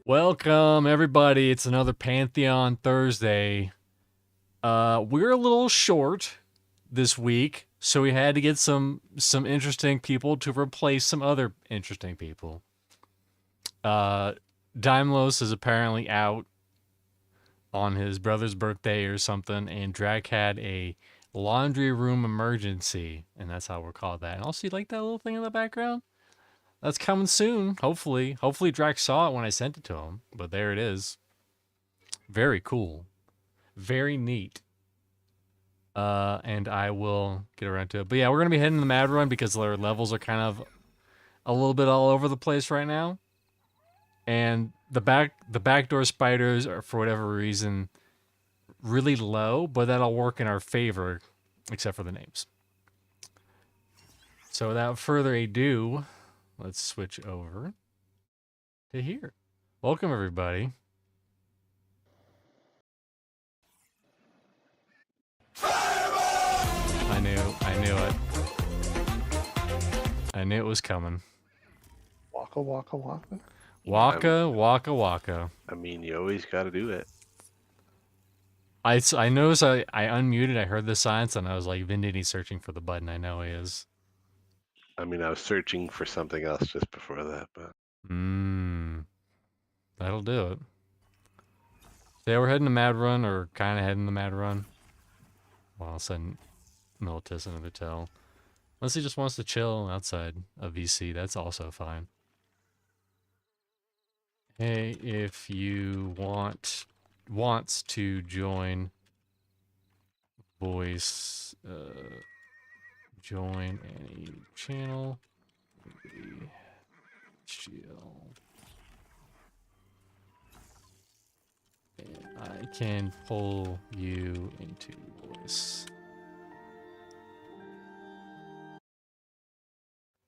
Welcome, everybody. It's another Pantheon Thursday. We're a little short this week, so we had to get some interesting people to replace some other interesting people. Daimlos is apparently out on his brother's birthday or something, and Drac had a laundry room emergency, and that's how we're called that. And also, you like that little thing in the background? That's coming soon, hopefully. Hopefully Drax saw it when I sent it to him, but there it is. Very cool. Very neat. And I will get around to it. But yeah, we're going to be heading to the Mad Run because their levels are kind of a little bit all over the place right now. And the backdoor spiders are, for whatever reason, really low, but that'll work in our favor, except for the names. So without further ado, let's switch over to here. Welcome, everybody. I knew it. I knew it was coming. Waka waka waka. Waka waka waka. I mean, you always got to do it. I noticed I unmuted. I heard the silence, and I was like, Vindity's searching for the button. I know he is. I mean, I was searching for something else just before that, but... That'll do it. So yeah, we're heading to Mad Run, or kind of heading to Mad Run. Well, I'll send Militus into the tell. Unless he just wants to chill outside of VC, that's also fine. Hey, if you wants to join voice, join any channel, chill. And I can pull you into voice.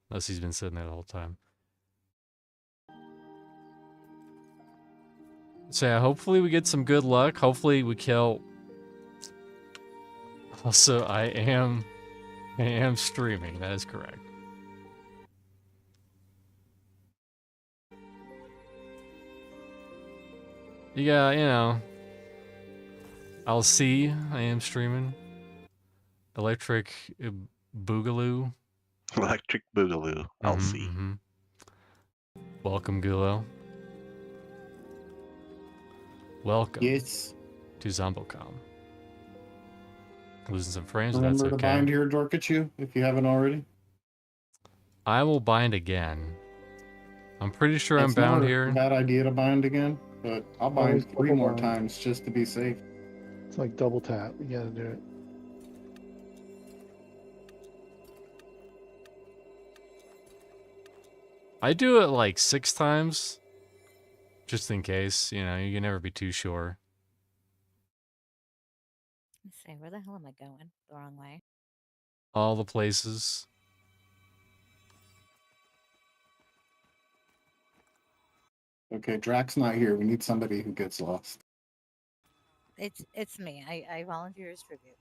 Unless he's been sitting there the whole time. So yeah, hopefully we get some good luck. Hopefully we kill... Also, I am streaming. That is correct. Yeah, you know, I'll see. I am streaming. Electric Boogaloo. Electric Boogaloo. I'll see. Welcome, Gulo. Welcome. Yes. To Zombocom. Losing some frames, Remember that's to okay. bind your Dorkachu if you haven't already. I will bind again. I'm pretty sure I'm bound here. It's not a bad idea to bind again, but I'll bind 3 more bind. times just to be safe. It's like double tap. You gotta do it. I do it like 6 times. Just in case, you know, you can never be too sure. Let's see, where the hell am I going? The wrong way. all the places. Okay, Drax not here. We need somebody who gets lost. It's me. I volunteer as tribute.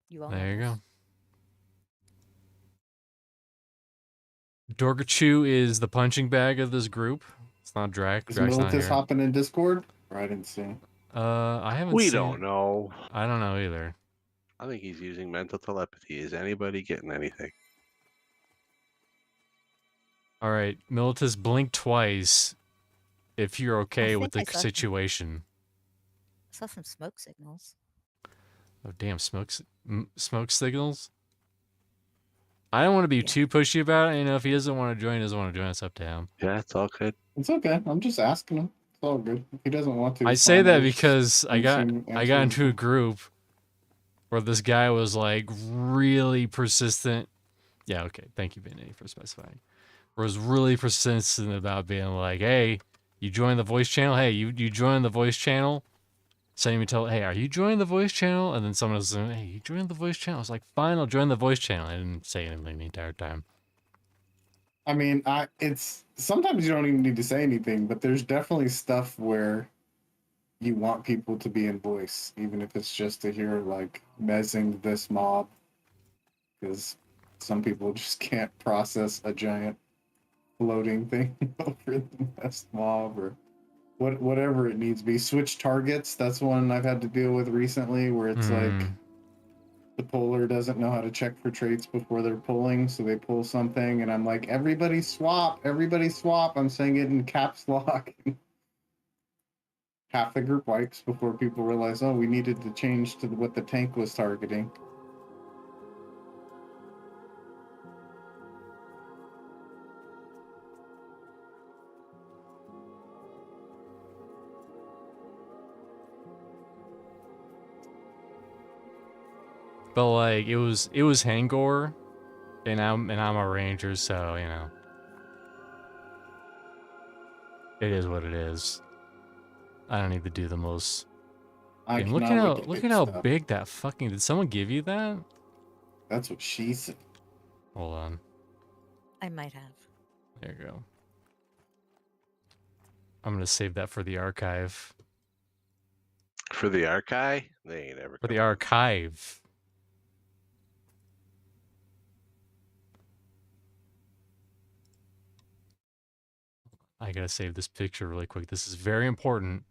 You all know There you this. go. Dorgachu is the punching bag of this group. It's not Drac. Is Drac's not Militus here. hopping in Discord? Or I didn't see. I haven't We seen. don't know. I don't know either. I think he's using mental telepathy. Is anybody getting anything? All right, Militus, blink twice if you're okay with the think I saw some- situation. I saw some smoke signals. Oh damn, smoke signals. I don't want to be Yeah. too pushy about it. You know, if he doesn't want to join, he doesn't want to join. It's up to him. Yeah, it's all good. It's okay. I'm just asking him. It's all good. If he doesn't want to. I it's say fine. that just because I got answering into a him. group where this guy was like really persistent. Yeah, okay. Thank you, Benny, for specifying. Was really persistent about being like, hey, you joined the voice channel? Hey, you joined the voice channel? Sending me tell, hey, are you joining the voice channel? And then someone was saying, hey, you joined the voice channel? I was like, fine, I'll join the voice channel. I didn't say anything the entire time. I mean, it's sometimes you don't even need to say anything, but there's definitely stuff where you want people to be in voice, even if it's just to hear like mezzing this mob, because some people just can't process a giant floating thing over the best mob or whatever it needs to be. Switch targets. That's one I've had to deal with recently, where it's like the puller doesn't know how to check for traits before they're pulling, so they pull something, and I'm like, everybody swap, everybody swap. I'm saying it in caps lock. Half the group wipes before people realize, oh, we needed to change to what the tank was targeting. But like it was Hangor, and I'm a ranger, so you know. It is what it is. I don't need to do the most. I Damn, look cannot at wait to how pick stuff. big that fucking. Did someone give you that? That's what she said. Hold on. I might have. There you go. I'm gonna save that for the archive. For the archive, they ain't ever. For the coming. archive. I gotta save this picture really quick. This is very important.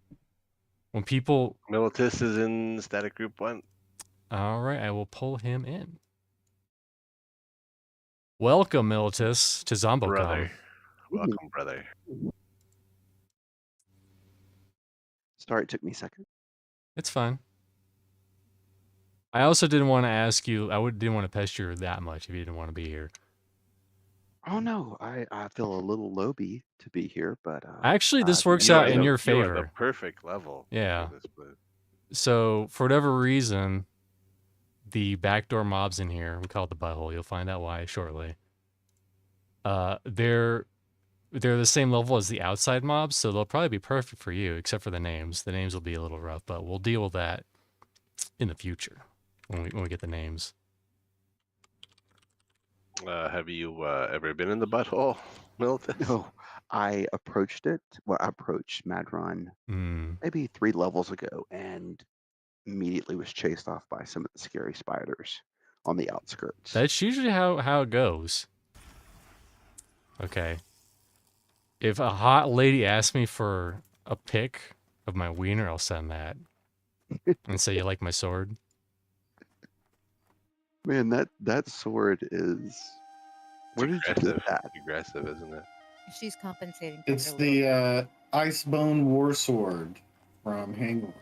When people. Militus is in static group 1. All right, I will pull him in. Welcome, Militus, to ZomboCon. Brother. Welcome, brother. Sorry, it took me a second. It's fine. I also didn't want to ask you. Didn't want to pester you that much if you didn't want to be here. Oh no, I feel a little low-B to be here, but Actually, this works You out are in the- your You are the favor. perfect level. Yeah. For this, but So, for whatever reason, the backdoor mobs in here, we call it the butthole. You'll find out why shortly. They're the same level as the outside mobs, so they'll probably be perfect for you, except for the names. The names will be a little rough, but we'll deal with that in the future when we get the names. have you ever been in the butthole, Militus? no, I approached it. Well, I approached Madron Hmm. maybe 3 levels ago, and immediately was chased off by some of the scary spiders on the outskirts. That's usually how it goes. Okay. If a hot lady asks me for a pic of my wiener, I'll send that. And say, you like my sword? Man, that sword is. Where did you get that? Aggressive, isn't it? She's compensating. For It's her little- the Icebone War Sword from Hangor.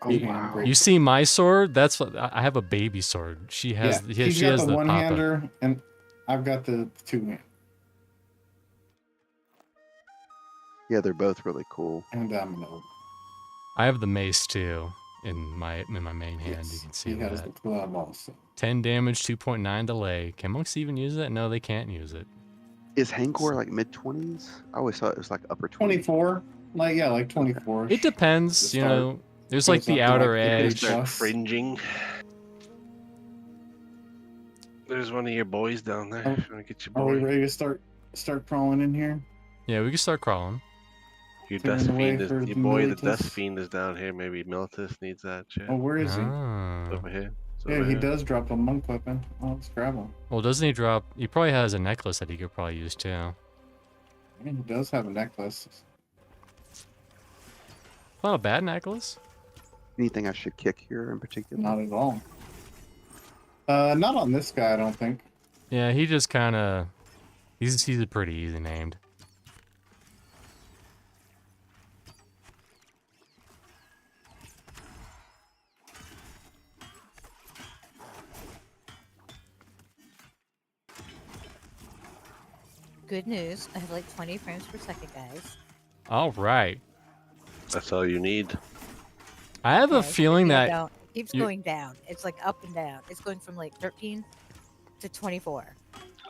Oh You- wow! You see my sword? That's what I have. A baby sword. She has. Yeah, she's she got has the the papa. one-hander, and I've got the two-hand. Yeah, they're both really cool. And I'm an old. I have the mace too in my main hand. You Yes, can see he has that. the club also. 10 damage, 2.9 delay. Can monks even use it? No, they can't use it. Is Hangor like mid-20s? I always thought it was like upper 20s. 24, like 24. It depends. The You start know, there's like goes the up to, outer like, 50 edge. Start plus. fringing. There's one of your boys down there. Oh, If you want to get your Are we boy. ready to start crawling in here? Yeah, we can start crawling. Your Clearing dust the way fiend is for your the boy. The dust Militus. fiend is down here. Maybe Militus needs that shit. Oh, where is he? Ah. Over here. It's Yeah, over he here. does drop a monk weapon. Oh, let's grab him. Well, doesn't he drop? He probably has a necklace that he could probably use too. Yeah, he does have a necklace. Not a bad necklace. Anything I should kick here in particular? Not at all. Not on this guy, I don't think. Yeah, he just kind of. He's a pretty easy named. Good news. I have like 20 frames per second, guys. All right. That's all you need. I have a Okay, feeling yeah, that down. It keeps you- going down. It's like up and down. It's going from like 13 to 24.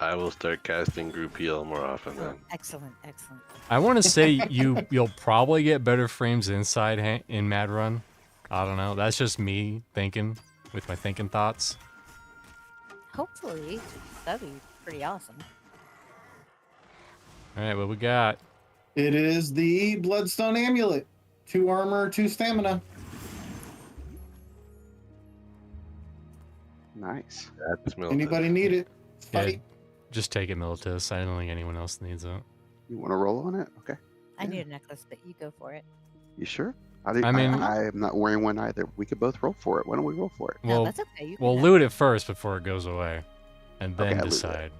I will start casting group heal more often Oh, then. excellent, excellent. I want to say you'll probably get better frames inside in Mad Run. I don't know. That's just me thinking with my thinking thoughts. Hopefully, that'd be pretty awesome. All right, what we got? It is the Bloodstone Amulet. 2 armor, 2 stamina. Nice. That's Militus. Anybody need it? Yeah, Fight. just take it, Militus. I don't think anyone else needs it. You want to roll on it? Okay. I Yeah. need a necklace, but you go for it. You sure? I mean- I am not wearing one either. We could both roll for it. Why don't we roll for it? No, Well, that's okay. You can we'll have loot it first before it goes away, and Okay, then I'll loot it. decide. it.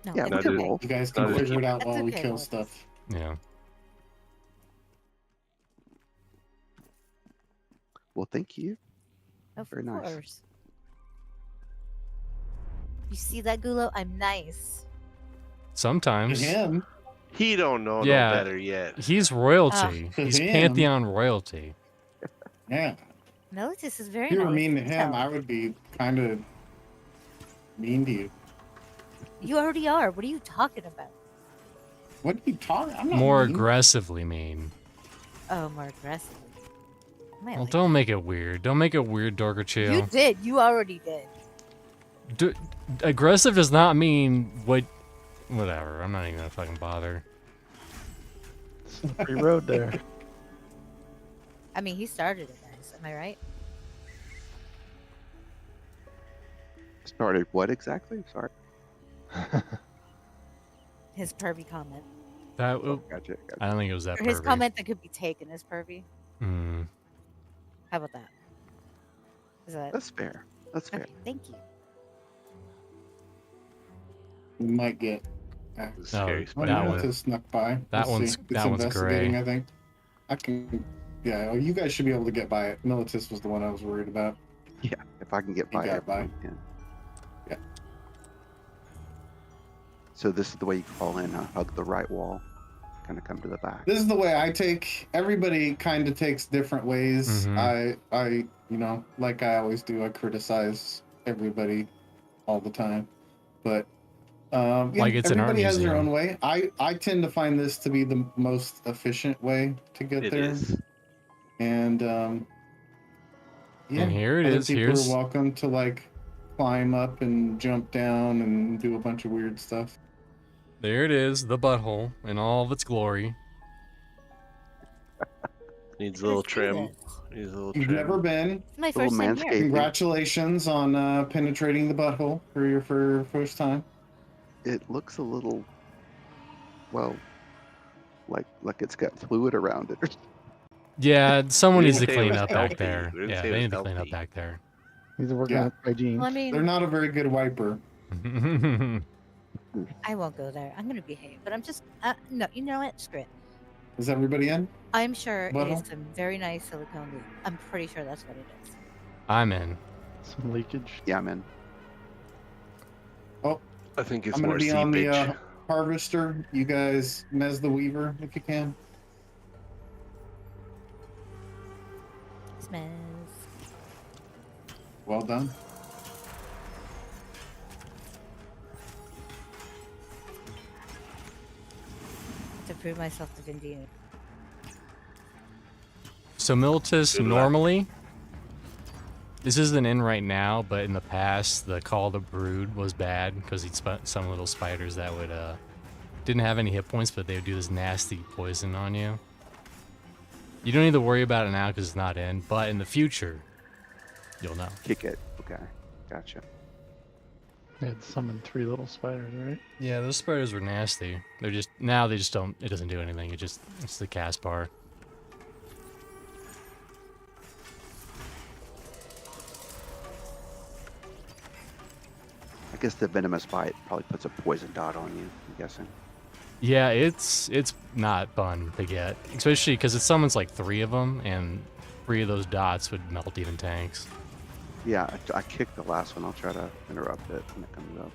No, Yeah, it's we no, can dude. okay. roll. You guys can Not a- figure it out That's while we okay, kill Lotus. stuff. Yeah. Well, thank you. Of Very nice. course. You see that, Gulo? I'm nice. To Sometimes him, He don't know Yeah. no better yet. he's royalty. Ah. He's Him. Pantheon royalty. yeah. Militus is very If you were nice. mean to you can him, tell. I would be kind of mean to you. You already are. What are you talking about? What are you talking? I'm not More mean. aggressively mean. Oh, more aggressive. Man, Well, like- don't make it weird. Don't make it weird, Dorker You Chill. did. You already did. Aggressive does not mean what. Whatever. I'm not even gonna fucking bother. Free road there. I mean, he started it, guys. Am I right? Started what exactly? Sorry. His pervy comment. That. Gotcha. I don't think it was that. Or his pervy. comment that could be taken as pervy. Hmm. How about that? Is that That's fair. That's fair. okay? Thank you. We might get. The scary Oh, Oh, spider. that no, one- it's snuck by. that Let's one's- see. It's that one's investigating, gray. I think. I can. Yeah, you guys should be able to get by it. Militus was the one I was worried about. Yeah. If I can get You by got it, by. I can. Yeah. So this is the way you crawl in, hug the right wall, kind of come to the back. This is the way I take. Everybody kind of takes different ways. Mhm. You know, like I always do. I criticize everybody all the time, but yeah, Like it's an art everybody has their museum. own way. I tend to find this to be the most efficient way to get It there, is. and yeah, And here it other is. people Here's. are welcome to like climb up and jump down and do a bunch of weird stuff. There it is. The butthole in all of its glory. Needs a little Let's do trim. this. Needs a little You've trim. never been. It's my Little first time here. manscape. Congratulations on penetrating the butthole for your first time. It looks a little, well, like it's got fluid around it. Yeah, someone We needs to didn't say it clean was up back healthy. there. We didn't Yeah, say it they was need to clean up healthy. back there. He's working Yeah. on hygiene. Well, I mean, They're not a very good wiper. I won't go there. I'm going to behave, but I'm just no. You know what? Screw it. Is everybody in? I'm sure it is Butthole? some very nice silicone loop. I'm pretty sure that's what it is. I'm in. Some leakage. Yeah, man. I think it's I'm gonna more be on the seepage. harvester. You guys mez the weaver if you can. Smells. Well done. To prove myself to Vindina. So Militus Good luck. normally This isn't in right now, but in the past, the Call of the Brood was bad because he'd some little spiders that would didn't have any hit points, but they would do this nasty poison on you. You don't need to worry about it now because it's not in, but in the future, you'll know. Kick it. Okay. Gotcha. They had summoned 3 little spiders, right? Yeah, those spiders were nasty. They're just now they just don't. It doesn't do anything. It's the cast bar. I guess the venomous bite probably puts a poison dot on you, I'm guessing. Yeah, it's not fun to get, especially because it summons like 3 of them, and 3 of those dots would melt even tanks. Yeah, I kicked the last one. I'll try to interrupt it when it comes up.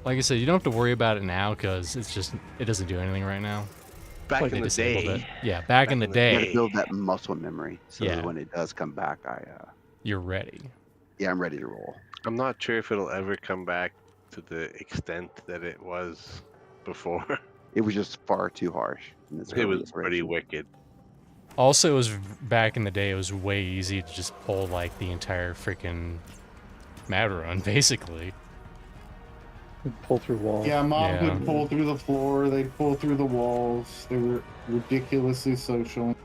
Like I said, you don't have to worry about it now because it doesn't do anything right now. Back Like in they the disabled day, it. Yeah, back in the You day, gotta build that muscle memory so Yeah. that when it does come back, you're ready. I'm ready to roll. I'm not sure if it'll ever come back to the extent that it was before. It was just far too harsh. In its It early was pretty iteration. wicked. Also, it was back in the day. It was way easy to just pull like the entire freaking map run, basically. They'd pull through walls. Yeah, mobs Yeah. would pull through the floor. They'd pull through the walls. They were ridiculously social.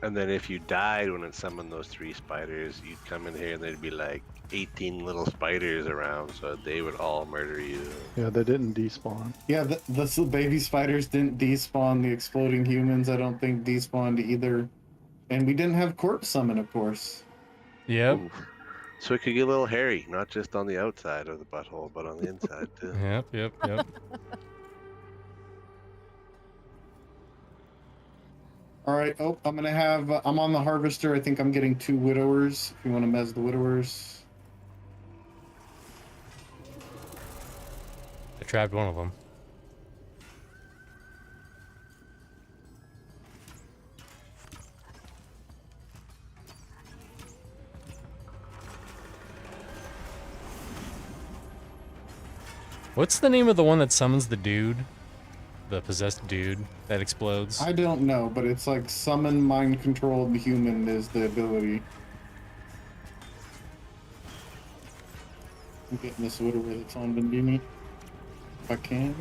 And then if you died when it summoned those 3 spiders, you'd come in here and there'd be like 18 little spiders around, so they would all murder you. Yeah, they didn't despawn. Yeah, the baby spiders didn't despawn. The exploding humans, I don't think, despawned either. And we didn't have corpse summon, of course. Yep. Oof. So it could get a little hairy, not just on the outside of the butthole, but on the inside too. Yep. All right. Oh, I'm gonna have. I'm on the harvester. I think I'm getting 2 widowers. If you want to mez the widowers. I trapped one of them. What's the name of the one that summons the dude? The possessed dude that explodes? I don't know, but it's like summon mind controlled human is the ability. I'm getting this widower that's on Bendini. If I can.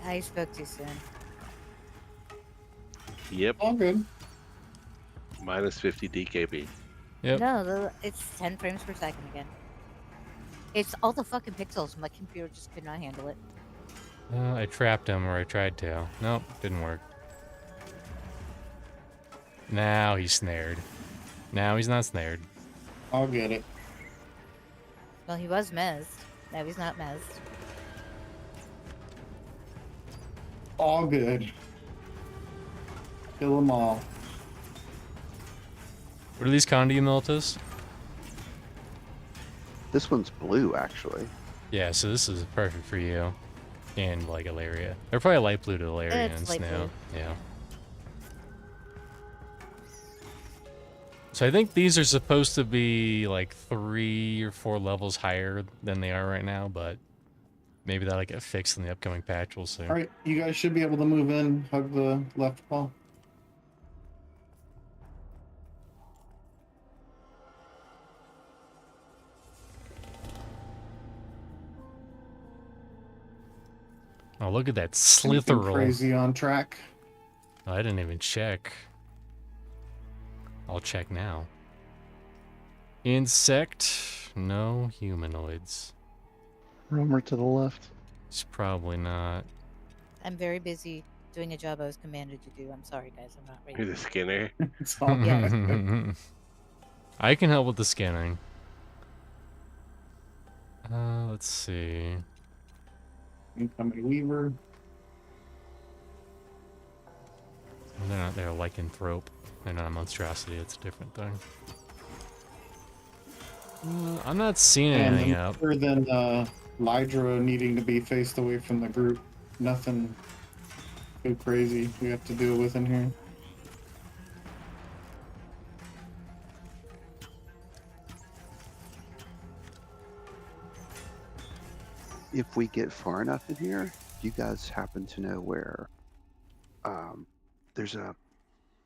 I spoke too soon. Yep, All good. minus 50 DKB. Yep. No, it's 10 frames per second again. It's all the fucking pixels. My computer just could not handle it. I trapped him, or I tried to. Nope, didn't work. Now he's snared. Now he's not snared. I'll get it. Well, he was mezzed. Now he's not mezzed. All good. Kill them all. What are these Condi Militas? This one's blue, actually. Yeah, so this is perfect for you. And like Ilaria. They're probably light blue to Ilarians It's light now. blue. Yeah. So I think these are supposed to be like 3 or 4 levels higher than they are right now, but maybe that'll get fixed in the upcoming patch. We'll see. All right, you guys should be able to move in. Hug the left wall. Oh, look at that Anything Slitherl. crazy on track. Oh, I didn't even check. I'll check now. Insect. No humanoids. Roamer to the left. It's probably not. I'm very busy doing a job I was commanded to do. I'm sorry, guys. I'm not ready. You're the Skinner. It's all Yes. I can help with the scanning. Let's see. Incoming Weaver. They're not. They're a lycanthrope. They're not a monstrosity. It's a different thing. I'm not seeing anything up. Other than Lydra needing to be faced away from the group. Nothing too crazy we have to deal with in here. if we get far enough in here, do you guys happen to know where there's a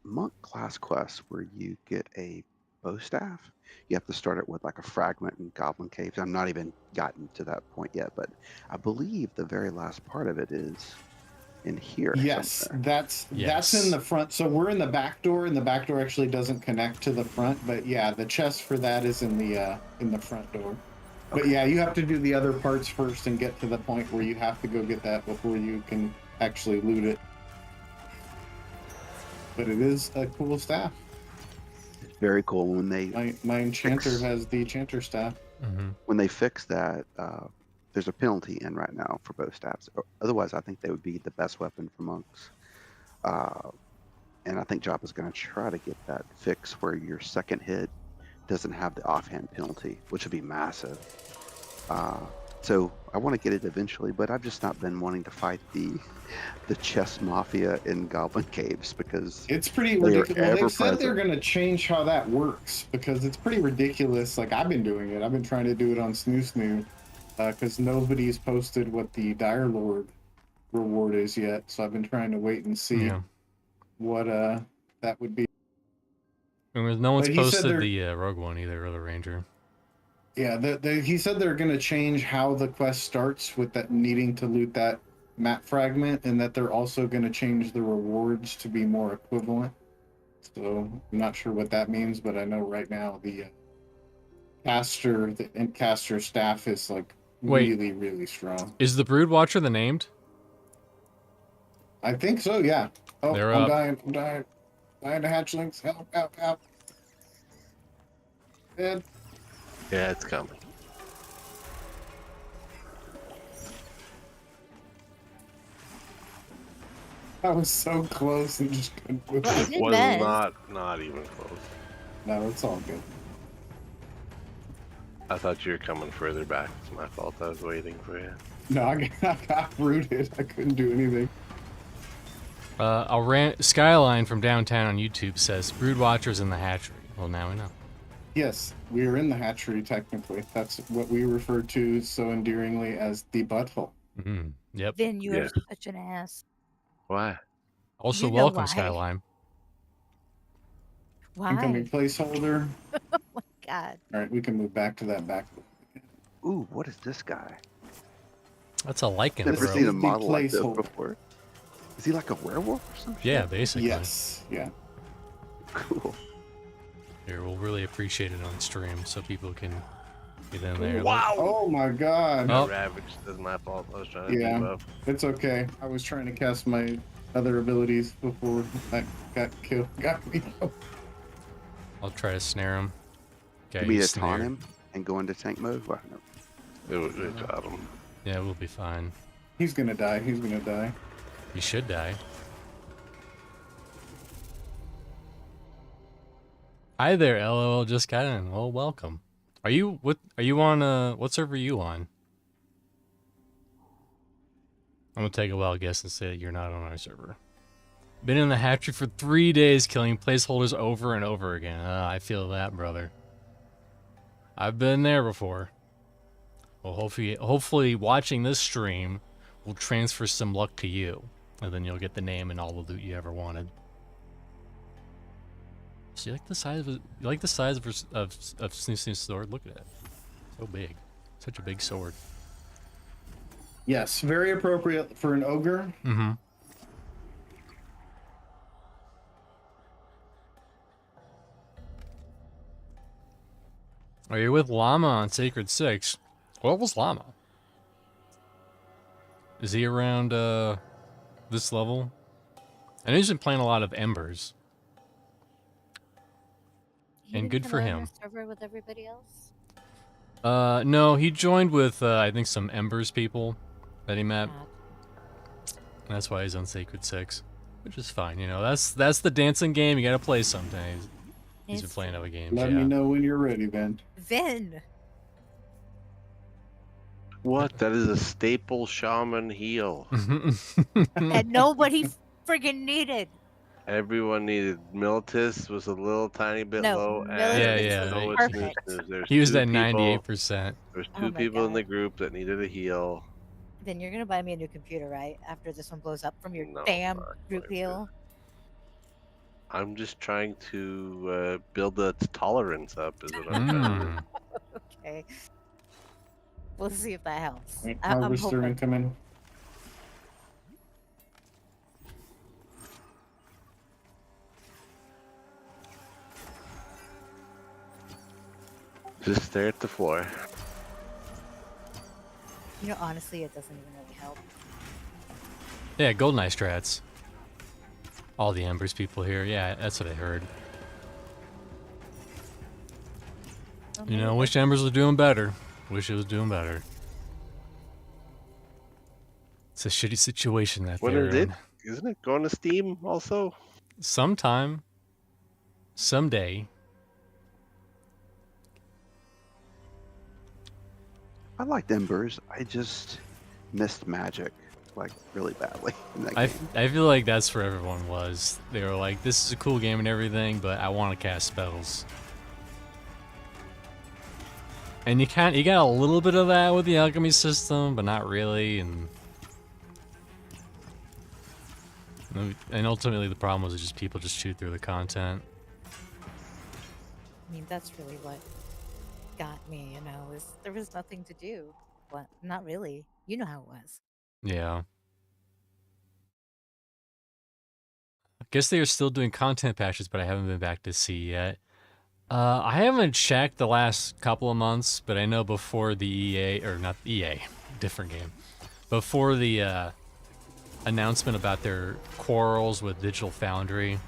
monk class quest where you get a bow staff? You have to start it with like a fragment in Goblin Caves. I'm not even gotten to that point yet, but I believe the very last part of it is in here Yes, somewhere. that's in Yes. the front. So we're in the back door, and the back door actually doesn't connect to the front. But yeah, the chest for that is in the front door. But Okay. yeah, you have to do the other parts first and get to the point where you have to go get that before you can actually loot it. But it is a cool staff. It's very cool when they My enchanter Fix. has the enchanter staff. when they fix that. There's a penalty in right now for bow staffs. Otherwise, I think they would be the best weapon for monks. And I think Joppa's going to try to get that fix where your second hit doesn't have the offhand penalty, which would be massive. So I want to get it eventually, but I've just not been wanting to fight the chess mafia in Goblin Caves because It's pretty They are ridiculous. Well, they said they're ever-present. going to change how that works because it's pretty ridiculous. Like, I've been doing it. I've been trying to do it on Snoo because nobody's posted what the Dire Lord reward is yet. So I've been trying to wait and see Yeah. what that would be. And no one's But he said posted they're- the rogue one either, or the ranger. Yeah, he said they're going to change how the quest starts with that needing to loot that map fragment, and that they're also going to change the rewards to be more equivalent. So I'm not sure what that means, but I know right now the caster staff is like Wait. really, really strong. Is the brood watcher the named? I think so, yeah. Oh, They're I'm up. dying to hatchlings. Help. Dead. Yeah, it's coming. I was so close and just couldn't whip Well, I it. did Was best. not even close. No, it's all good. I thought you were coming further back. It's my fault. I was waiting for you. No, I got rooted. I couldn't do anything. Skyline from downtown on YouTube says brood watchers in the hatchery. Well, now we know. Yes, we are in the hatchery technically. That's what we refer to so endearingly as the butthole. Yep. Vin, you Yeah. are such an ass. Why? Also, You know welcome why. Skyline. Why? Incoming placeholder. God. All right, we can move back to that back. Ooh, what is this guy? That's a lichen, Never This bro. seen a is the model like this placeholder. before. Is he like a werewolf or something? Yeah, basically. Yes, yeah. Cool. Here, we'll really appreciate it on stream so people can get in there. Wow! Oh my god. Oh. Ravaged. That's my fault. I was trying to Yeah. keep up. It's okay. I was trying to cast my other abilities before I got killed. Got me. I'll try to snare him. Okay, You mean to he's taunt snared. him and go into tank mode? Well, no. It got him. Yeah, we'll be fine. He's gonna die. He's gonna die. He should die. Hi there, LOL just got in. Well, welcome. Are you on what server are you on? I'm gonna take a wild guess and say that you're not on our server. Been in the hatchery for 3 days killing placeholders over and over again. I feel that, brother. I've been there before. Well, hopefully watching this stream will transfer some luck to you. And then you'll get the name and all the loot you ever wanted. So you like the size of it? You like the size of Snoo's sword? Look at it. So big. Such a big sword. Yes, very appropriate for an ogre. Mm-hmm. Are you with Llama on Sacred 6? What was Llama? Is he around this level? I know he's been playing a lot of Embers. He And didn't good for come on him. the server with everybody else. No, he joined with I think some Embers people that he met. God. And that's why he's on Sacred 6. Which is fine, you know. That's the dancing game you gotta play sometimes. He's been It's- playing other games, Let yeah. me know when you're ready, Ben. Vin. What? That is a staple shaman heal. And nobody friggin' needed. Everyone needed. Militus was a little tiny bit No, low. Militus And Yeah, yeah, so they- was perfect. Snooze. There's He was two at people- 98%. There's Oh two my people in the God. group that needed a heal. Then you're gonna buy me a new computer, right? After this one blows up from your No, I'm damn not root going to. wheel. I'm just trying to build the tolerance up. Is what I'm trying to do. Mm. Okay. We'll see if that helps. Right, I'm harvester hoping. incoming. Just stare at the floor. You know, honestly, it doesn't even really help. Yeah, GoldenEye strats. All the Embers people here. Yeah, that's what I heard. Oh, You know, maybe wish Embers was doing better. Wish it was doing better. It's a shitty situation that When they're is it? in. Isn't it going to Steam also? Sometime, someday. I liked Embers. I just missed magic like really badly in that game. I feel like that's where everyone was. They were like, this is a cool game and everything, but I want to cast spells. And you got a little bit of that with the alchemy system, but not really. And ultimately the problem was just people just chewed through the content. I mean, that's really what got me, you know, is there was nothing to do. Well, not really. You know how it was. Yeah. I guess they are still doing content patches, but I haven't been back to see yet. I haven't checked the last couple of months, but I know before the EA, or not EA, different game, before the announcement about their quarrels with Digital Foundry,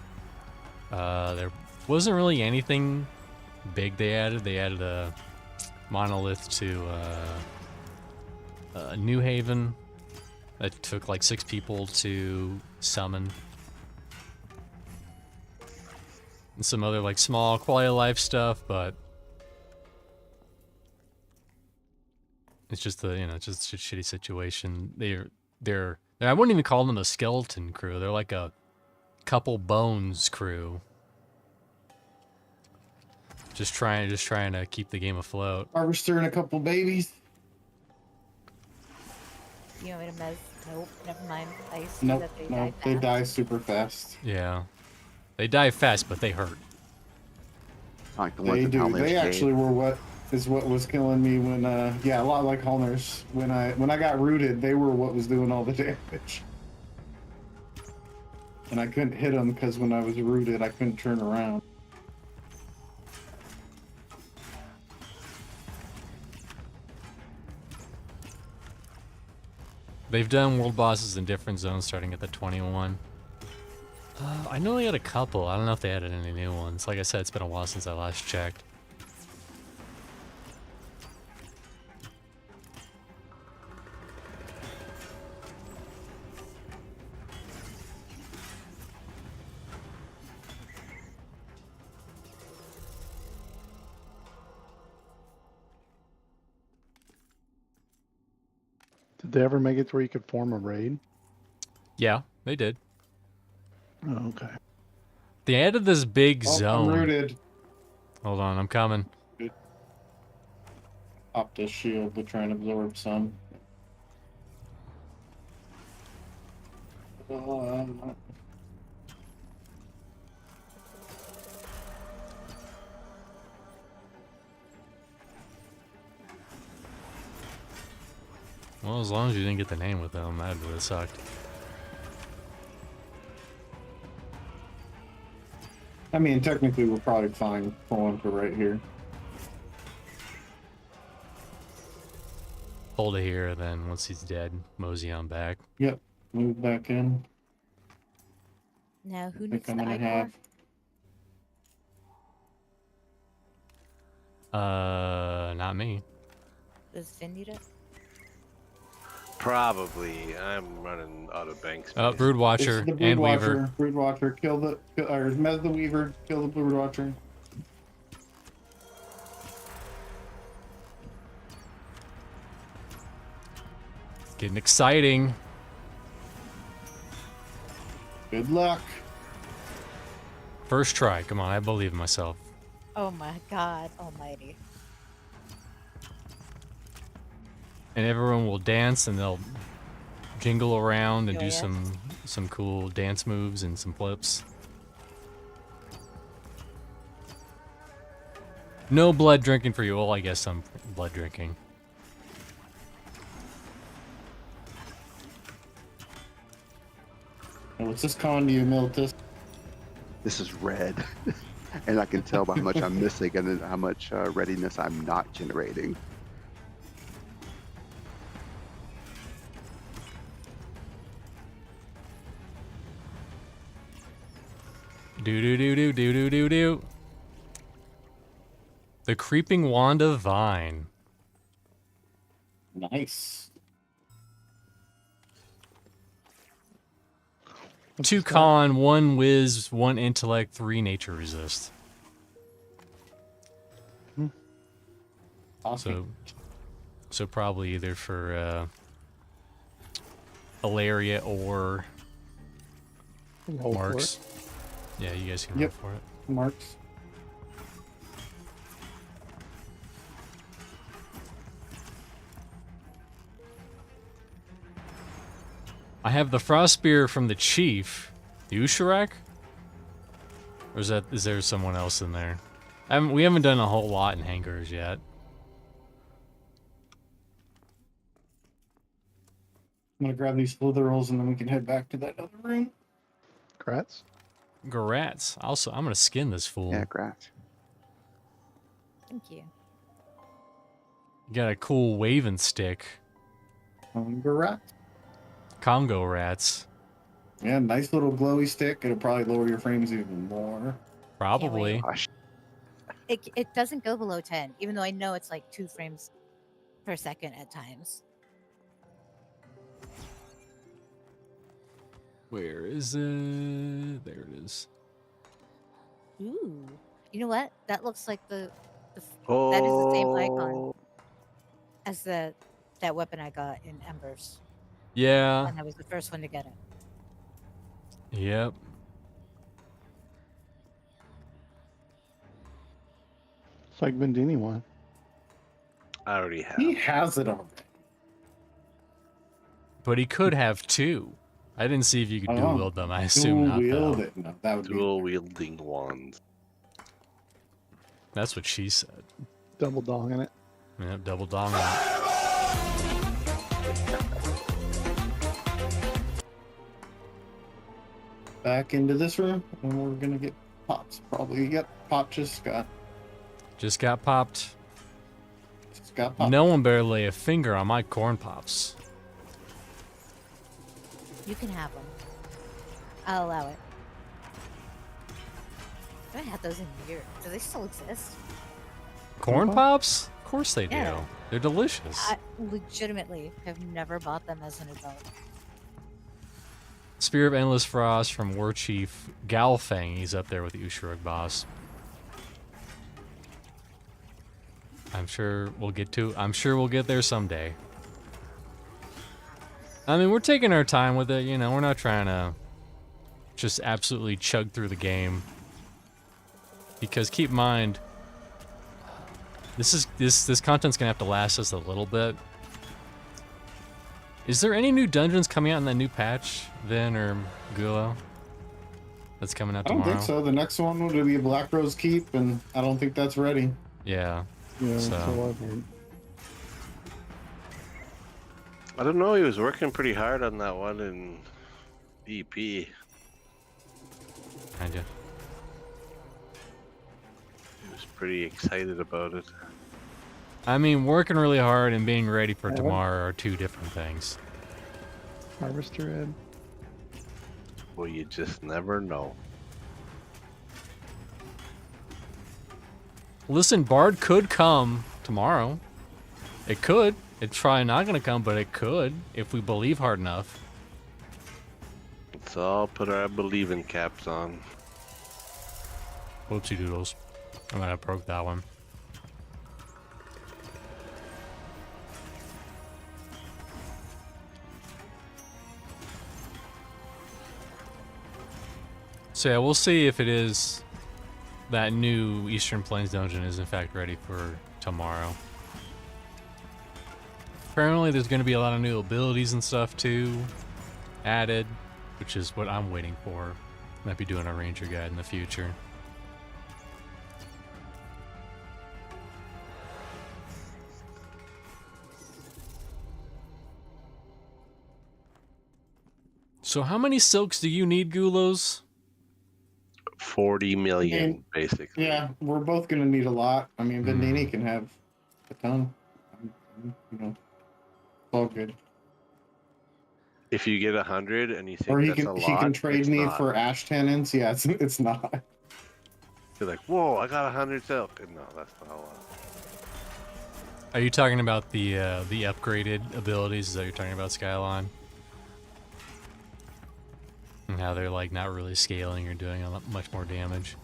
there wasn't really anything big they added. They added a monolith to New Haven that took like 6 people to summon. And some other like small quality of life stuff, but it's just just a shitty situation. They're I wouldn't even call them a skeleton crew. They're like a couple bones crew. Just trying to keep the game afloat. Harvester and a couple babies. You want me to mess? Nope, never mind. I see Nope, that they no, died they fast. die super fast. Yeah. They die fast, but they hurt. Like the ones They in do. Hellman's They Cave. actually were what was killing me when yeah, a lot like Holner's. When I got rooted, they were what was doing all the damage. And I couldn't hit them because when I was rooted, I couldn't turn around. They've done world bosses in different zones starting at the 21. I know they had a couple. I don't know if they added any new ones. Like I said, it's been a while since I last checked. Did they ever make it to where you could form a raid? Yeah, they did. Oh, okay. They added this big Oh, I'm zone. rooted. Hold on, I'm coming. Pop this shield to try and absorb some. Well, as long as you didn't get the name with them, that would have sucked. I mean, technically, we're probably fine pulling for right here. Hold it here, then once he's dead, mosey on back. Yep, move back in. Now, who I needs think the I'm gonna eye have. Not me. Does Finn need it? Probably. I'm running out of bank space. Oh, Brood This Watcher is the and Brood Weaver. Watcher. Brood Watcher, kill the or Mez the Weaver, kill the Brood Watcher. It's getting exciting. Good luck. First try. Come on, I believe in myself. Oh my God Almighty! And everyone will dance and they'll jingle around and do Joyous. some cool dance moves and some flips. No blood drinking for you. Well, I guess some blood drinking. And what's this calling to you, Miltus? This is red, and I can tell by how much I'm missing and then how much readiness I'm not generating. Do do do do do do do do. The Creeping Wanda Vine. Nice. What's 2 the stat? con, 1 whiz, 1 intellect, 3 nature resist. Awesome. So probably either for Hilaria or Roll for Marks. Yeah, you guys can Yep. roll for it. Marks. I have the Frost Spear from the Chief. The Usharak? Or is there someone else in there? We haven't done a whole lot in hangars yet. I'm gonna grab these slither rolls and then we can head back to that other room. it. Grats. Garats. Also, I'm gonna skin this fool. Yeah, grats. Thank you. You got a cool waving stick. Rat. Congo rats. Yeah, nice little glowy stick. It'll probably lower your frames even more. Probably. Gosh, It doesn't go below 10, even though I know it's like 2 frames per second at times. Where is it? There it is. Ooh. You know what? That looks like that is Oh, the same icon as that weapon I got in Embers. Yeah. And I was the first one to get it. Yep. It's like Bendini one. I already have. He has it on. But he could have 2. I didn't see if you could Oh, dual wield them. I assume Dual not, wield though. it. No, that would Dual wielding wands. That's what she said. Double dong in it. Yep, double dong on it. be back into this room and we're gonna get pops. Probably. Yep. Pop just got Popped. popped. No one better lay a finger on my corn pops. You can have them. I'll allow it. I haven't had those in years. Do they still exist? Corn Uh-huh. pops? Of course they do. Yeah. They're delicious. I legitimately have never bought them as an adult. Spear of Endless Frost from War Chief Galfang. He's up there with the Usharak boss. I'm sure we'll get there someday. I mean, we're taking our time with it, you know, we're not trying to just absolutely chug through the game. Because keep in mind, this content's gonna have to last us a little bit. Is there any new dungeons coming out in that new patch, Vin or Gulo? That's coming out I don't tomorrow? think so. The next one would be Black Rose Keep, and I don't think that's ready. Yeah. Yeah, So- so I've heard. I don't know. He was working pretty hard on that one in EP. Kinda. He was pretty excited about it. I mean, working really hard and being ready for Yeah. tomorrow are 2 different things. Harvester Ed. Well, you just never know. Listen, Bard could come tomorrow. It could. It's probably not gonna come, but it could if we believe hard enough. Let's all put our believing caps on. Whoopsie doodles. I'm gonna broke that one. So yeah, we'll see if it is that new Eastern Plains dungeon is in fact ready for tomorrow. Apparently, there's going to be a lot of new abilities and stuff too added, which is what I'm waiting for. Might be doing a ranger guide in the future. So how many silks do you need, Gulos? 40 million, mean, basically. Yeah, we're both gonna need a lot. I mean, Vendini Hmm. can have a ton. You know, it's all good. If you get 100 and you think Or he that's can a he lot, can trade it's me not. for ash tannins. Yeah, it's not. You're like, whoa, I got 100 silk. And no, that's not a lot. Are you talking about the upgraded abilities? Is that what you're talking about, Skyline? And how they're like not really scaling or doing a lot, much more damage.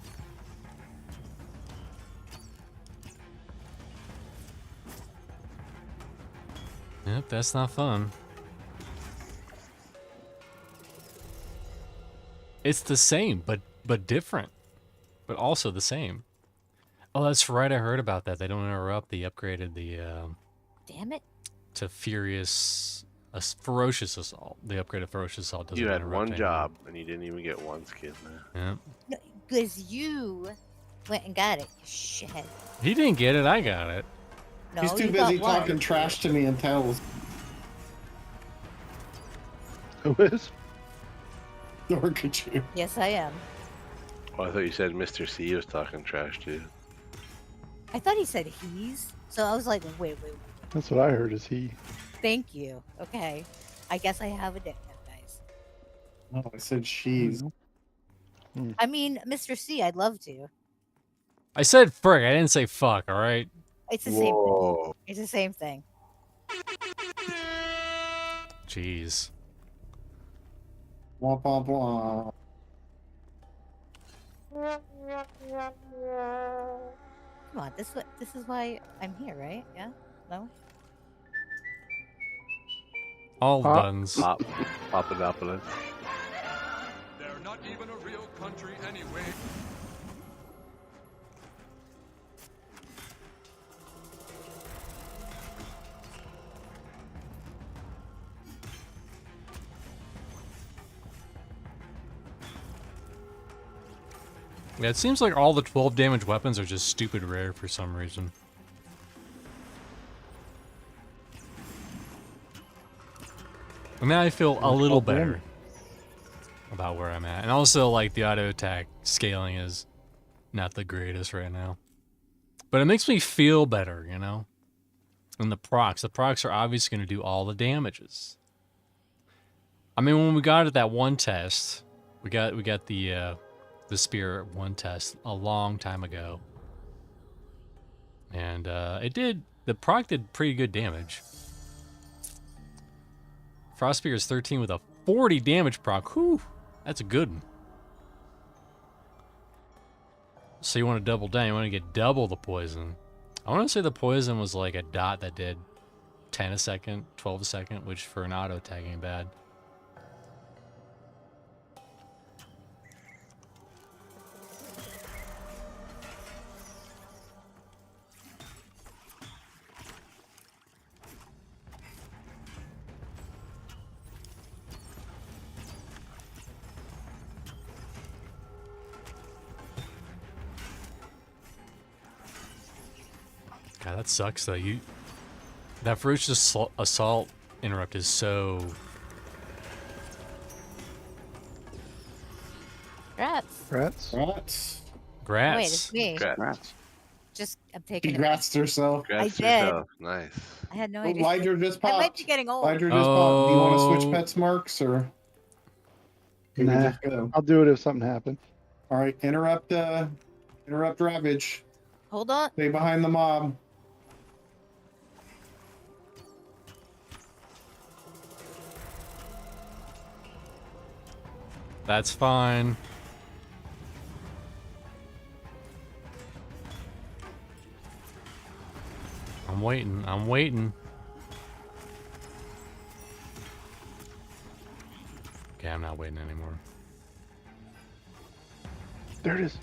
Yep, that's not fun. It's the same, but different, but also the same. Oh, that's right. I heard about that. They don't interrupt. They upgraded the Damn it. to furious, ferocious assault. They upgraded ferocious assault. Doesn't You had interrupt one anymore. job and you didn't even get one skin. Yeah. Because you went and got it, you shithead. He didn't get it. I got it. No, He's too you got busy one. talking trash to me and tells Who is? Dorkachu. Yes, I am. Oh, I thought you said Mr. C was talking trash too. I thought he said he's. So I was like, wait. That's what I heard. Is he? Thank you. Okay. I guess I have a nickname, guys. No, I said she's. I mean, Mr. C, I'd love to. I said frick. I didn't say fuck. All right. It's the same thing. Whoa. It's the same thing. Jeez. Blah blah blah. Come on, this is why I'm here, right? Yeah? No? All Pop. buttons. Pop. Papadopoulos. They're not even a real country anyway. Yeah, it seems like all the 12 damage weapons are just stupid rare for some reason. And now I feel a little better about where I'm at. And also, like, the auto attack scaling is not the greatest right now. But it makes me feel better, you know? And the procs are obviously going to do all the damages. I mean, when we got at that one test, we got the spear one test a long time ago. And the proc did pretty good damage. Frost Spear is 13 with a 40 damage proc. Whew, that's a good one. So you want to double down, you want to get double the poison. I want to say the poison was like a dot that did 10 a second, 12 a second, which for an auto attack ain't bad. God, that sucks though. That ferocious assault interrupt is so. Rats. Rats? Rats. Grats. Wait, it's me. Congrats. Rats. Just, I'm She taking it. grasped herself. Congrats did. yourself. Nice. I had no Oh, idea. Lydra just I might popped. be getting old. Lydra just popped. Do you want to switch Oh. pets, Marks, or can we Nah. just go? I'll do it if something happens. All right, interrupt Ravage. Hold on. Stay behind the mob. That's fine. I'm waiting. I'm waiting. Okay, I'm not waiting anymore. There it is.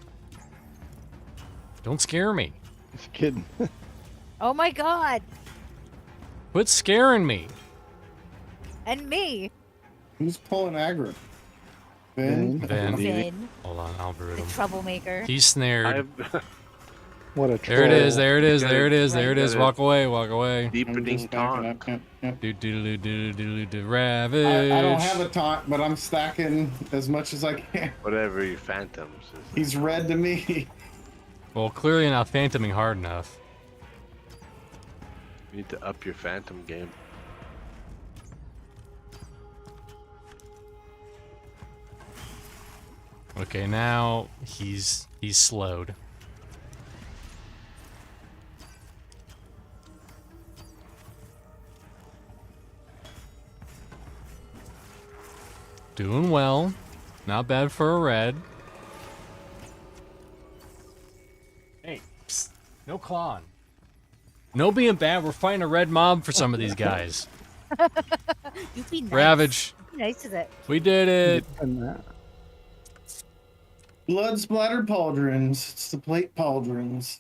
Don't scare me. Just kidding. Oh my god. Quit scaring me. And me. Who's pulling aggro? Vin? Vin. Finn, Hold on, I'll root the him. troublemaker. He's snared. I'm What a There it is, troll. there it is, You there it gotta- is, there it you is. gotta- Walk away, walk away. I'm deepening just backing taunt. up. Yep. Do do do do do do ravage. I don't have a taunt, but I'm stacking as much as I can. Whatever your phantoms is. He's red to me. Well, clearly not phantoming hard enough. You need to up your phantom game. Okay, now he's slowed. Doing well. Not bad for a red. Hey, psst, no clawing. No being bad. We're fighting a red mob for some of these guys. You be nice. Ravage. Be nice to that. We did it. And that. Blood splattered pauldrons. It's the plate pauldrons.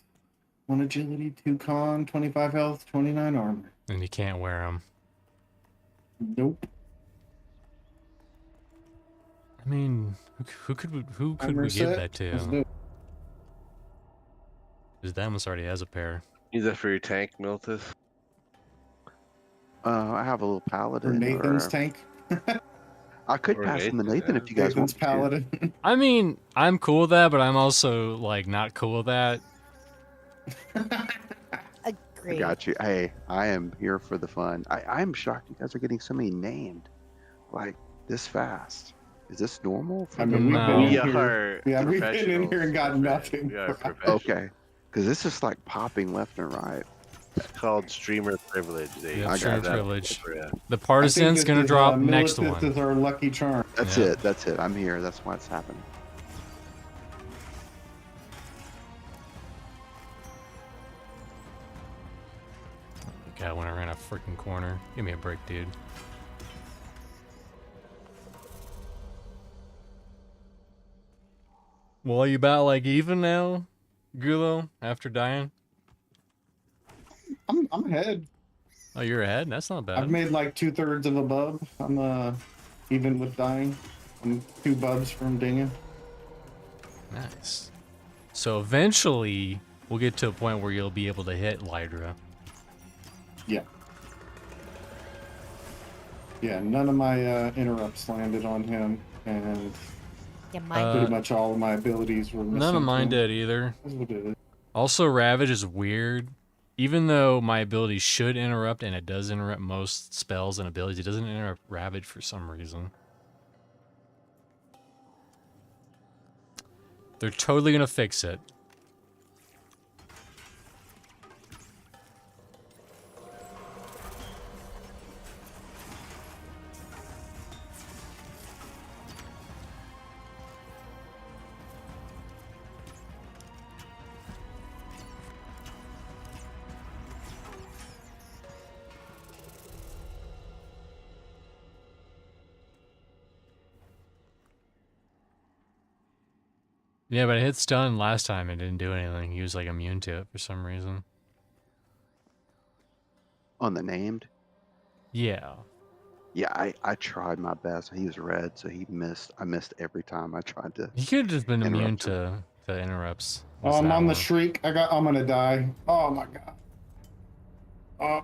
1 agility, 2 con, 25 health, 29 armor. And you can't wear them. Nope. I mean, who could Armor we give set? that to? Let's do it. Because Damus already has a pair. Use that for your tank, Miltus. I have a little For paladin. Nathan's or, tank. I could Or pass him to Nathan, Nathan yeah. if you guys want Nathan's to. paladin. I mean, I'm cool with that, but I'm also like not cool with that. I Agreed. got you. Hey, I am here for the fun. I'm shocked you guys are getting so many named, like this fast. Is this normal? For I mean, we've No. been in We here. are Yeah, we've been in here and professionals, got my friend. nothing. We are for- professionals. okay, because this is like popping left and right. It's called streamer privilege. They Yeah, I streamer got that. privilege. Yeah. The I think Partisan's this gonna is, drop next Militus one. is our lucky charm. That's Yeah. it. That's it. I'm here. That's why it's happening. God, when I ran a freaking corner. Give me a break, dude. Well, are you about like even now, Gulo, after dying? I'm ahead. Oh, you're ahead? That's not I've bad. made like 2/3 of a bub. I'm even with dying. I'm 2 bubs from dinging. Nice. So eventually, we'll get to a point where you'll be able to hit Lydra. Yeah. Yeah, none of my interrupts landed on him, and Yeah, mine. pretty much all of my abilities were missing. None of mine from- did either. That's what it is. Also, Ravage is weird. Even though my ability should interrupt, and it does interrupt most spells and abilities, it doesn't interrupt Ravage for some reason. They're totally gonna fix it. Yeah, but it hit stun last time and didn't do anything. He was like immune to it for some reason. On the named. Yeah. Yeah, I tried my best. He was red, so he missed. I missed every time I tried to. He could have just been immune Interruption. to interrupts. Oh, Was I'm that on the one. shriek. I'm gonna die. Oh my god. Oh.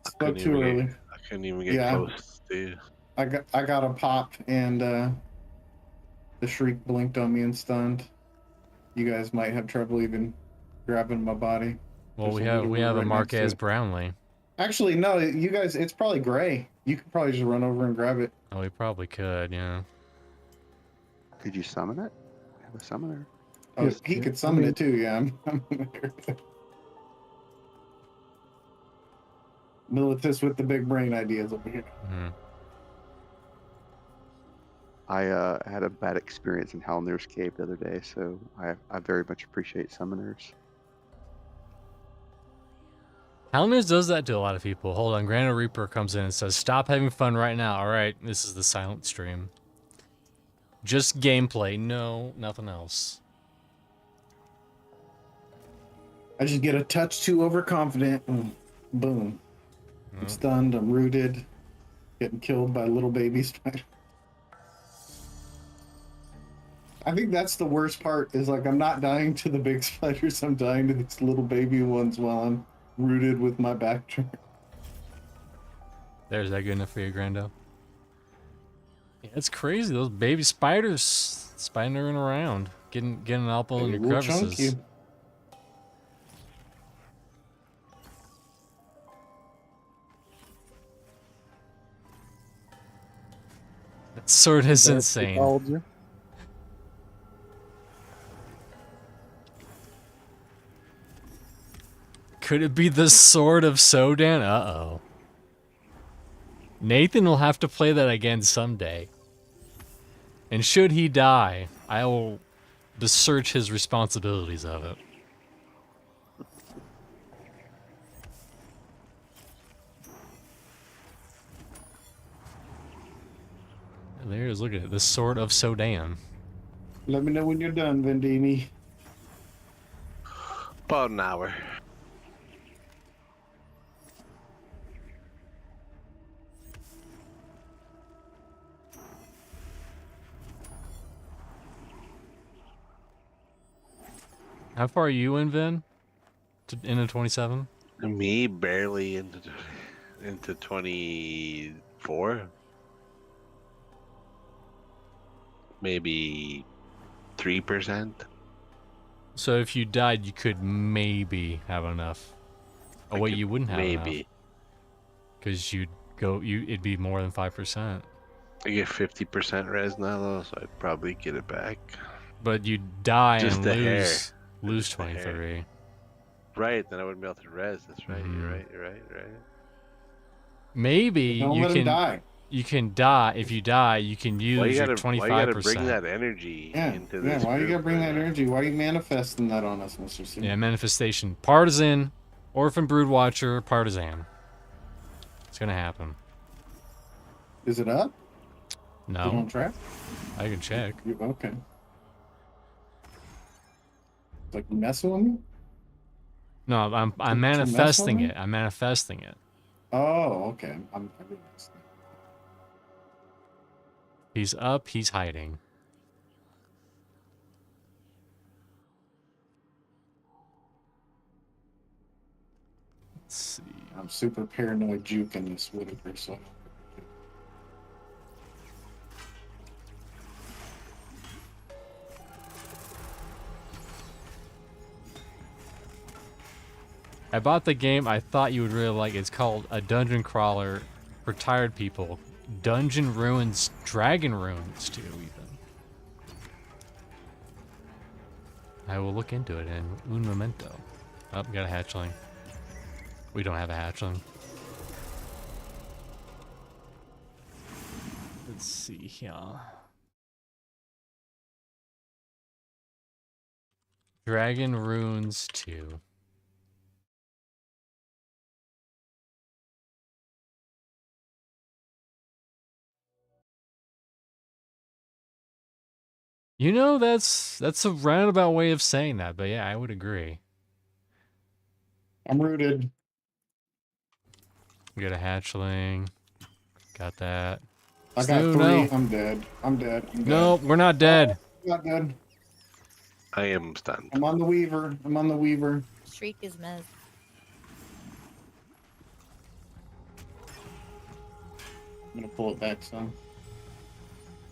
Spoke Couldn't too even early. get- I couldn't even get Yeah. close to you. I got a pop, and the shriek blinked on me and stunned. You guys might have trouble even grabbing my body. Well, There's a we little have a right next to Marquez it. Brownlee. Actually, no. You guys, it's probably gray. You could probably just run over and grab it. Oh, we probably could, yeah. Could you summon it? I have a summoner. Oh, Yes, he yeah, could I summon mean- it too. Yeah, I'm Militus with the big brain ideas over here. Mhm. I had a bad experience in Halnir's Cave the other day, so I very much appreciate summoners. Helmers does that to a lot of people. Hold on, Granite Reaper comes in and says, "Stop having fun right now." All right, this is the silent stream. Just gameplay, no, nothing else. I just get a touch too overconfident. Boom. I'm Oh, stunned. I'm rooted. Getting killed by little baby spider. I think that's the worst part. Is like I'm not dying to the big spiders. I'm dying to these little baby ones while I'm rooted with my back turn. there's that good enough for you, Grando? Yeah, it's crazy. Those baby spiders spidering around, getting an elbow in They your will chunk crevices. you. That sword is That's what insane. called you. Could it be the sword of Sodan? Uh-oh. Nathan will have to play that again someday. And should he die, I will besearch his responsibilities of it. There it is, look at it. The sword of Sodan. Let me know when you're done, Vendini. About an hour. How far are you in, Vin? Into 27? Me barely into 24. Maybe 3%. So if you died, you could maybe have enough. Oh I wait, could you wouldn't have enough. maybe. Because it'd be more than 5%. I get 50% res now though, so I'd probably get it back. But you die Just and the hair. lose Just the hair. 23. Right, then I wouldn't be able to res. That's right. Mhm. You're right. You're right. You're right. Maybe Don't you let him can die. you can die. If you die, you can Why use you your gotta, why 25%. you gotta bring that energy Yeah, into yeah. this Why you group gotta bring right that now? energy? Why are you manifesting that on us, Mr. C? Yeah, manifestation. Partisan, Orphan Broodwatcher, Partisan. It's gonna happen. Is it up? Is it No, on track? I can check. Okay. Like messing with me? No, I'm To mess manifesting with me? it. I'm manifesting it. Oh, okay. I'm He's up. He's hiding. Let's see. I'm super paranoid juking this Whitaker, so I bought the game I thought you would really like. It's called A Dungeon Crawler for Tired People. Dungeon Ruins, Dragon Ruins too, even. I will look into it in un momento. Oh, we got a hatchling. We don't have a hatchling. Let's see here. Dragon Runes 2. You know, that's a roundabout way of saying that, but yeah, I would agree. I'm rooted. We got a hatchling. Got that. I got Stu, 3. no. I'm dead. I'm dead. I'm dead. No, we're not dead. Not dead. I am stunned. I'm on the Weaver. I'm on the Weaver. Shriek is mez. I'm gonna pull it back some.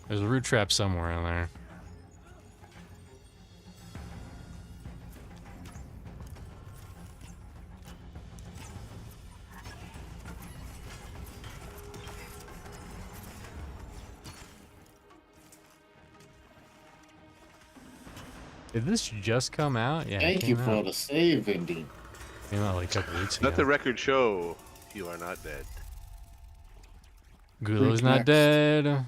There's a root trap somewhere in there. Did this just come out? Yeah, it Thank you came for out. the save, Indy. Came out like a couple weeks ago. Let the record show you are not dead. Gulo's Freak not next. dead.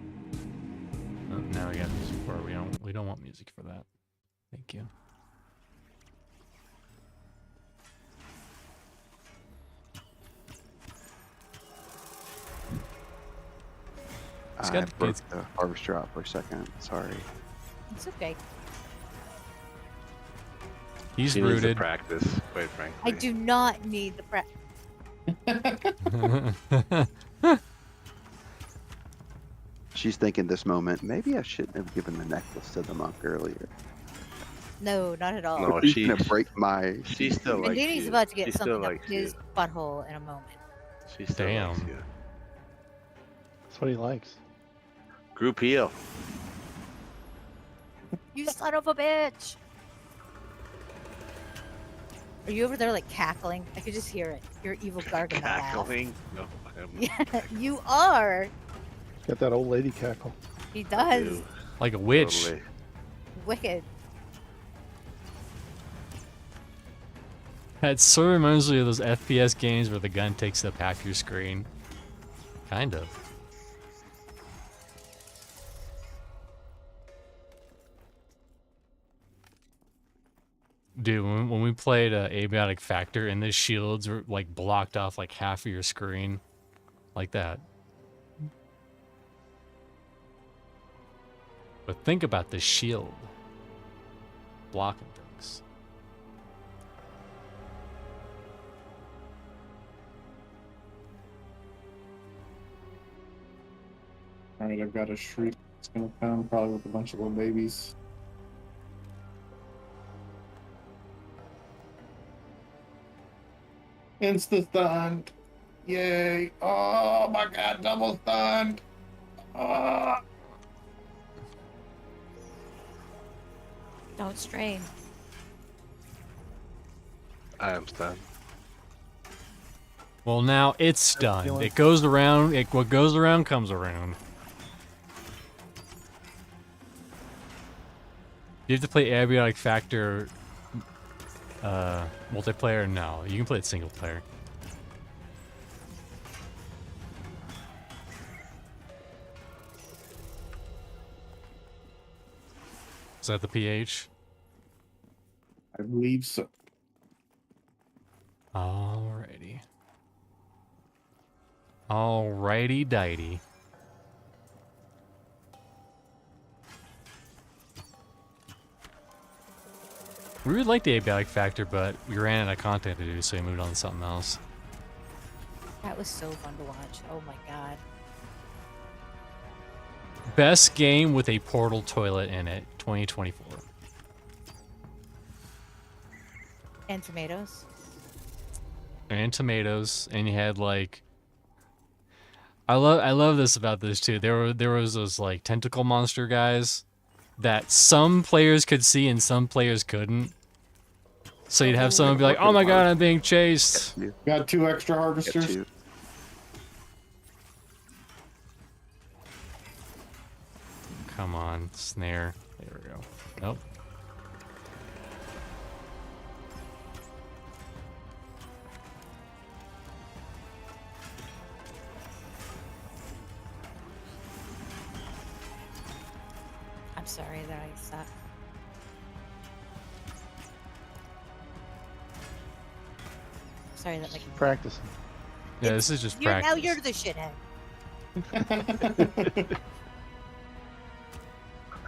Oh, now we got music for it. We don't want music for that. Thank you. It's I got the broke kids. the harvester out for a second. Sorry. It's okay. He's She needs to rooted. practice, quite frankly. I do not need the prep. She's thinking this moment, maybe I shouldn't have given the necklace to the monk earlier. No, not at all. No, He's she gonna break my. she still likes Bandini's you. about to get She still something up likes you. his butthole in a moment. She still likes Damn. you. That's what he likes. Group heal. You son of a bitch! Are you over there like cackling? I could just hear it. Your evil Gargamel laugh. Cackling. No, I'm Yeah, you are. Got that old lady cackle. He does. Ew, Like a witch. totally. Wicked. That sort of reminds me of those FPS games where the gun takes up half your screen. Kind of. Dude, when we played Abiotic Factor and the shields were like blocked off like half of your screen. Like that. But think about the shield. Blocking things. All right, I've got a shriek. It's gonna come probably with a bunch of little babies. Insta stunned. Yay. Oh my god, double stunned. Ah. Don't strain. I am stunned. Well, now it's done. feeling- It goes around. What goes around comes around. You have to play Abiotic Factor multiplayer? No, you can play it single player. Is that the PH? I believe so. Alrighty. Alrighty dighty. We really liked the Abiotic Factor, but we ran out of content to do, so we moved on to something else. That was so fun to watch. Oh my god. Best game with a portal toilet in it, 2024. And tomatoes. And tomatoes, and you had like I love this about this too. There was those like tentacle monster guys that some players could see and some players couldn't. So you'd have someone be like, "Oh my god, I'm being chased." You Got 2 extra get harvesters. two. Come on, snare. There we go. Nope. I'm sorry that I suck. Sorry that like Practicing. Yeah, this is just you're, practice. now you're the shithead.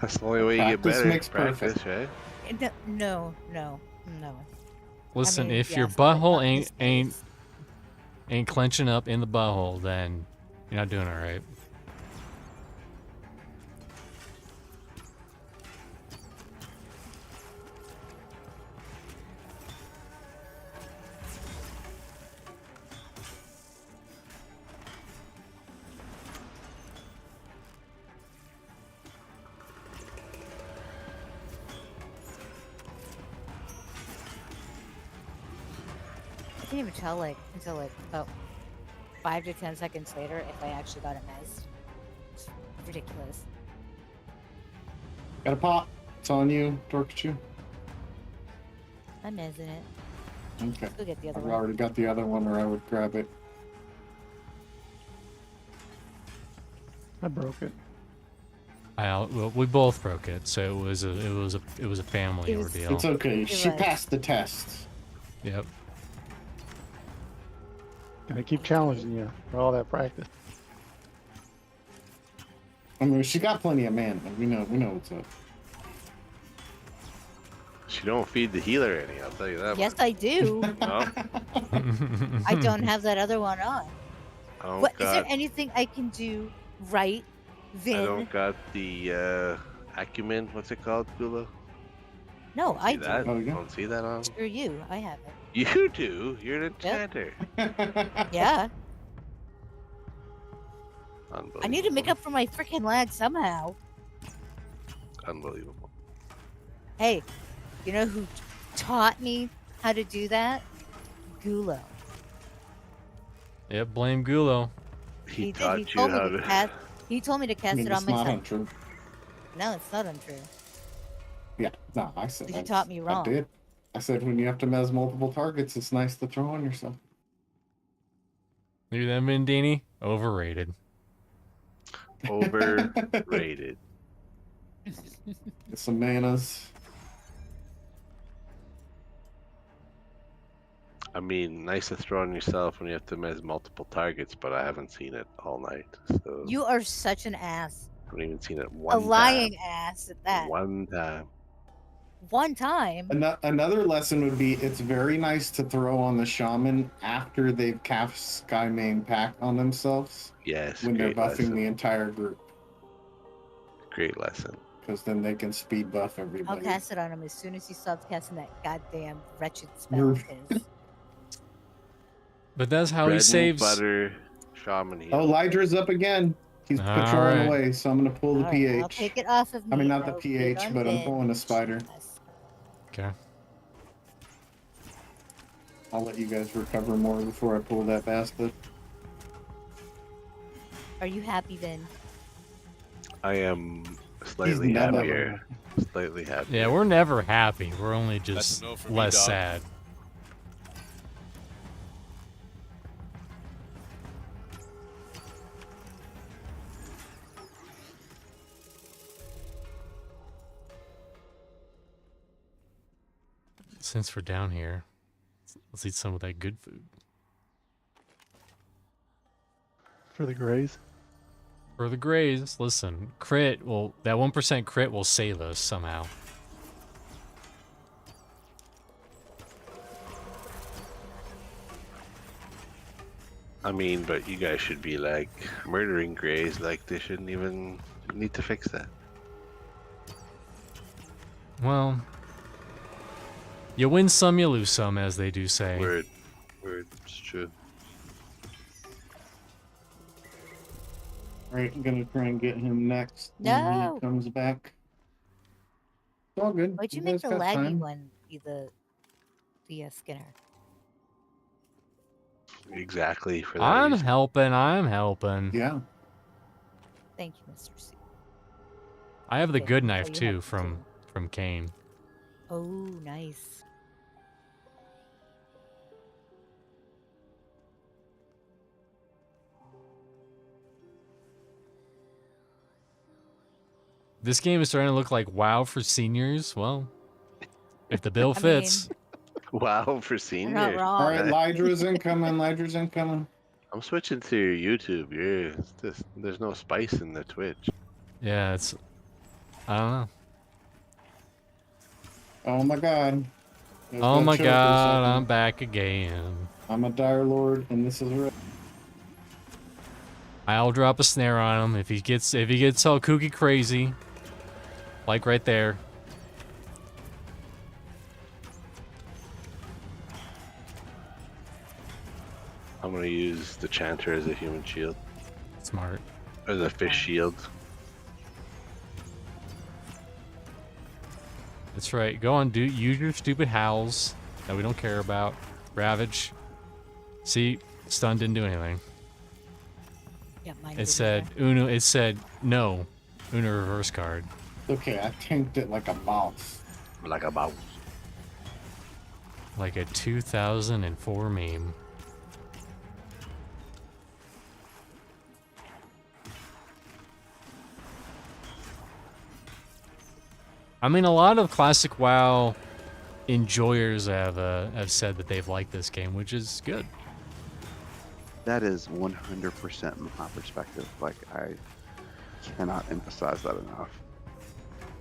That's the only way you get Practice better. makes Practice, perfect. right? No. Listen, I mean, if your yes, but butthole not these ain't days. clenching up in the butthole, then you're not doing all right. I can't even tell like until like about 5 to 10 seconds later if I actually got it mezzed. It's ridiculous. Got a pop. It's on you, Torkachu. I'm mezzing it. Okay. Go get the other I've one. already got the other one, or I would grab it. I broke it. Well, we both broke it, so it was a family It was- ordeal. It's okay. She was. passed the test. Yep. Gonna keep challenging you for all that practice. I mean, she got plenty of mana. We know what's up. But you don't feed the healer any, I'll tell you that Yes, I do. much. No? I don't have that other one on. I don't What is there got, anything I can do right, I Vin? don't got the acumen, what's it called, Gula? No, See I do. that? Oh, yeah. Don't see that on? Screw you. I have it. You do? You're an enchanter. Yeah. Unbelievable. I need to make up for my freaking lag somehow. Unbelievable. Hey, you know who taught me how to do that? Gulo. Yep, blame Gulo. He did. taught He you told me how to to. cast. He told me to I cast mean, it on it's not myself. untrue. No, it's not untrue. Yeah, no, I said You taught me wrong. I did. I said when you have to mez multiple targets, it's nice to throw on yourself. Look at that Mindini. Overrated. Overrated. Get some manas. I mean, nice to throw on yourself when you have to miss multiple targets, but I haven't seen it all night. So You are such an ass. I haven't even seen it A one lying ass at that. time. One time. One time. Another lesson would be it's very nice to throw on the shaman after they've cast Sky Main Pack on themselves Yes, when they're great buffing lesson. the entire group, Great lesson. because then they can speed buff I'll everybody. cast it on him as soon as he stops casting that goddamn wretched spell of his. But that's how Bread he and saves. butter shaman heal. Oh, Lydra's up again. He's All patrolling right. away, so I'm gonna pull the All right, pH. I'll take it off of me. I mean, not and the I'll put it pH, on but I'm Vin. pulling a spider. Yes. Okay. I'll let you guys recover more before I pull that bastard. Are you happy, Vin? I am slightly never happier. Slightly happier. Yeah, we're never happy. We're only That's a just no for me, less dog. sad. Since we're down here, let's eat some of that good food. For the Grays. For the Grays, listen, crit will, that 1% crit will save us somehow. I mean, but you guys should be like murdering Greys. Like they shouldn't even need to fix that. Well, you win some, you lose some, as they do say. Word. It's true. Alright, I'm gonna try and get him next when No. he comes back. It's all good. Why'd you You make guys the got laggy time. one be the Skinner? Exactly for that I'm reason. helping. Yeah. Thank you, Mr. C. I have the Okay, good so knife you too have from Kane. Oh, nice. This game is starting to look like WoW for seniors. Well, if the bill I fits. Wow, for You're seniors. not wrong. Alright, Lydra's incoming. Lydra's incoming. I'm switching to your YouTube. There's no spice in the Twitch. Yeah, it's, I don't know. Oh my god. There's Oh that my choker god, second. I'm back again. I'm a Dire Lord, and this is real. I'll drop a snare on him if he gets all kooky crazy. Like right there. I'm gonna use the Chanter as a human shield. Smart. Or the fish shield. That's right. Go on, use your stupid howls that we don't care about. Ravage. See, stun didn't do anything. Yeah, mine It didn't said either. Uno. It said no. Uno reverse card. Okay, I tanked it like a mouse. Like a mouse. Like a 2004 meme. I mean, a lot of classic WoW enjoyers have said that they've liked this game, which is good. That is 100% my perspective. Like, I cannot emphasize that enough.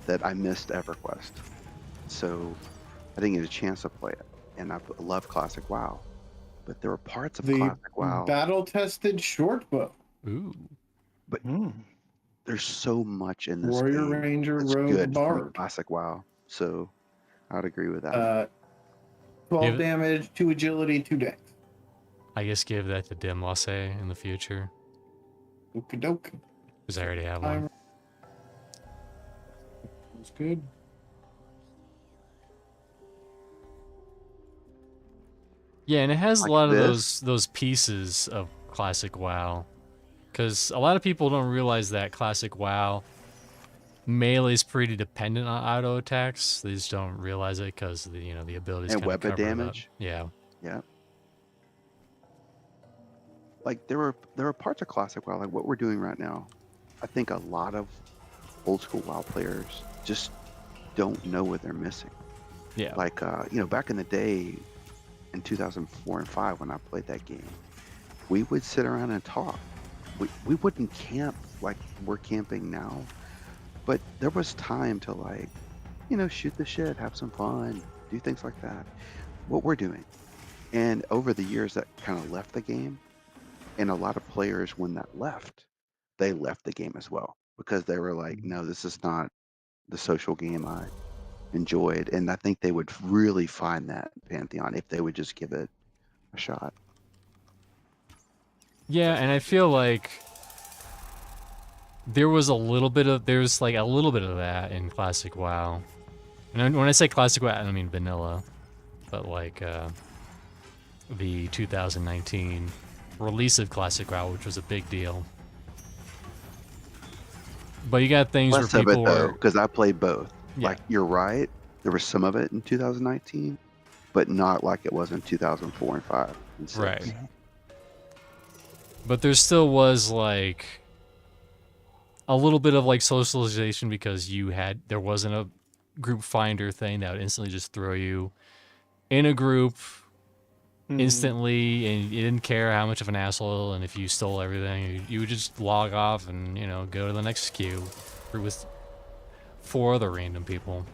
That I missed EverQuest. So I didn't get a chance to play it, and I love Classic WoW, but there were parts of The Classic WoW. battle-tested short bow. Ooh. Hmm. There's so much in this Warrior, game Ranger, that's Rogue, good from Bard. Classic WoW. So I'd agree with that. 12 Give it- damage, 2 agility, 2 dex. I guess give that to Dim Lasse in the future, Okie doke. because I already have one. That's good. Yeah, and it has Like a lot of this? those pieces of classic WoW, because a lot of people don't realize that classic WoW melee is pretty dependent on auto attacks. They just don't realize it because the the abilities And kind of weapon cover damage? that. Yeah. Yeah. Like there were parts of Classic WoW, like what we're doing right now. I think a lot of old school WoW players just don't know what they're missing. Yeah. Like back in the day, in 2004 and 5, when I played that game, we would sit around and talk. We wouldn't camp like we're camping now, but there was time to shoot the shit, have some fun, do things like that. What we're doing. And over the years, that kind of left the game. And a lot of players, when that left, they left the game as well because they were like, no, this is not the social game I enjoyed. And I think they would really find that Pantheon if they would just give it a shot. Yeah, and I feel like there's like a little bit of that in classic WoW. And when I say classic WoW, I don't mean vanilla, but like the 2019 release of classic WoW, which was a big deal. But you got things Less where of it people though, were because I played both. Yeah. Like you're right, there was some of it in 2019, but not like it was in 2004 and 5 and 6. right. But there still was like a little bit of like socialization because there wasn't a group finder thing that would instantly just throw you in a group instantly, and you didn't care how much of an asshole, and if you stole everything, you would just log off and go to the next queue with 4 other random people.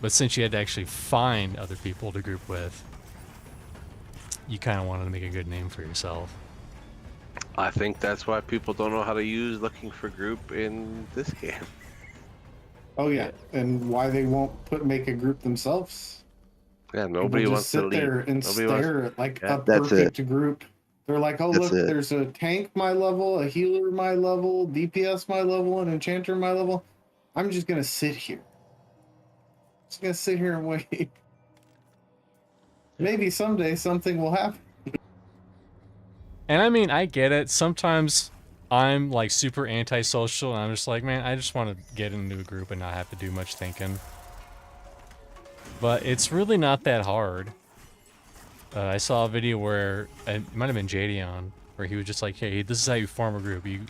But since you had to actually find other people to group with, you kind of wanted to make a good name for yourself. I think that's why people don't know how to use looking for group in this game. Oh yeah, and why they won't make a group themselves? Yeah, nobody People wants just to sit lead. there and Nobody wants- stare at like Yeah. a That's perfect group. They're like, oh That's look, it. there's a tank my level, a healer my level, DPS my level, an enchanter my level. I'm just gonna sit here. Just gonna sit here and wait. Maybe someday something will happen. And I mean, I get it. Sometimes I'm like super antisocial, and I'm just like, man, I just want to get into a group and not have to do much thinking. But it's really not that hard. I saw a video where it might have been Jadion, where he was just like, hey, this is how you form a group. You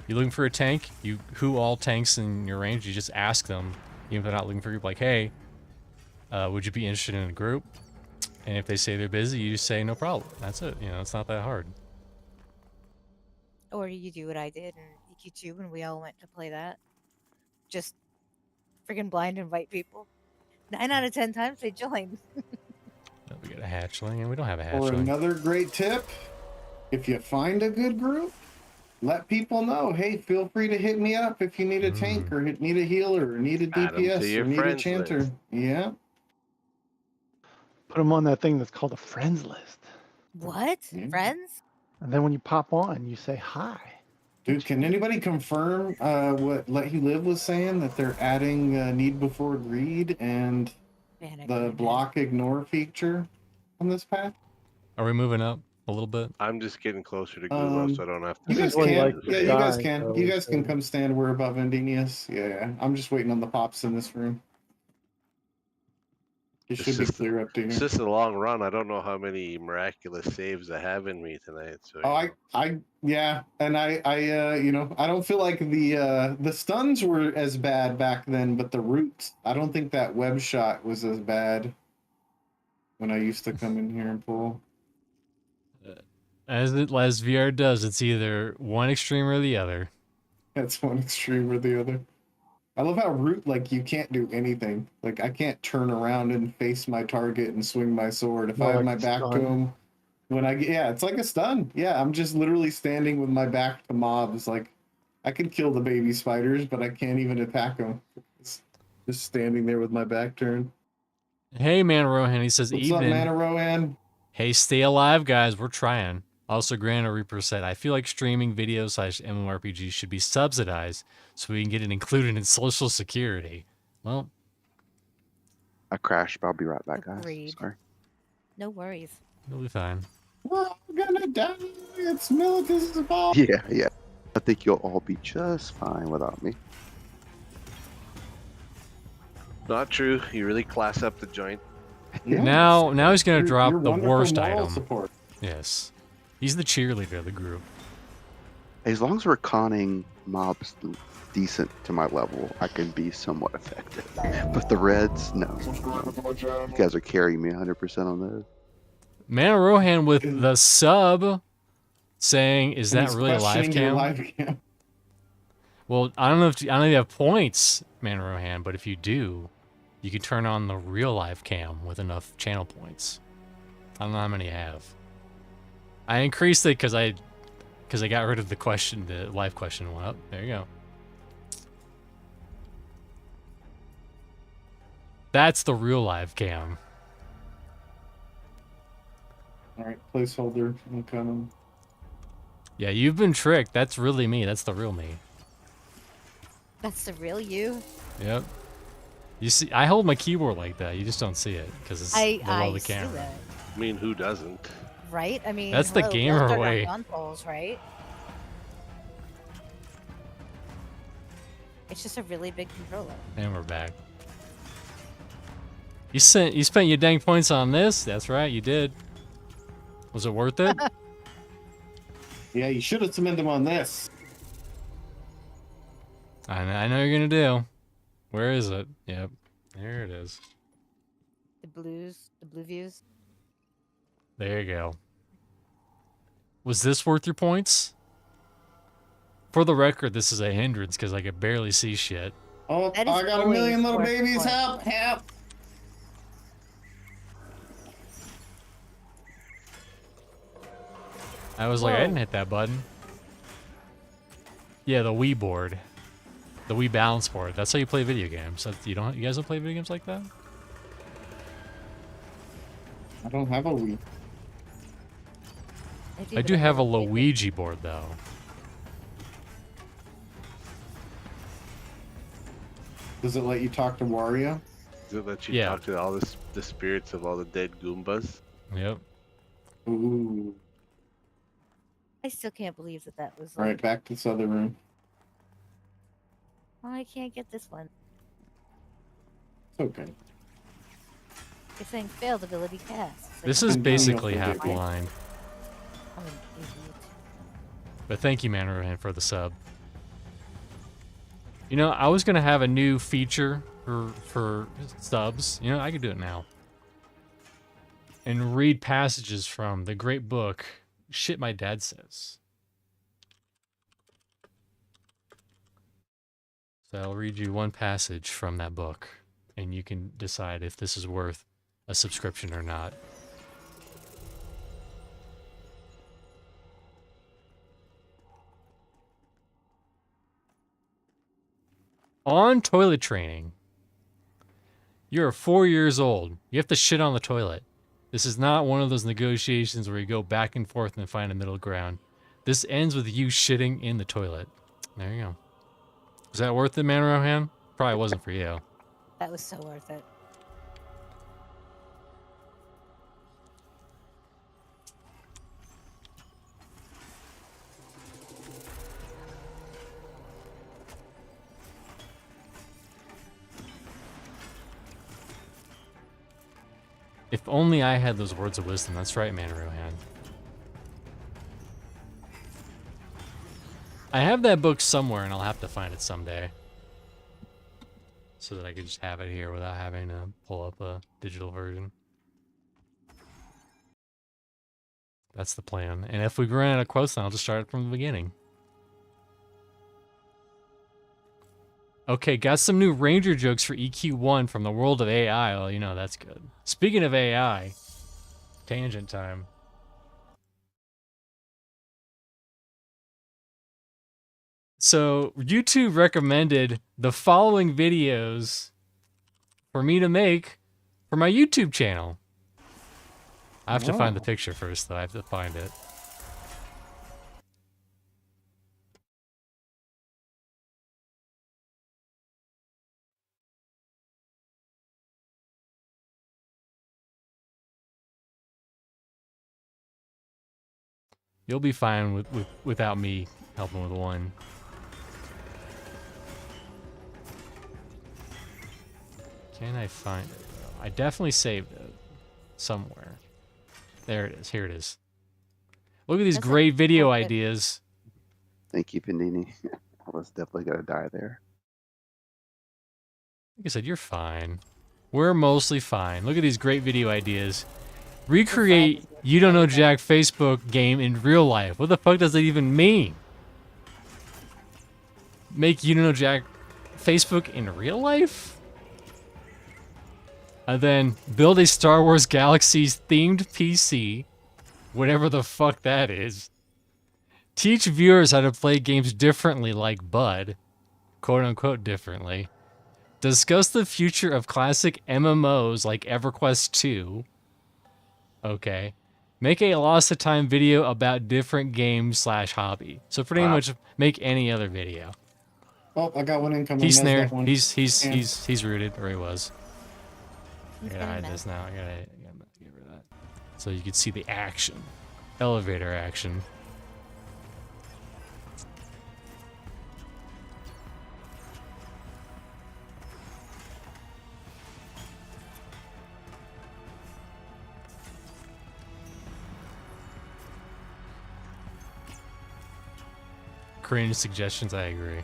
looking for a tank? Who all tanks in your range? You just ask them, even if they're not looking for a group, like, hey, would you be interested in a group? And if they say they're busy, you just say no problem. That's it. It's not that hard. Or you do what I did in EQ2 when we all went to play that. Just freaking blind invite people. 9 out of 10 times they join. We got a hatchling, and we don't have a Or hatchling. another great tip, if you find a good group, let people know, hey, feel free to hit me up if you need a tank or need a healer or need a Add 'em to DPS your or need a friends chanter. list. Yeah. Put them on that thing that's called a friends list. What? Yeah. Friends? And then when you pop on, you say hi. Dude, can anybody confirm what Let You Live was saying, that they're adding need before greed and Man, I the couldn't block ignore feature on this pack? Are we moving up a little bit? I'm just getting closer to Gulo, so I don't have to. You guys This is where he can. likes to Yeah, you guys die, can. so You guys can so- come stand where above Endinius. Yeah, I'm just waiting on the pops in this room. It It's should be just- clear up to It's here. just a long run. I don't know how many miraculous saves I have in me tonight. So Oh, yeah, and I I don't feel like the stuns were as bad back then, but the roots, I don't think that web shot was as bad when I used to come in here and pull. As VR does, it's either one extreme or the other. That's one extreme or the other. I love how root, like, you can't do anything. Like, I can't turn around and face my target and swing my sword. If I More have like my a back to stun. him, when I get, yeah, it's like a stun. Yeah, I'm just literally standing with my back to mobs. Like, I can kill the baby spiders, but I can't even attack them. It's just standing there with my back turned. Hey, man, Rohan, he says, What's up, evening. Mana Rowan? Hey, stay alive, guys. We're trying. Also, Grana Reaper said, I feel like streaming video / MMORPG should be subsidized so we can get it included in Social Security. Well, I crashed, but I'll be right back, guys. Agreed. Sorry. No worries. you'll be fine. We're all gonna die. It's Militus's fault. Yeah. I think you'll all be just fine without me. Not true. You really class up the joint. Yeah, Now he's going to you're drop the wonderful worst moral item. Support. Yes. He's the cheerleader of the group. As long as we're conning mobs decent to my level, I can be somewhat effective. But the reds, no. You guys are carrying me 100% on those. Man Rohan with the sub saying, is And that he's really a live questioning your cam? live cam. Well, I don't know if you have points, Man Rohan, but if you do, you can turn on the real live cam with enough channel points. I don't know how many you have. I increased it because I got rid of the live question went up. There you go. That's the real live cam. All right, placeholder. I'm coming. Yeah, you've been tricked. That's really me. That's the real me. That's the real you. Yep. You see, I hold my keyboard like that. You just don't see it because it's below I the see camera. that. I mean, who doesn't? Right? I mean, That's the hello, we all gamer started on way. consoles, right? It's just a really big controller. And we're back. You spent your dang points on this. That's right, you did. Was it worth it? Yeah, you should have cemented him on this. I know you're gonna do. Where is it? Yep, there it is. The blue views. There you go. Was this worth your points? For the record, this is a hindrance because I could barely see shit. Oh, That is I got a always million little worth babies. points. Help! Help! I was like, I Whoa. didn't hit that button. Yeah, the Wii board. The Wii balance board. That's how you play video games. You guys don't play video games like that? I don't have a Wii. I but do have a never played it. Luigi board though. Does it let you talk to Wario? Does it let you Yeah. talk to all the spirits of all the dead Goombas? Yep. Ooh. I still can't believe that was All like. right, back to this other room. Oh, I can't get this one. It's okay. It's saying failed ability cast. It's like, This is Been doing it basically for half decades. blind. I'm an idiot. But thank you, Manrohan, for the sub. You know, I was gonna have a new feature for subs. You know, I could do it now. And read passages from the great book, Shit My Dad Says. So I'll read you one passage from that book, and you can decide if this is worth a subscription or not. On toilet training. You're 4 years old. You have to shit on the toilet. This is not one of those negotiations where you go back and forth and find a middle ground. This ends with you shitting in the toilet. There you go. Was that worth it, Man Rohan? Probably wasn't for you. That was so worth it. If only I had those words of wisdom. That's right, Man Rohan. I have that book somewhere, and I'll have to find it someday. So that I can just have it here without having to pull up a digital version. That's the plan. And if we run out of quotes, then I'll just start it from the beginning. Okay, got some new Ranger jokes for EQ1 from the world of AI. Well, you know, that's good. Speaking of AI, tangent time. So, YouTube recommended the following videos for me to make for my YouTube channel. I have to find the Oh. picture first, though. I have to find it. You'll be fine without me helping with one. Can I find it, though? I definitely saved it somewhere. There it is. Here it is. Look at these That's a great video cool ideas. Thank you, Panini. I was definitely gonna die there. Like I said, you're fine. We're mostly fine. Look at these great video ideas. Recreate You Don't Know Jack Facebook game in real life. What the fuck does that even mean? Make You Don't Know Jack Facebook in real life? And then build a Star Wars Galaxies themed PC. Whatever the fuck that is. Teach viewers how to play games differently like Bud. Quote unquote differently. Discuss the future of classic MMOs like Everquest 2. Okay. Make a lost of time video about different games / hobby. So pretty much make any other video. Oh, I got one incoming. He's That's there. that one. He's rooted, or he was. I He's gotta been hide mad. this now. I gotta get rid of that. So you can see the action. Elevator action. Cringe suggestions, I agree.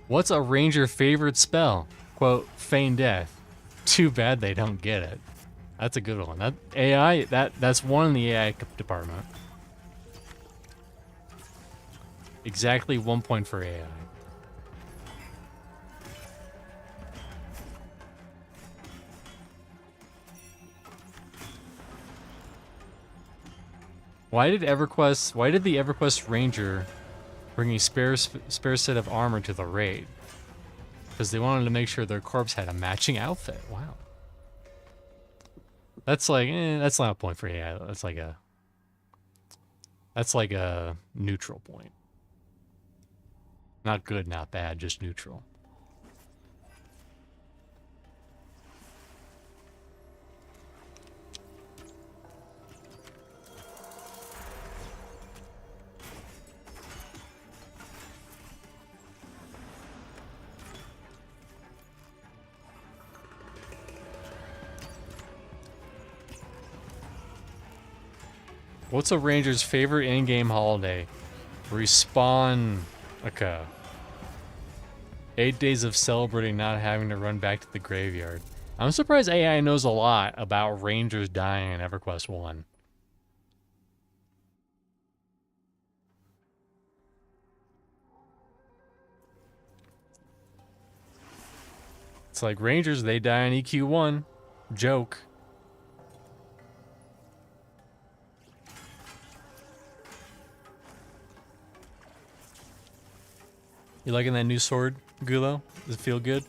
What's a ranger favorite spell? Quote, feign death. Too bad they don't get it. That's a good one. That AI, that's one in the AI department. Exactly 1 point for AI. Why did the EverQuest Ranger bring a spare set of armor to the raid? Because they wanted to make sure their corpse had a matching outfit. Wow. That's like, that's not a point for AI. That's like a neutral point. Not good, not bad, just neutral. What's a ranger's favorite in-game holiday? Respawn. Okay. 8 days of celebrating not having to run back to the graveyard. I'm surprised AI knows a lot about rangers dying in EverQuest 1. It's like rangers, they die in EQ1. Joke. You liking that new sword, Gulo? Does it feel good?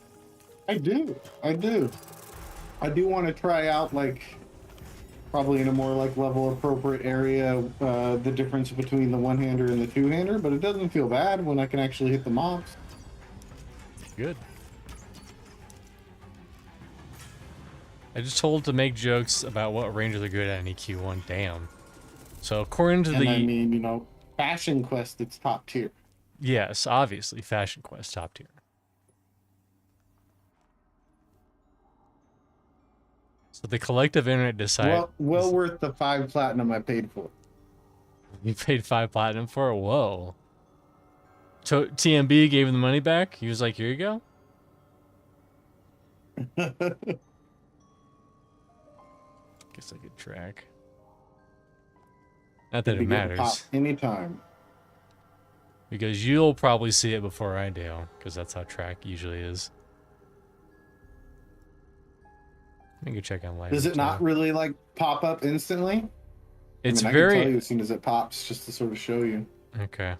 I do. I do want to try out, like, probably in a more like level appropriate area, the difference between the one-hander and the two-hander, but it doesn't feel bad when I can actually hit the mobs. Good. I just told to make jokes about what rangers are good at in EQ1. Damn. So according to And the... I mean, you know, Fashion Quest, it's top tier. Yes, obviously, Fashion Quest, top tier. So the collective internet decided... Well worth the 5 platinum I paid for. You paid 5 platinum for it? Whoa. So TMB gave him the money back? He was like, here you go? Guess I could track. Not that it Be getting popped matters. anytime. Because you'll probably see it before I do, because that's how track usually is. Let me go check on live. Does it not really like pop up instantly? It's I can tell very you as soon as it pops, just to sort of show you. okay.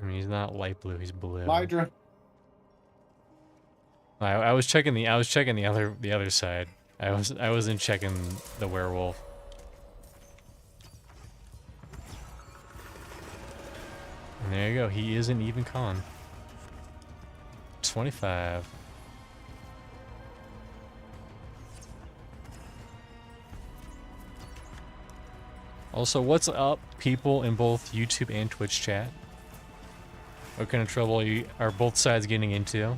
I mean, he's not light blue; he's blue. Lydra. I was checking the other side. I wasn't checking the werewolf. And there you go. He is an even con. 25. Also, what's up, people in both YouTube and Twitch chat? What kind of trouble are both sides getting into?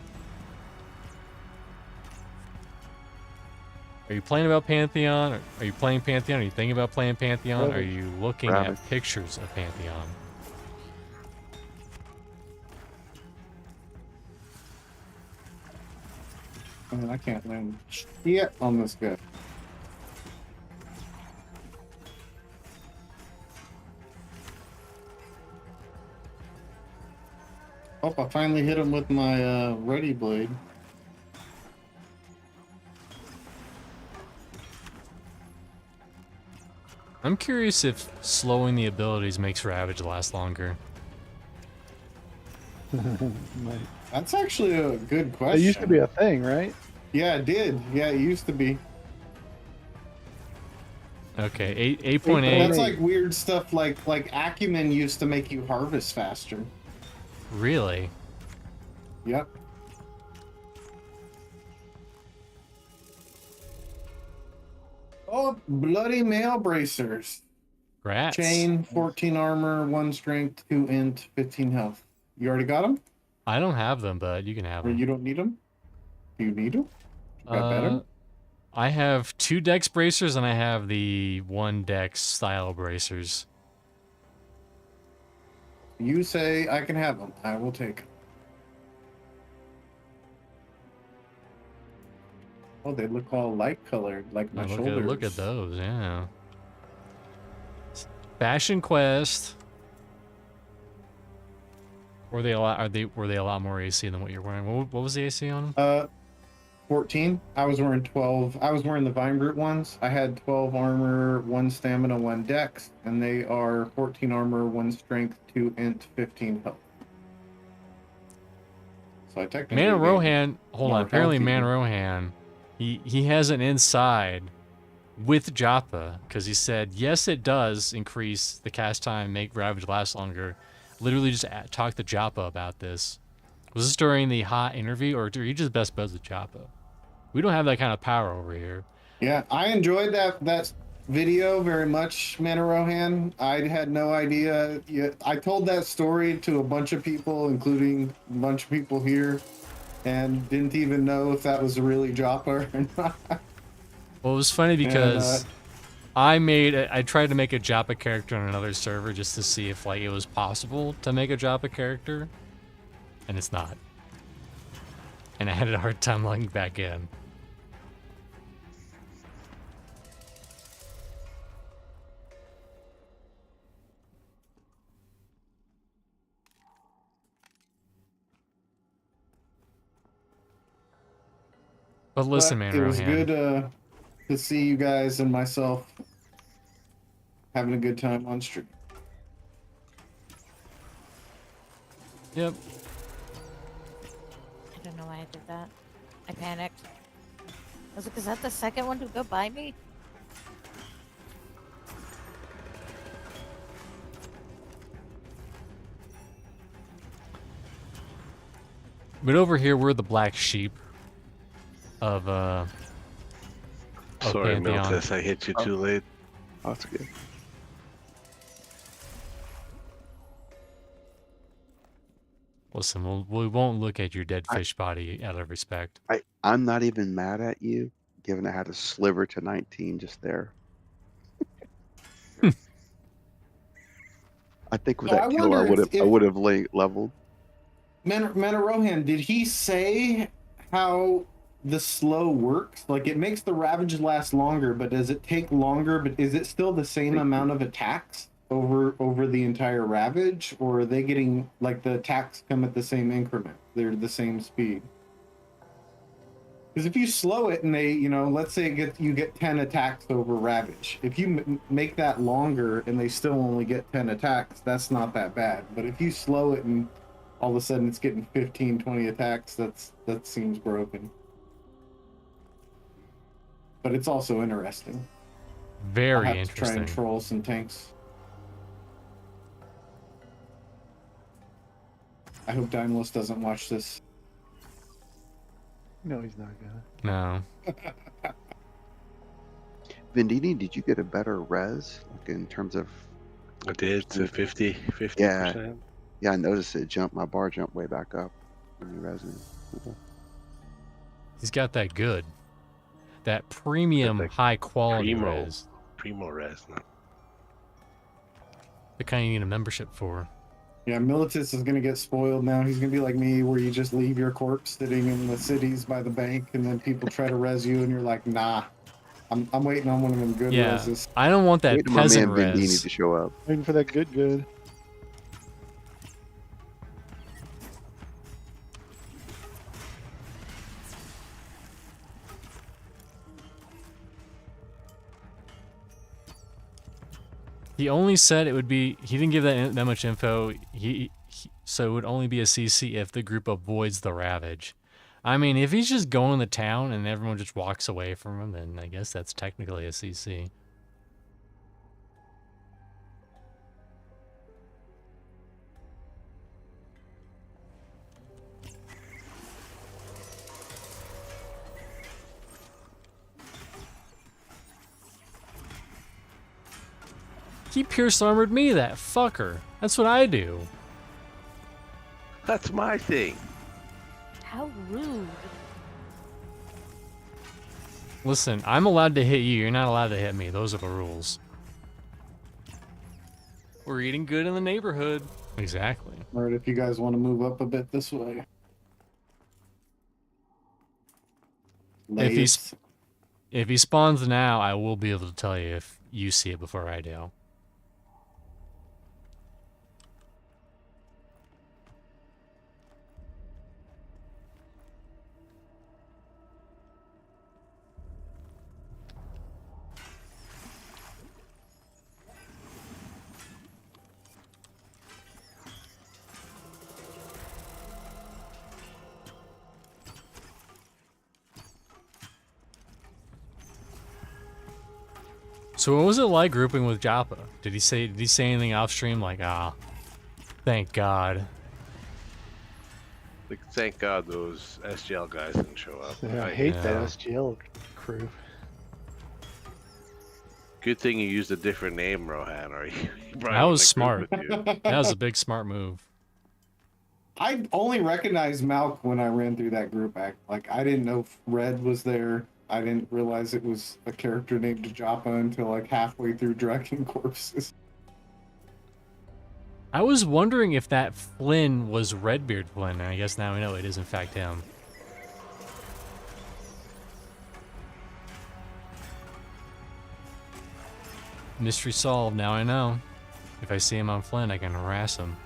Are you playing about Pantheon? Are you playing Pantheon? Are you thinking about playing Pantheon? Are you looking Rabbit. at pictures of Pantheon? I mean, I can't land shit on this guy. Oh, I finally hit him with my ready blade. I'm curious if slowing the abilities makes Ravage last longer. Might. That's actually a good It question. used to be a thing, right? Yeah, it did. Yeah, it used to be. Okay, But 8.8. that's like weird stuff. Like Acumen used to make you harvest faster. Really? Yep. Oh, bloody mail bracers. Rats. Chain, 14 armor, 1 strength, 2 int, 15 health. You already got them? I don't have them, but you can have Or them. you don't need them? Do you need them? Got better? I have 2 dex bracers and I have the 1 dex style bracers. You say I can have them. I will take them. Oh, they look all light colored, like my shoulders. Look at those, yeah. Fashion Quest. Were they a lot more AC than what you're wearing? What was the AC on them? 14. I was wearing 12. I was wearing the Vine Brute ones. I had 12 armor, 1 stamina, 1 dex, and they are 14 armor, 1 strength, 2 int, 15 health. So I technically Man gained Rohan, hold on. more Apparently, health Man even. Rohan, he has an inside with Joppa because he said yes, it does increase the cast time, make Ravage last longer. Literally, just talked to Joppa about this. Was this during the hot interview, or are you just best buds with Joppa? We don't have that kind of power over here. Yeah, I enjoyed that video very much, Man Rohan. I had no idea. Yeah, I told that story to a bunch of people, including a bunch of people here, and didn't even know if that was really Joppa or not. Well, it was funny because I tried to make a Joppa character on another server just to see if like it was possible to make a Joppa character, and it's not. And I had a hard time logging back in. But listen, man, it was Rohan. good to see you guys and myself having a good time on stream. Yep. I don't know why I did that. I panicked. I was like, is that the second one to go by me? But over here, we're the black sheep of Sorry, Pantheon. Miltis, I hit you too late. Oh, that's good. Listen, we won't look at your dead fish body out of respect. I'm not even mad at you, given I had a sliver to 19 just there. I think with So that I kill, wonder I would have leveled. Rohan, did he say how the slow works? Like, it makes the Ravage last longer, but does it take longer? But is it still the same amount of attacks? over the entire ravage, or are they getting like the attacks come at the same increment? They're the same speed. Because if you slow it and they, let's say you get 10 attacks over ravage. If you make that longer and they still only get 10 attacks, that's not that bad. But if you slow it and all of a sudden it's getting 15, 20 attacks, that seems broken. But it's also interesting. I'll Very have to try interesting. and troll some tanks. I hope Daimlos doesn't watch this. No, he's not gonna. No. Vendini, did you get a better res, like in terms of? I did to 50%. Yeah, I noticed it jumped. My bar jumped way back up when you res me. Cool. He's got that good. That premium that high quality primo. res. Primo res. No. The kind you need a membership for. Yeah, Militus is gonna get spoiled now. He's gonna be like me, where you just leave your corpse sitting in the cities by the bank, and then people try to res you, and you're like, nah. I'm waiting on one of them good Yeah. reses. I don't want that Waiting for my peasant man Vendini res. to show up. Waiting for that good. He only said it would be. He didn't give that much info. So it would only be a CC if the group avoids the ravage. I mean, if he's just going to town and everyone just walks away from him, then I guess that's technically a CC. He pierce armored me, that fucker. That's what I do. That's my thing. How rude. Listen, I'm allowed to hit you. You're not allowed to hit me. Those are the rules. We're eating good in the neighborhood. Exactly. All right, if you guys want to move up a bit this way. Ladies. If he spawns now, I will be able to tell you if you see it before I do. So what was it like grouping with Joppa? Did he say anything off stream like, thank God? Like, thank God those SGL guys didn't show up. Yeah, I hate that Yeah. SGL crew. Good thing you used a different name, Rohan, or you probably That was wouldn't have grouped with you. That was a big smart move. I only recognized Malk when I ran through that group act. Like, I didn't know if Red was there. I didn't realize it was a character named Joppa until like halfway through Dragon Corpses. I was wondering if that Flynn was Redbeard Flynn, and I guess now we know it is in fact him. Mystery solved, now I know. If I see him on Flynn, I can harass him.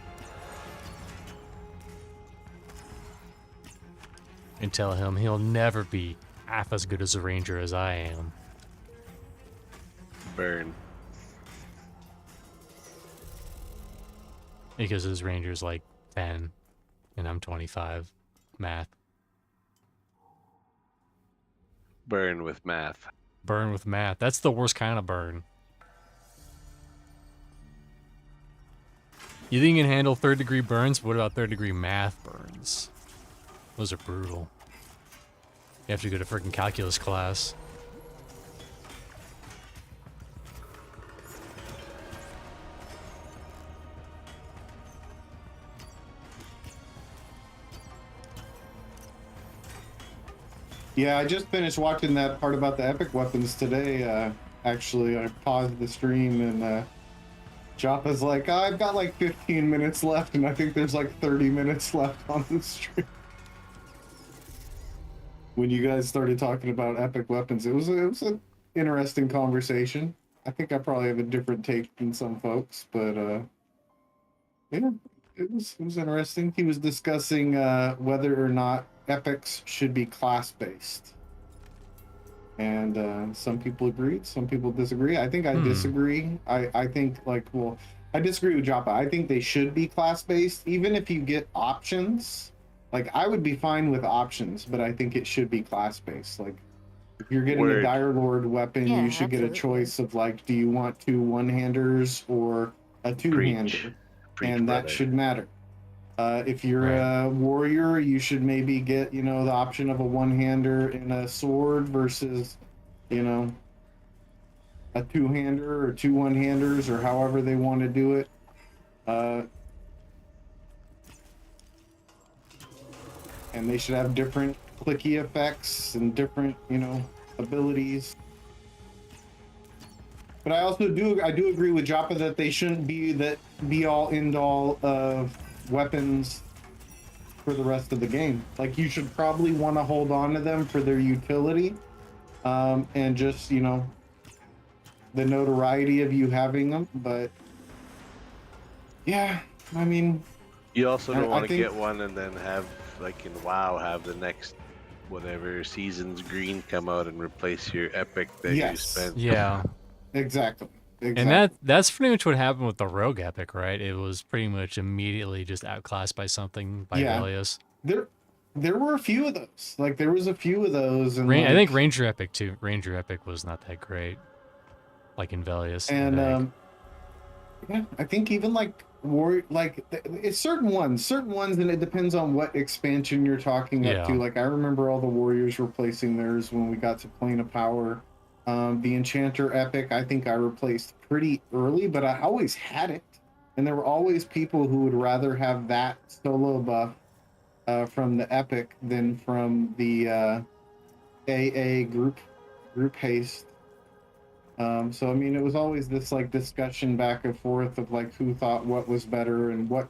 And tell him he'll never be half as good as a ranger as I am. Burn. Because his ranger's like 10, and I'm 25. Math. Burn with math. Burn with math. That's the worst kind of burn. You think you can handle 3rd degree burns? But what about 3rd degree math burns? Those are brutal. You have to go to freaking calculus class. Yeah, I just finished watching that part about the epic weapons today. Actually, I paused the stream and Joppa's like, I've got like 15 minutes left, and I think there's like 30 minutes left on the stream. When you guys started talking about epic weapons, it was an interesting conversation. I think I probably have a different take than some folks, but yeah, it was interesting. He was discussing whether or not epics should be class based, and some people agreed, some people disagree. I think I disagree. I think I disagree with Joppa. I think they should be class based, even if you get options. Like I would be fine with options, but I think it should be class based. Like if you're getting Word. a Dire Lord weapon, Yeah, you should get a absolutely. choice of like, do you want 2 one-handers or a two-hander? Preach, And that brother. should matter. If you're Right. a warrior, you should maybe get, the option of a one-hander and a sword versus, a two-hander or 2 one-handers or however they want to do it. And they should have different clicky effects and different, abilities. But I also do agree with Joppa that they shouldn't be that be all end all of weapons for the rest of the game. Like you should probably want to hold on to them for their utility, and just the notoriety of you having them. But yeah, I mean, You also don't I want to think- get one and then have, like in WoW, have the next whatever season's green come out and replace your epic that you Yes. spent. Yeah. exactly. And that's pretty much what happened with the Rogue Epic, right? It was pretty much immediately just outclassed by something by Yeah. Velius. There were a few of those. Like there was a few of those, and I think like- Ranger Epic too. Ranger Epic was not that great, like in Velius. and I think. yeah, I think even like it's certain ones, and it depends on what expansion you're talking up to. Yeah. Like I remember all the warriors replacing theirs when we got to Plane of Power. The Enchanter Epic, I think I replaced pretty early, but I always had it, and there were always people who would rather have that solo buff from the Epic than from the AA group haste. So I mean, it was always this like discussion back and forth of like who thought what was better and what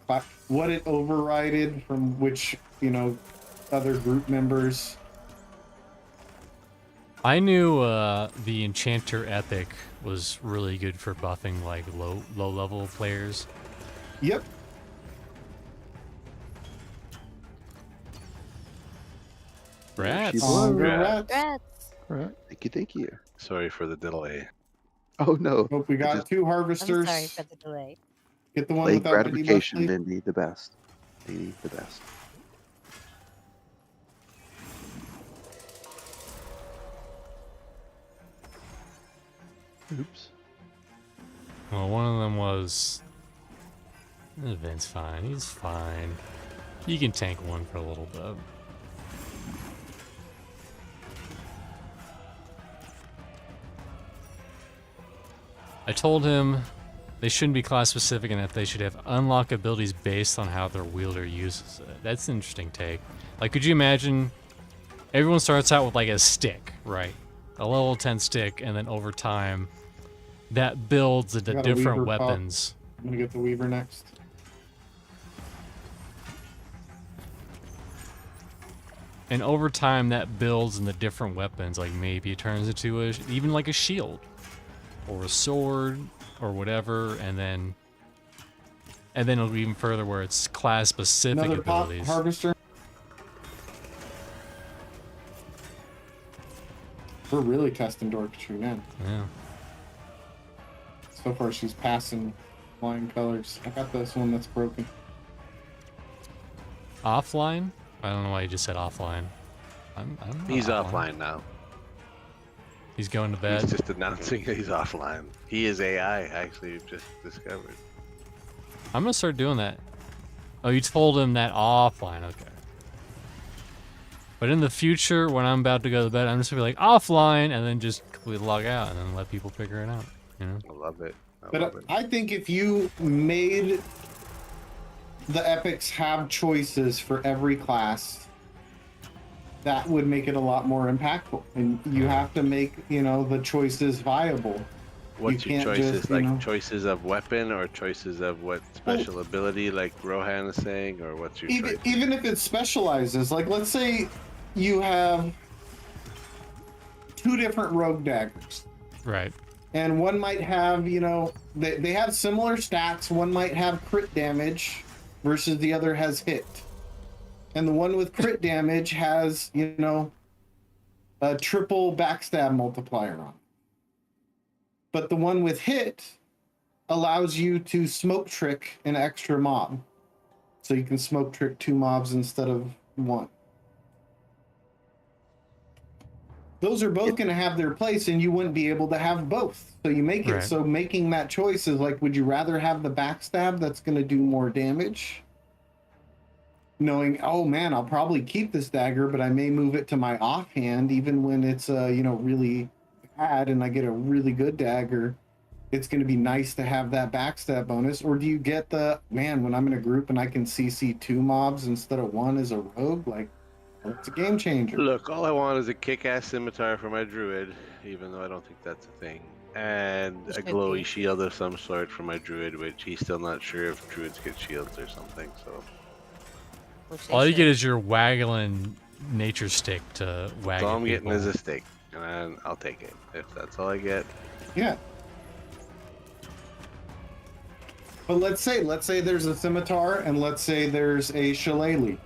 it overrided from which other group members. I knew the Enchanter Epic was really good for buffing like low level players. Yep. Rats. She Longer Rat. rats. Rats. Right. Thank you. Sorry for the delay. Oh no. Hope we got just- 2 I'm harvesters. sorry for the delay. Get the one Late without the debuff, gratification, please. Vindy, the best. Vindy, the best. Oops. Well, one of them was. Vin's fine. He's fine. You can tank one for a little bit. I told him they shouldn't be class specific and that they should have unlock abilities based on how their wielder uses it. That's an interesting take. Like, could you imagine everyone starts out with like a stick, right? A level 10 stick, and then over time that builds into Got a different Weaver pop. weapons. I'm gonna get the Weaver next. And over time, that builds into different weapons. Like maybe it turns into even like a shield, or a sword, or whatever. And then it'll go even further where it's class specific Another pop abilities. harvester. We're really testing Dorktree now. Yeah. So far, she's passing flying colors. I got this one that's broken. Offline? I don't know why you just said offline. I'm not He's offline now. He's going to bed. He's just announcing that he's offline. He is AI, actually, we've just discovered. I'm gonna start doing that. Oh, you told him that offline. Okay. But in the future, when I'm about to go to bed, I'm just gonna be like offline, and then just completely log out, and then let people figure it out. You know? I love it. I But love it. I think if you made the epics have choices for every class, that would make it a lot more impactful. And you have to make, the choices viable. What's your can't choices? just, Like choices of weapon or choices of what Well- special ability, like Rohan is saying, or what's your Even, choice? even if it specializes, like let's say you have 2 different rogue daggers. Right. And one might have, you know, they have similar stats. One might have crit damage versus the other has hit. And the one with crit damage has, you know, a triple backstab multiplier on it. But the one with hit allows you to smoke trick an extra mob. So you can smoke trick 2 mobs instead of 1. Those are both going to have their place, and you wouldn't be able to have both. So you make it Right. so making that choice is like, would you rather have the backstab that's going to do more damage? Knowing, oh man, I'll probably keep this dagger, but I may move it to my offhand, even when it's you know, really bad, and I get a really good dagger. It's going to be nice to have that backstab bonus. Or do you get the, man, when I'm in a group and I can CC 2 mobs instead of 1 as a rogue, like, it's a game changer. Look, all I want is a kick-ass scimitar for my druid, even though I don't think that's a thing, and It a should glowy be. shield of some sort for my druid, which he's still not sure if druids get shields or something. So Which they All you should. get is your waggling nature stick to wag all at I'm getting people. is a stake, and I'll take it if that's all I get. Yeah. But let's say there's a scimitar, and let's say there's a shillelagh.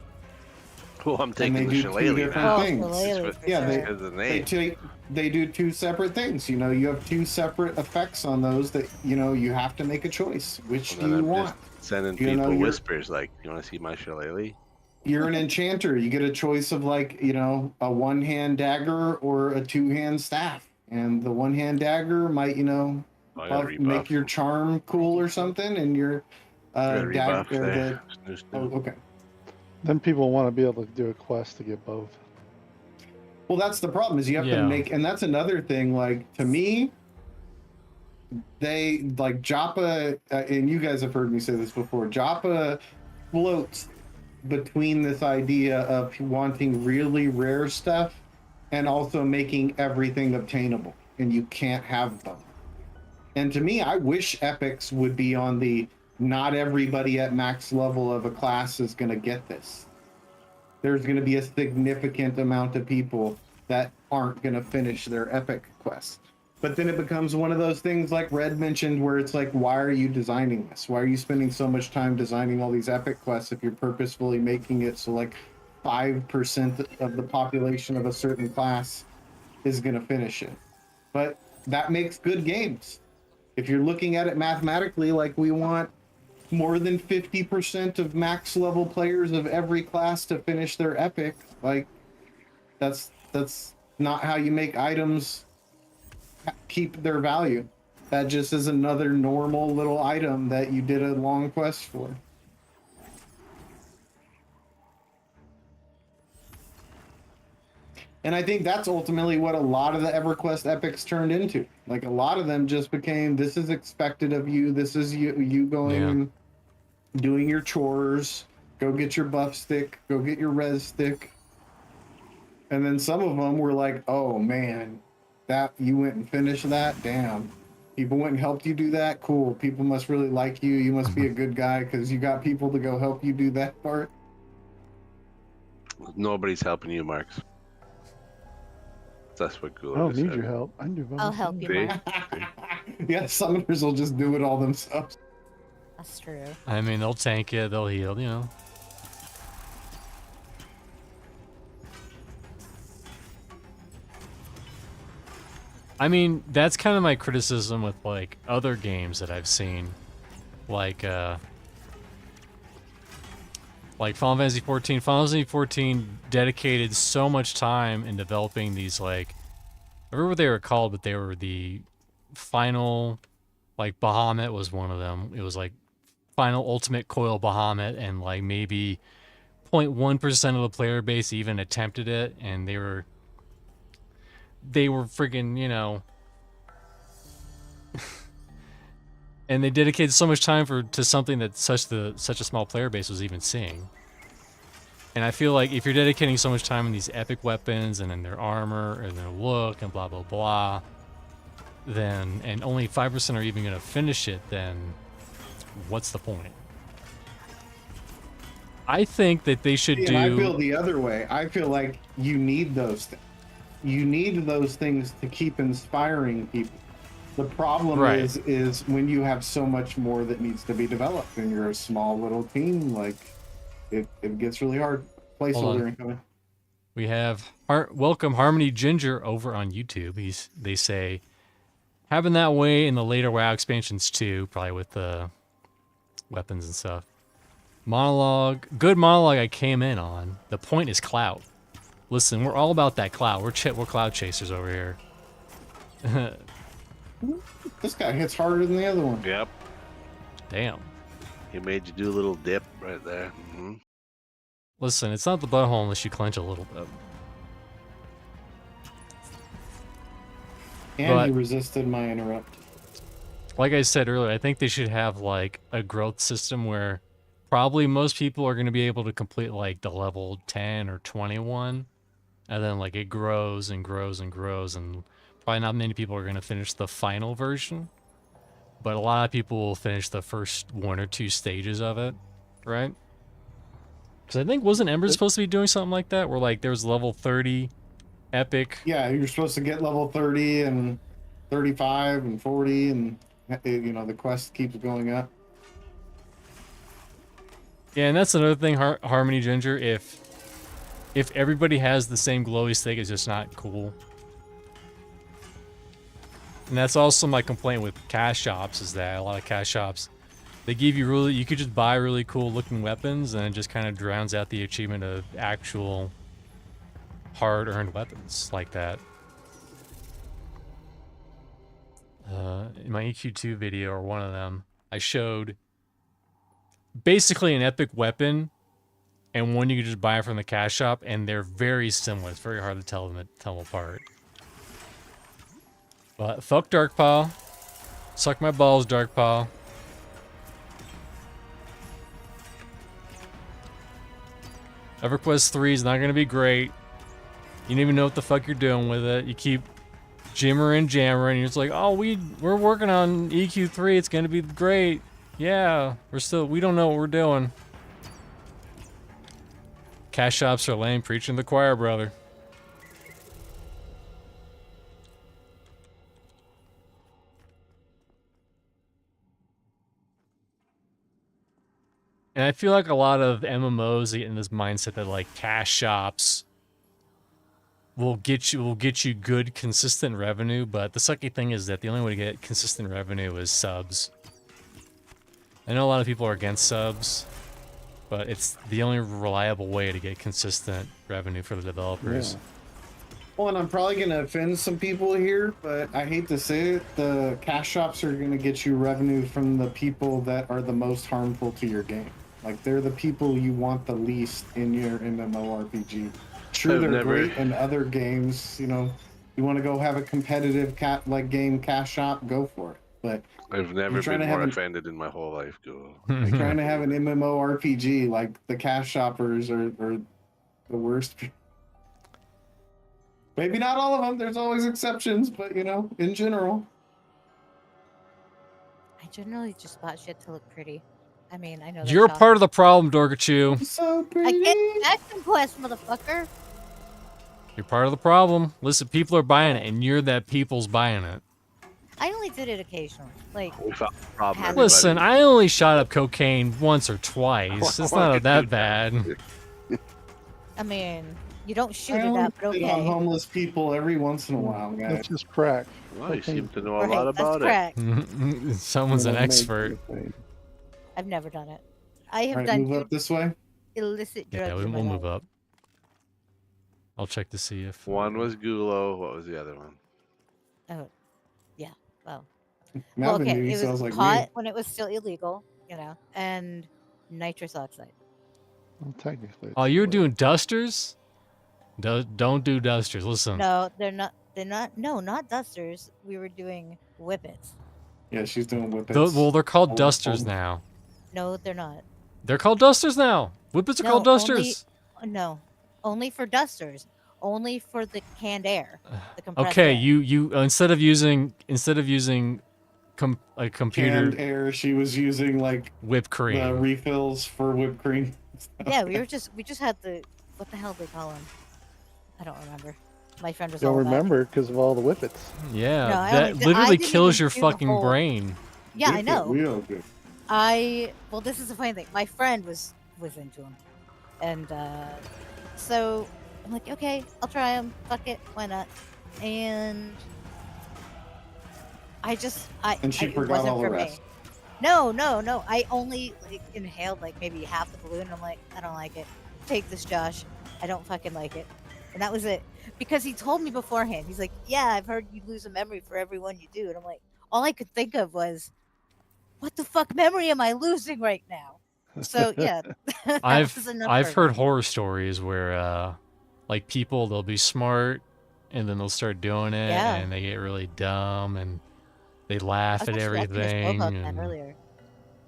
Well, I'm taking they the do two shillelagh different now. things. Shillelagh for Yeah, sure. Because of the They name. they do 2 separate things. You know, you have 2 separate effects on those that, you know, you have to make a choice. Which And do then you I'm want? just sending You know, people you're- whispers like, "You want to see my shillelagh?" You're an enchanter. You get a choice of, like, you know, a 1-hand dagger or a 2-hand staff. And the 1-hand dagger might, you know, I got a make rebuff. your charm cool or something, and your Got a rebuff dagger. there. Snoo, Oh, snoo. okay. Then people want to be able to do a quest to get both. Well, that's the problem, is you have to Yeah. make, and that's another thing. Like, to me, they like Joppa, and you guys have heard me say this before. Joppa floats between this idea of wanting really rare stuff and also making everything obtainable, and you can't have both. And to me, I wish epics would be on the not everybody at max level of a class is going to get this. There's going to be a significant amount of people that aren't going to finish their epic quest. But then it becomes one of those things like Red mentioned, where it's like, why are you designing this? Why are you spending so much time designing all these epic quests if you're purposefully making it so like 5% of the population of a certain class is going to finish it? But that makes good games. If you're looking at it mathematically, like, we want more than 50% of max level players of every class to finish their epic, like, that's not how you make items keep their value. That just is another normal little item that you did a long quest for. And I think that's ultimately what a lot of the EverQuest epics turned into. Like, a lot of them just became, this is expected of you. This is you going and doing your chores. Go get your buff stick. Go get your res stick. And then some of them were like, oh man, that you went and finished that? Damn. People went and helped you do that? Cool. People must really like you. You must be a good guy because you got people to go help you do that part. Nobody's helping you, Marks. That's what I Gula don't need said. your help. I can do it by I'll myself. help you, See? Mark. Yeah, summoners will just do it all themselves. That's true. I mean, they'll tank it, they'll heal, you know. I mean, that's kind of my criticism with, like, other games that I've seen. Like Final Fantasy 14. Final Fantasy 14 dedicated so much time in developing these, like, I remember what they were called, but they were the final, like, Bahamut was one of them. It was like final ultimate coil Bahamut, and like maybe 0.1% of the player base even attempted it, and they were freaking, you know, and they dedicated so much time to something that such a small player base was even seeing. And I feel like if you're dedicating so much time in these epic weapons and in their armor and their look and blah blah blah, then, and only 5% are even going to finish it, then what's the point? I think that they should And do. I feel the other way. I feel like you need those things. You need those things to keep inspiring people. The problem Right. is when you have so much more that needs to be developed, and you're a small little team, like it gets really hard. Hold on. Placeholder incoming. We have welcome Harmony Ginger over on YouTube. They say having that way in the later WoW expansions too, probably with the weapons and stuff. Good monologue I came in on. The point is clout. Listen, we're all about that clout. We're cloud chasers over here. This guy hits harder than the other one. Yep. Damn. He made you do a little dip right there. Listen, it's not the butthole unless you clench a little bit. And But- he resisted my interrupt. Like I said earlier, I think they should have like a growth system where probably most people are going to be able to complete like the level 10 or 21, and then like it grows and grows and grows, and probably not many people are going to finish the final version, but a lot of people will finish the first 1 or 2 stages of it, right? Because I think wasn't Ember supposed to be doing something like that, where like there was level 30 epic. Yeah, you're supposed to get level 30 and 35 and 40, and you know the quest keeps going up. Yeah, and that's another thing, Harmony Ginger. If everybody has the same glowy stick, it's just not cool. And that's also my complaint with cash shops, is that a lot of cash shops, they give you you could just buy really cool looking weapons, and it just kind of drowns out the achievement of actual hard-earned weapons like that. In my EQ2 video, or one of them, I showed basically an epic weapon and one you could just buy from the cash shop, and they're very similar. It's very hard to tell them apart. But fuck Darkpaw. Suck my balls, Darkpaw. Everquest 3 is not going to be great. You don't even know what the fuck you're doing with it. You keep jammering, and you're just like, oh, we're working on EQ3. It's going to be great. Yeah, we don't know what we're doing. Cash shops are lame, preaching to the choir, brother. And I feel like a lot of MMOs get in this mindset that like cash shops will get you good consistent revenue, but the sucky thing is that the only way to get consistent revenue is subs. I know a lot of people are against subs, but it's the only reliable way to get consistent revenue for the developers. Yeah. Well, and I'm probably going to offend some people here, but I hate to say it, the cash shops are going to get you revenue from the people that are the most harmful to your game. Like, they're the people you want the least in your MMORPG. Sure, they're great in other games, you know. You want to go have a competitive game cash shop, go for it. But I've never been more offended in my whole life, Go. You're trying to have an MMORPG, like the cash shoppers are the worst. Maybe not all of them. There's always exceptions, but you know, in general. I generally just bought shit to look pretty. I mean, I know You're part of the problem, Dorkachu. So I pretty. get action quest, motherfucker. You're part of the problem. Listen, people are buying it, and you're that people's buying it. I only did it occasionally. Like, We found the problem. Have- everybody. Listen, I only shot up cocaine once or twice. It's not that bad. I mean, you don't shoot I it only up, but hit on okay. homeless people every once in a while, guys. That's just crack. Well, you seem to know a Right, lot that's about it. correct. Someone's an It'll make expert. you think. I've never done it. I have All right, done move up this way. illicit drugs. Yeah, in my we'll move life. up. I'll check to see if One was Gulo. What was the other one? Oh, yeah. Well, Malvin okay. maybe It sounds was like pot me. when it was still illegal, you know, and nitrous oxide. Well, technically. Oh, it's you're illegal. doing dusters? Don't do dusters. Listen. No, they're not. They're not. No, not dusters. We were doing whippets. Yeah, she's doing whippets. Well, they're called Oh, dusters oh. now. No, they're not. They're called dusters now. Whippets are No, called dusters. No, only for dusters. Only for the canned air. The compressed Okay, air. you instead of using a computer Canned air. She was using like whipped the cream. refills for whipped cream. Yeah, we just had the what the hell do they call them? I don't remember. my friend was You'll all about. remember because of all the whippets. Yeah, No, I that only did- I literally didn't kills even your do the fucking whole- brain. Yeah, I Wicked, know. real good. Well, this is the funny thing. My friend was into him, and so I'm like, okay, I'll try him. Fuck it, why not? And I And she it forgot wasn't all the for me. rest. No. I only like inhaled like maybe half the balloon. I'm like, I don't like it. Take this, Josh. I don't fucking like it. And that was it. Because he told me beforehand. He's like, yeah, I've heard you lose a memory for every one you do. And I'm like, all I could think of was, what the fuck memory am I losing right now? So yeah, that was enough I've for heard me. horror stories where like people, they'll be smart and then they'll start doing it Yeah. and they get really dumb and they laugh I at was actually watching a show everything. about that And earlier.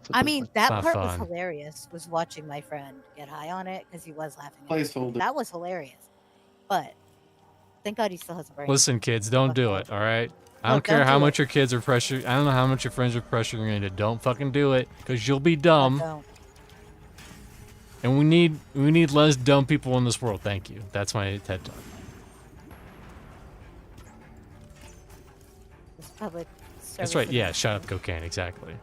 It's a I bit mean, like- that not part was fun. hilarious. Was watching my friend get high on it because he was laughing. at me. Placeholder. That was hilarious. But thank God he still has a brain. Listen, kids, don't do Fuck it, all right? I No, don't care don't how do much your kids are pressure. I don't know how much your friends are pressuring you to. Don't fucking do it, because you'll be dumb. Don't. And we need less dumb people in this world. Thank you. That's my TED talk. It's public That's service right. Yeah, announcement. shut up, cocaine. Exactly.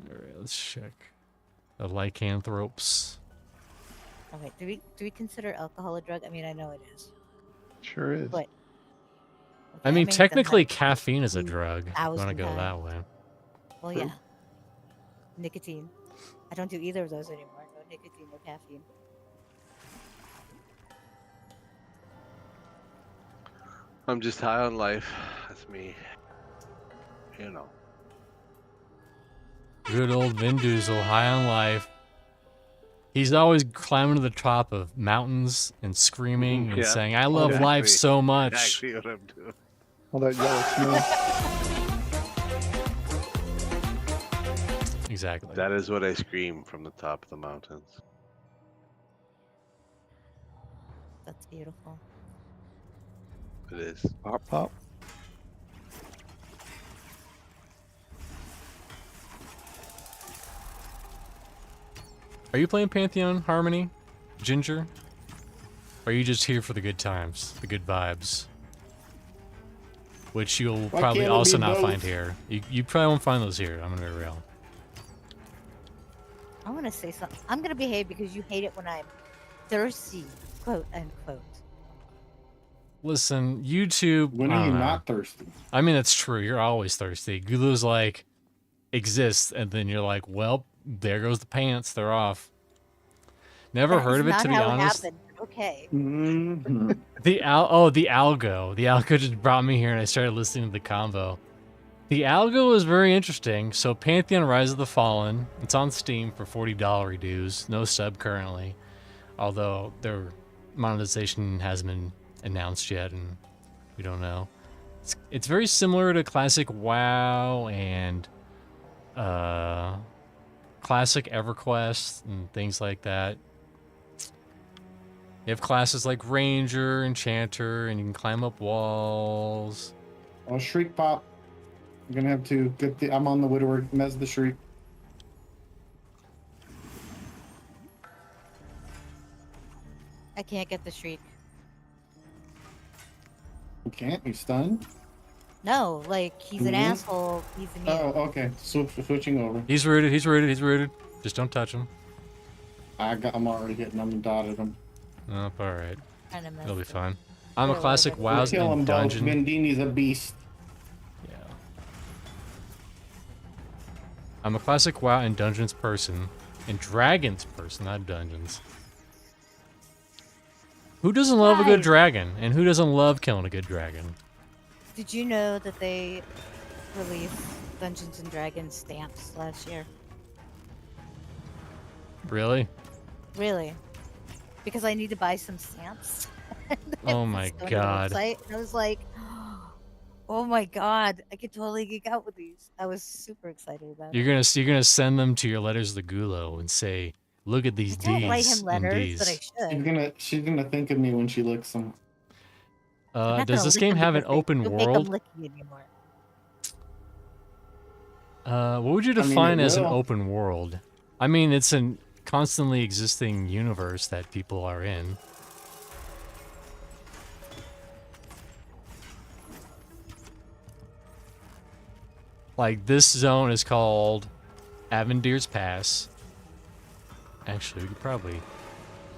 All right, let's check the lycanthropes. Okay, do we consider alcohol a drug? I mean, I know it is. Sure is. But I okay, mean, then technically, that- caffeine is a drug. If you want to 1,000 go times. that way. Well, yeah. Nicotine. I don't do either of those anymore. No nicotine, no caffeine. I'm just high on life. That's me. You know. Good old Vin Diesel, high on life. He's always climbing to the top of mountains and screaming and Yeah. saying, "I love life Exactly. so much." Exactly what I'm doing. All that yellow snow. Exactly. That is what I scream from the top of the mountains. That's beautiful. It is. Pop, pop. Are you playing Pantheon Harmony, Ginger? Or are you just here for the good times, the good vibes? Which you'll Why probably can't it also be not both? find here. You probably won't find those here, I'm gonna be real. I want to say something. I'm going to behave because you hate it when I'm thirsty, quote unquote. Listen, YouTube. When I are don't you know. not thirsty? I mean, it's true. You're always thirsty. Gulu's like exists, and then you're like, well, there goes the pants. They're off. Never That heard is of it, not to be how honest. It happened. Okay. Mhm. The algo. The algo just brought me here, and I started listening to the convo. The algo is very interesting. So Pantheon Rise of the Fallen. It's on Steam for $40 dues. No sub currently, although their monetization hasn't been announced yet, and we don't know. It's very similar to classic WoW and classic Everquest and things like that. You have classes like Ranger, Enchanter, and you can climb up walls. Oh, Shriek Pop. I'm gonna have to get the. I'm on the widower. Mez the Shriek. I can't get the shriek. You can't. You stunned. No, like he's an Mhm. asshole. He's a Oh, okay. Switching over. He's rooted. He's rooted. He's rooted. Just don't touch him. I'm already hitting them and dotted them. Oh, all right. kind of It'll be messed up. fine. I'm a Yeah, classic whatever. WoW's Kill in them both. dungeon. Vendini's a beast. Yeah. I'm a classic WoW and Dungeons person. And Dragons person, not Dungeons. Who doesn't love a good Right. dragon? And who doesn't love killing a good dragon? Did you know that they released Dungeons and Dragons stamps last year? Really? Really? Because I need to buy some stamps. Oh my Just go to the god. website, and I was like, oh my god, I could totally geek out with these. I was super excited about You're it. gonna send them to your letters of the Gulo and say, look at I these don't write D's him letters, and but I D's. should. She's gonna think of me when she licks them. I'm not Does gonna this lick game him have an because open don't make him world? lick me anymore. What would you I mean, define it as an will. open world? I mean, it's a constantly existing universe that people are in. Like, this zone is called Avendir's Pass. Actually, we could probably...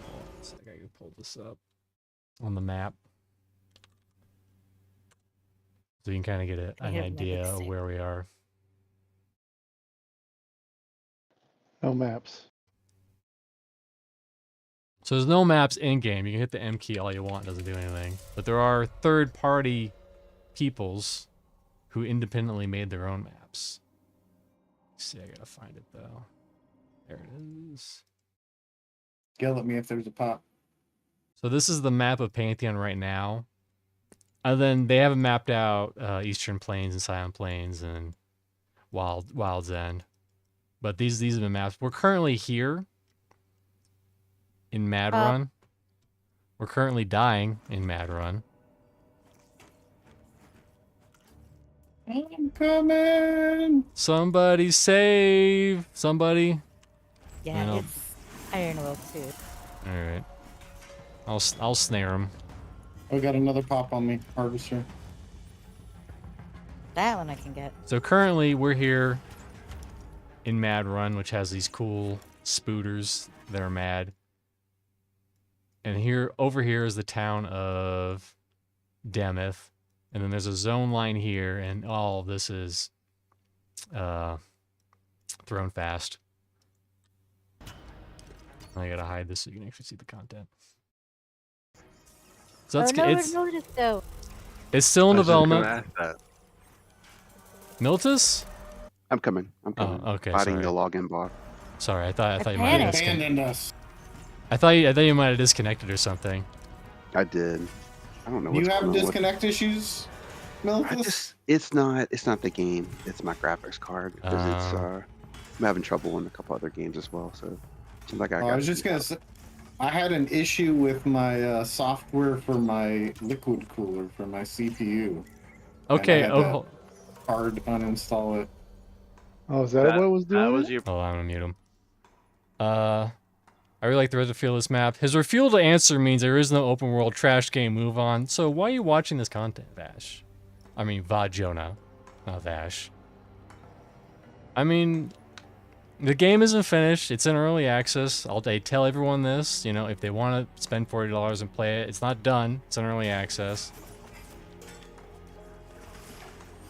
Hold on a sec, I can pull this up on the map. So you can kind of get I an hear my big idea of stick. where we are. No maps. So there's no maps in-game. You can hit the M key all you want, it doesn't do anything. But there are third-party peoples who independently made their own maps. Let's see, I gotta find it, though. There it is. Yell at me if there's a pop. So this is the map of Pantheon right now. And then they haven't mapped out Eastern Plains and Silent Plains and Wild's End. But these are the maps. We're currently here in Mad Run. We're currently dying in Mad Run. I'm coming. Somebody save somebody. Yeah, know. it's Iron Will too. All right. I'll snare him. I got another pop on me, harvester. That one I can get. So currently we're here in Mad Run, which has these cool spooters that are mad. And over here is the town of Demeth. And then there's a zone line here, and all of this is thrown fast. I gotta hide this so you can actually see the content. So that's no, it's noticed though. it's still in I was just gonna development. ask that. Miltus? I'm coming. I'm coming. okay, Fighting sorry. the login block. Sorry, I thought you might panicked. have Abandoned us. I thought you might have disconnected or something. I did. I don't know what's You have going on with disconnect issues, I Milkus? just it's not the game. It's my graphics card because it's I'm having trouble in a couple other games as well. So it seems like I Oh, I was just gonna say, I had an issue with my software for my liquid cooler for my CPU. Okay, had oh, to- hold Hard uninstall it. Oh, is that what was doing That was it? your on, I'm gonna mute him. I really like the Resident Feel this map. His refusal to answer means there is no open world trash game move on. So why are you watching this content, Vash? I mean, Vajona, not Vash. I mean, the game isn't finished. It's in early access. I tell everyone this. You know, if they want to spend $40 and play it, it's not done. It's in early access.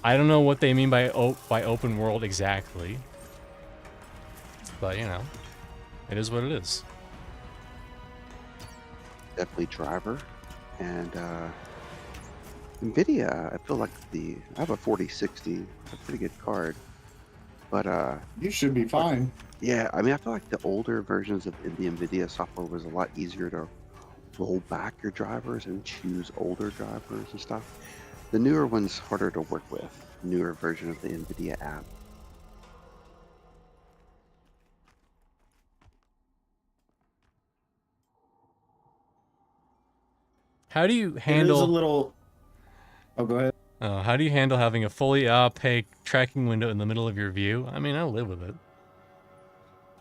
I don't know what they mean by open world exactly, but you know, it is what it is. definitely driver and Nvidia. I feel like I have a 4060, a pretty good card, but You should be fine. yeah, I mean I feel like the older versions of the Nvidia software was a lot easier to roll back your drivers and choose older drivers and stuff. The newer one's harder to work with. Newer version of the Nvidia app. How do you It is a handle? little. Oh, go ahead. How do you handle having a fully opaque tracking window in the middle of your view? I mean, I live with it.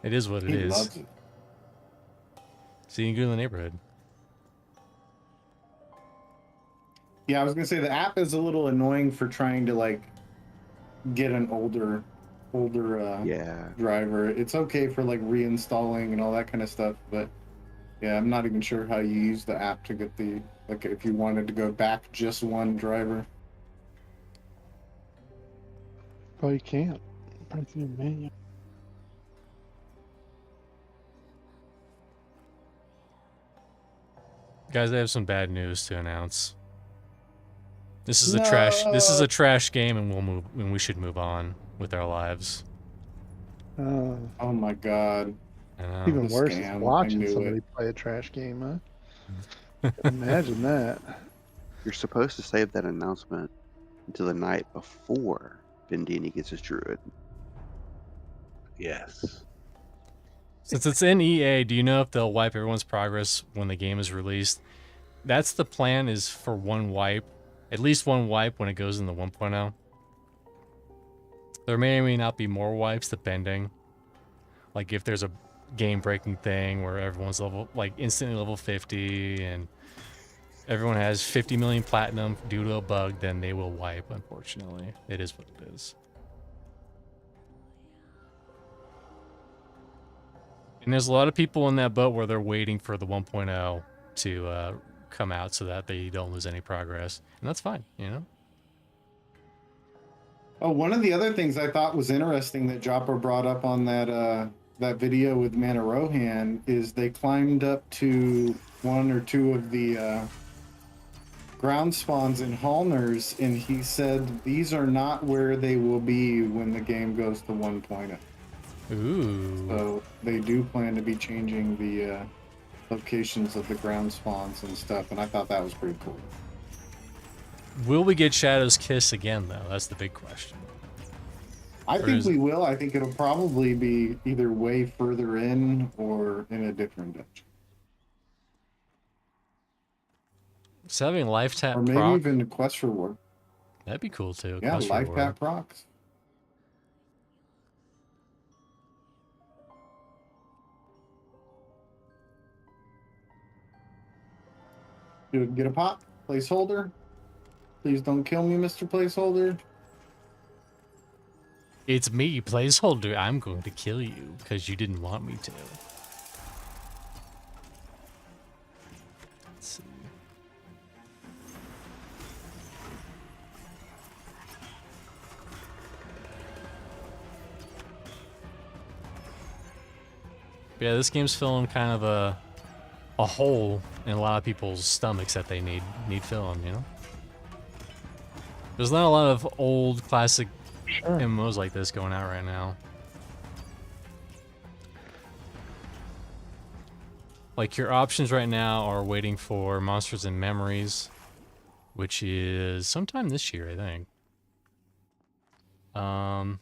It is what it He is. loves it. Seeing good in the neighborhood. Yeah, I was gonna say the app is a little annoying for trying to like get an older Yeah, driver. It's okay for like reinstalling and all that kind of stuff, but yeah, I'm not even sure how you use the app to get the like if you wanted to go back just one driver. Oh, you can't. Right through the menu. Guys, I have some bad news to announce. This is a trash game, and we should move on with our lives. Uh, Oh my god. I know. even the worse scam, I is watching knew somebody it. play a trash game, huh? Imagine that. you're supposed to save that announcement until the night before Bendini gets his druid. yes. Since it's in EA, do you know if they'll wipe everyone's progress when the game is released? that's the plan, is for one wipe. At least one wipe when it goes in the 1.0. There may or may not be more wipes depending. Like if there's a game-breaking thing where everyone's level, like instantly level 50 and everyone has 50 million platinum due to a bug, then they will wipe, unfortunately. It is what it is. And there's a lot of people in that boat where they're waiting for the 1.0 to come out so that they don't lose any progress. And that's fine, you know? Oh, one of the other things I thought was interesting that Jopper brought up on that video with Mana Rohan is they climbed up to one or two of the ground spawns in Hallner's, and he said these are not where they will be when the game goes to 1.0. Ooh. So they do plan to be changing the locations of the ground spawns and stuff, and I thought that was pretty cool. Will we get Shadow's Kiss again, though? That's the big question. I Or think is- we will. I think it'll probably be either way further in or in a different dungeon. So having life tap Or maybe proc, even a quest reward. that'd be cool too. Yeah, Quest life reward. tap procs. Dude, get a pot, placeholder. Please don't kill me, Mr. Placeholder. It's me, placeholder. I'm going to kill you because you didn't want me to. Let's see. Yeah, this game's filling kind of a hole in a lot of people's stomachs that they need filling, you know? There's not a lot of old classic Sure. MMOs like this going out right now. Like your options right now are waiting for Monsters and Memories, which is sometime this year, I think. I don't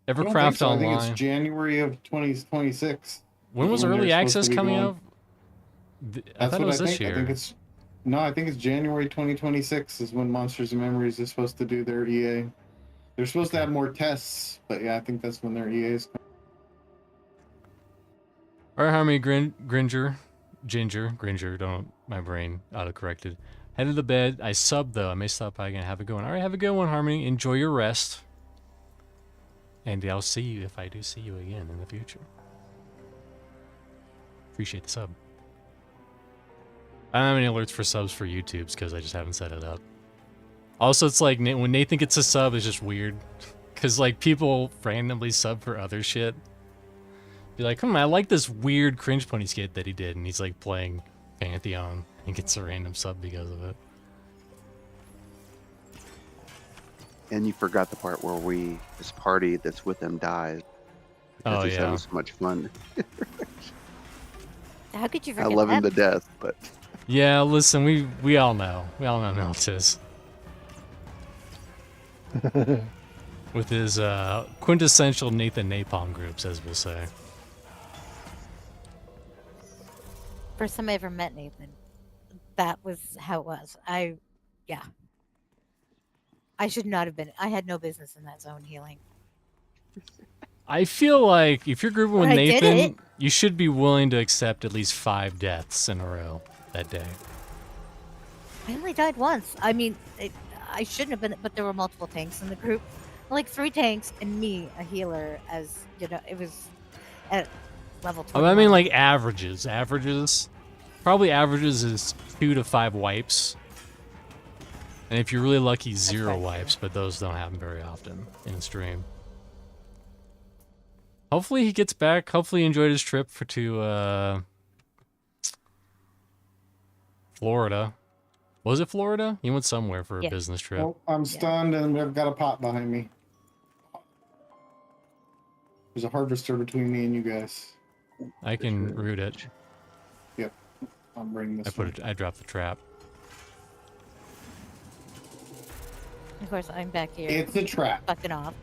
think Evercraft so. I think Online. it's January of 2026. When was when they're early supposed access to be coming going. out? I That's thought it what was I this think. I think year. it's no. I think it's January 2026 is when Monsters and Memories is supposed to do their EA. They're supposed to Okay. have more tests, but yeah, I think that's when their EA is. All right, Harmony Gringer, don't my brain autocorrected. Headed to bed. I subbed though. I may stop by again. Have a good one. All right, have a good one, Harmony. Enjoy your rest. And I'll see you if I do see you again in the future. Appreciate the sub. I don't have any alerts for subs for YouTube's because I just haven't set it up. Also, it's like when Nathan gets a sub, it's just weird. Because like people randomly sub for other shit. Be like, I like this weird cringe pony skit that he did, and he's like playing Pantheon and gets a random sub because of it. And you forgot the part where this party that's with them dies. Because Oh, he's yeah. having so much fun. How could you I forget love him that? to death, but Yeah, listen, we all know. We all know Meltis. With his quintessential Nathan Napalm groups, as we'll say. First time I ever met Nathan, that was how it was. Yeah. I should not have been. I had no business in that zone healing. I feel like if you're grouping with But I did Nathan, it. you should be willing to accept at least 5 deaths in a row that day. I only died once. I mean, I shouldn't have been, but there were multiple tanks in the group. Like 3 tanks and me, a healer, as, you know, it was at level 20. I mean, like averages. Probably averages is 2 to 5 wipes. And if you're really lucky, 0 right, wipes, but those don't happen very often in stream. Hopefully he gets back. Hopefully he enjoyed his trip to Florida. Was it Florida? He went somewhere for a Yeah. business trip. Oh, I'm stunned, and I've got a pot behind me. There's a harvester between me and you guys. I can root it. I'll bring this. I dropped the trap. Of course, I'm back here It's a trap. fucking off.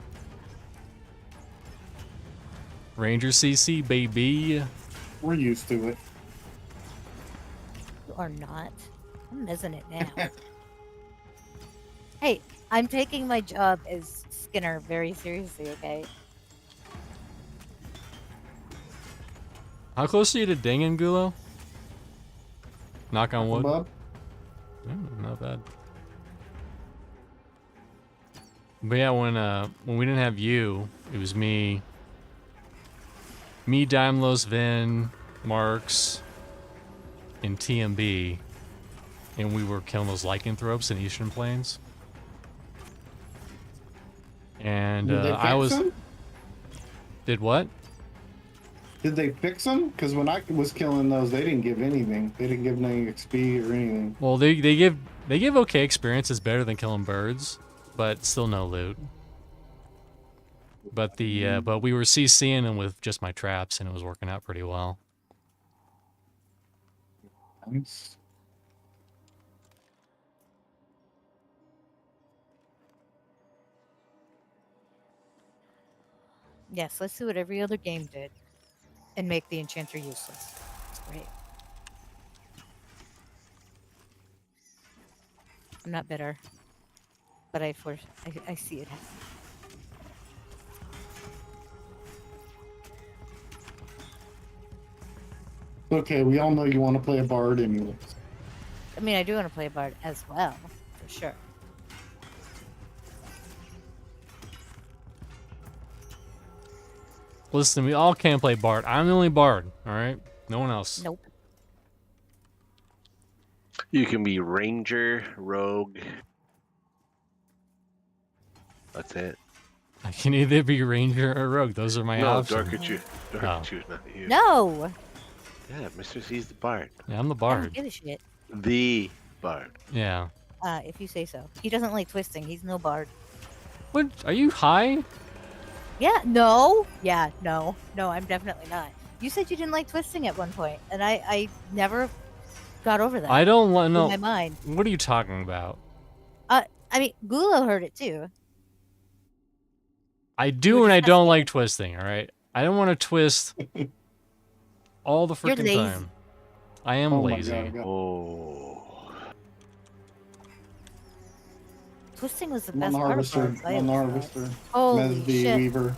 Ranger CC, baby. We're used to it. Or not. I'm missing it now. Hey, I'm taking my job as Skinner very seriously, okay? How close are you to dinging, Gulo? Knock on wood. Bub? Not bad. But yeah, when we didn't have you, it was me, Daimlos, Vin, Marks, and TMB, and we were killing those lycanthropes in Eastern Plains. And Did they I fix them? did what? Did they fix them? Because when I was killing those, they didn't give anything. They didn't give any XP or anything. Well, they give okay experience. It's better than killing birds, but still no loot. But but we were CCing them with just my traps, and it was working out pretty well. Nice. Yes, let's do what every other game did and make the enchanter useless. It's great. I'm not bitter, but I see it happen. Okay, we all know you want to play a bard anyways. I mean, I do want to play a bard as well, for sure. Listen, we all can play bard. I'm the only bard. All right, no one else. Nope. You can be ranger, rogue. That's it. I can either be ranger or rogue. Those are my No, options. darker choose. Darker choose, not you. No! Yeah, Mr. C's the bard. Yeah, I'm the I don't bard. give a shit. The bard. Yeah. If you say so. He doesn't like twisting. He's no bard. What? Are you high? Yeah, no. Yeah, no. No, I'm definitely not. You said you didn't like twisting at one point, and I never got over that. I don't want in no. my mind. What are you talking about? I mean, Gulo heard it too. I were do and I don't discussing like twisting. All right. I don't want to twist all the You're freaking lazy. time. I am Oh my lazy. God. Oh. Twisting was the I'm on best the part of harvester. bards, I I'm on the always thought. harvester. Holy Mesby, shit. Weaver.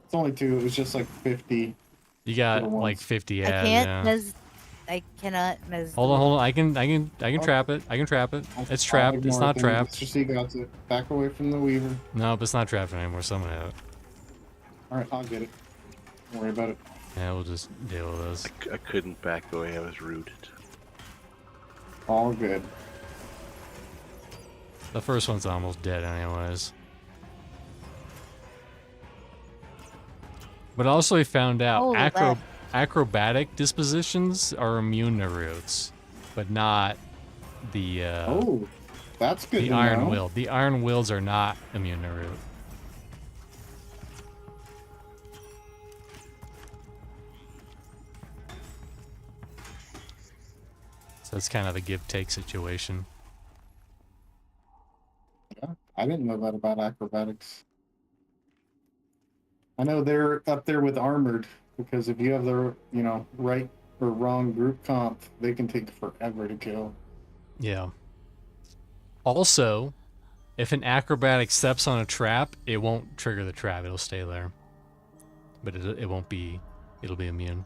It's only 2. It was just like 50. You got Little like ones. 50 I ads. can't Yeah. I cannot mez. Hold on. I can Oh. trap it. I can trap it. I'll- It's I'll trapped. It's ignore not it then. trapped. Mr. C got it. Back away from the Weaver. No, but it's not trapped anymore. Someone have it. Alright, I'll get it. Don't worry about it. Yeah, we'll just deal with this. I couldn't back away. I was rooted. All good. The first one's almost dead anyways. But also we found out Oh, that- acrobatic dispositions are immune to roots, but not the Oh, that's good the to iron know. will. The iron wills are not immune to root. So it's kind of a give-take situation. Yeah, I didn't know that about acrobatics. I know they're up there with armored because if you have the right or wrong group comp, they can take forever to kill. Yeah. Also, if an acrobatic steps on a trap, it won't trigger the trap. It'll stay there. But it won't be... It'll be immune.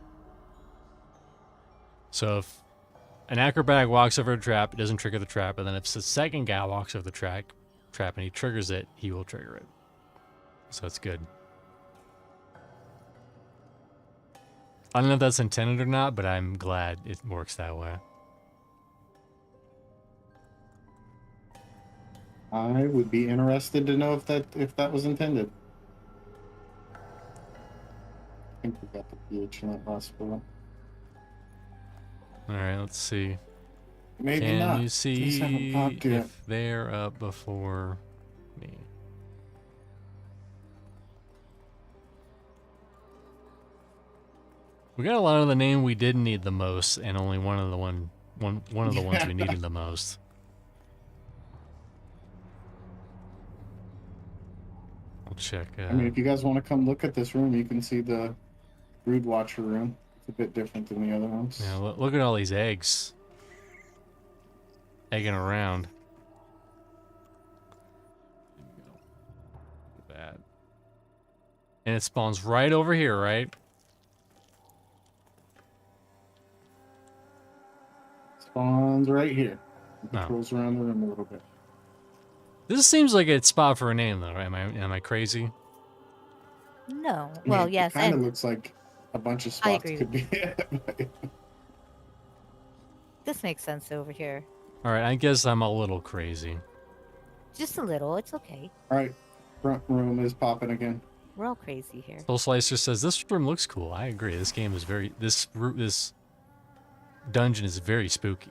So if an acrobatic walks over a trap, it doesn't trigger the trap. And then if the second guy walks over the trap and he triggers it, he will trigger it. So it's good. I don't know if that's intended or not, but I'm glad it works that way. I would be interested to know if that was intended. I think we got the PH in that last spot. Alright, let's see. Maybe Can not. you These haven't see popped yet. if they're up before me? We got a lot of the name we did need the most, and only one of the ones we needed the most. I'll check. I mean, if you guys want to come look at this room, you can see the Brood Watcher room. It's a bit different than the other ones. Yeah, look at all these eggs. egging around. That. And it spawns right over here, right? Spawns right here. It Oh. patrols around the room a little bit. This seems like a spot for a name, though. Right? Am I crazy? No. I mean, Well, yes, It kind of and looks like a bunch of I spots agree could with be. this makes sense over here. All right, I guess I'm a little crazy. Just a little. It's okay. All right, front room is popping again. We're all crazy here. Soul Slicer says this room looks cool. I agree. This game is very this dungeon is very spooky.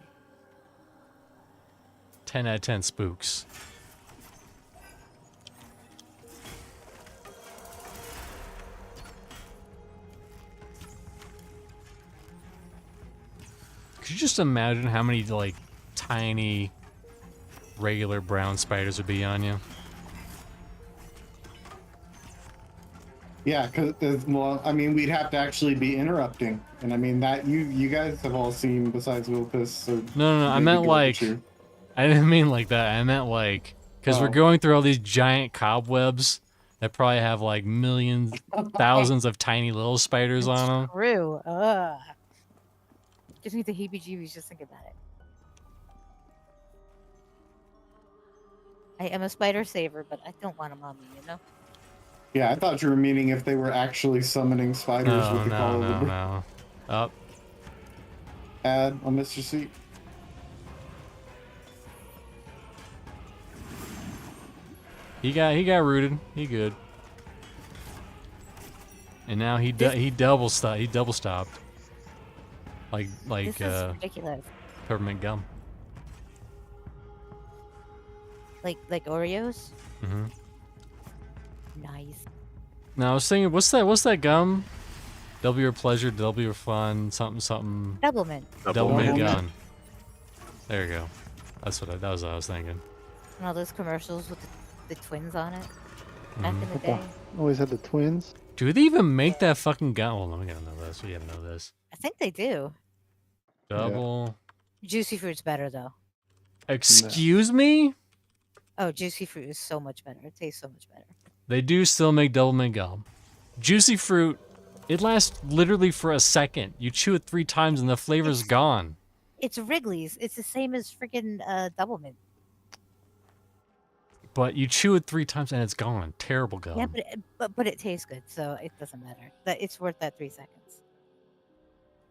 10 out of 10 spooks. Could you just imagine how many like tiny regular brown spiders would be on you? Yeah, because well, I mean, we'd have to actually be interrupting, and I mean that you guys have all seen besides Wilpus. So No, I maybe meant go like with you. I didn't mean like that. I meant like because we're Oh. going through all these giant cobwebs that probably have like millions, thousands of tiny little spiders on them. True. Ugh. Gives me the heebie-jeebies just think about it. I am a spider saver, but I don't want them on me, you know? Yeah, I thought you were meaning if they were actually summoning spiders No, with the call no, of the no. Up. ad on Mr. Seat. He got rooted. He good. And now he double stopped. Like This is ridiculous. peppermint gum. Like Oreos? Mhm. Nice. Now I was thinking, what's that gum? Double your pleasure, double your fun, something. Doublemint. Double mint Doublemint. gun. There you go. That was what I was thinking. And all those commercials with the twins on it. Back Mhm. in the day. Always had the twins. Do they even make that fucking gum? Hold on, we gotta know this. We gotta know this. I think they do. Double. Juicy fruit's better though. Excuse me? Oh, juicy fruit is so much better. It tastes so much better. They do still make double mint gum. Juicy fruit, it lasts literally for a second. You chew it 3 times and the flavor's gone. It's Wrigley's. It's the same as freaking Doublemint. But you chew it 3 times and it's gone. Terrible gum. Yeah, but it tastes good, so it doesn't matter. That it's worth that 3 seconds.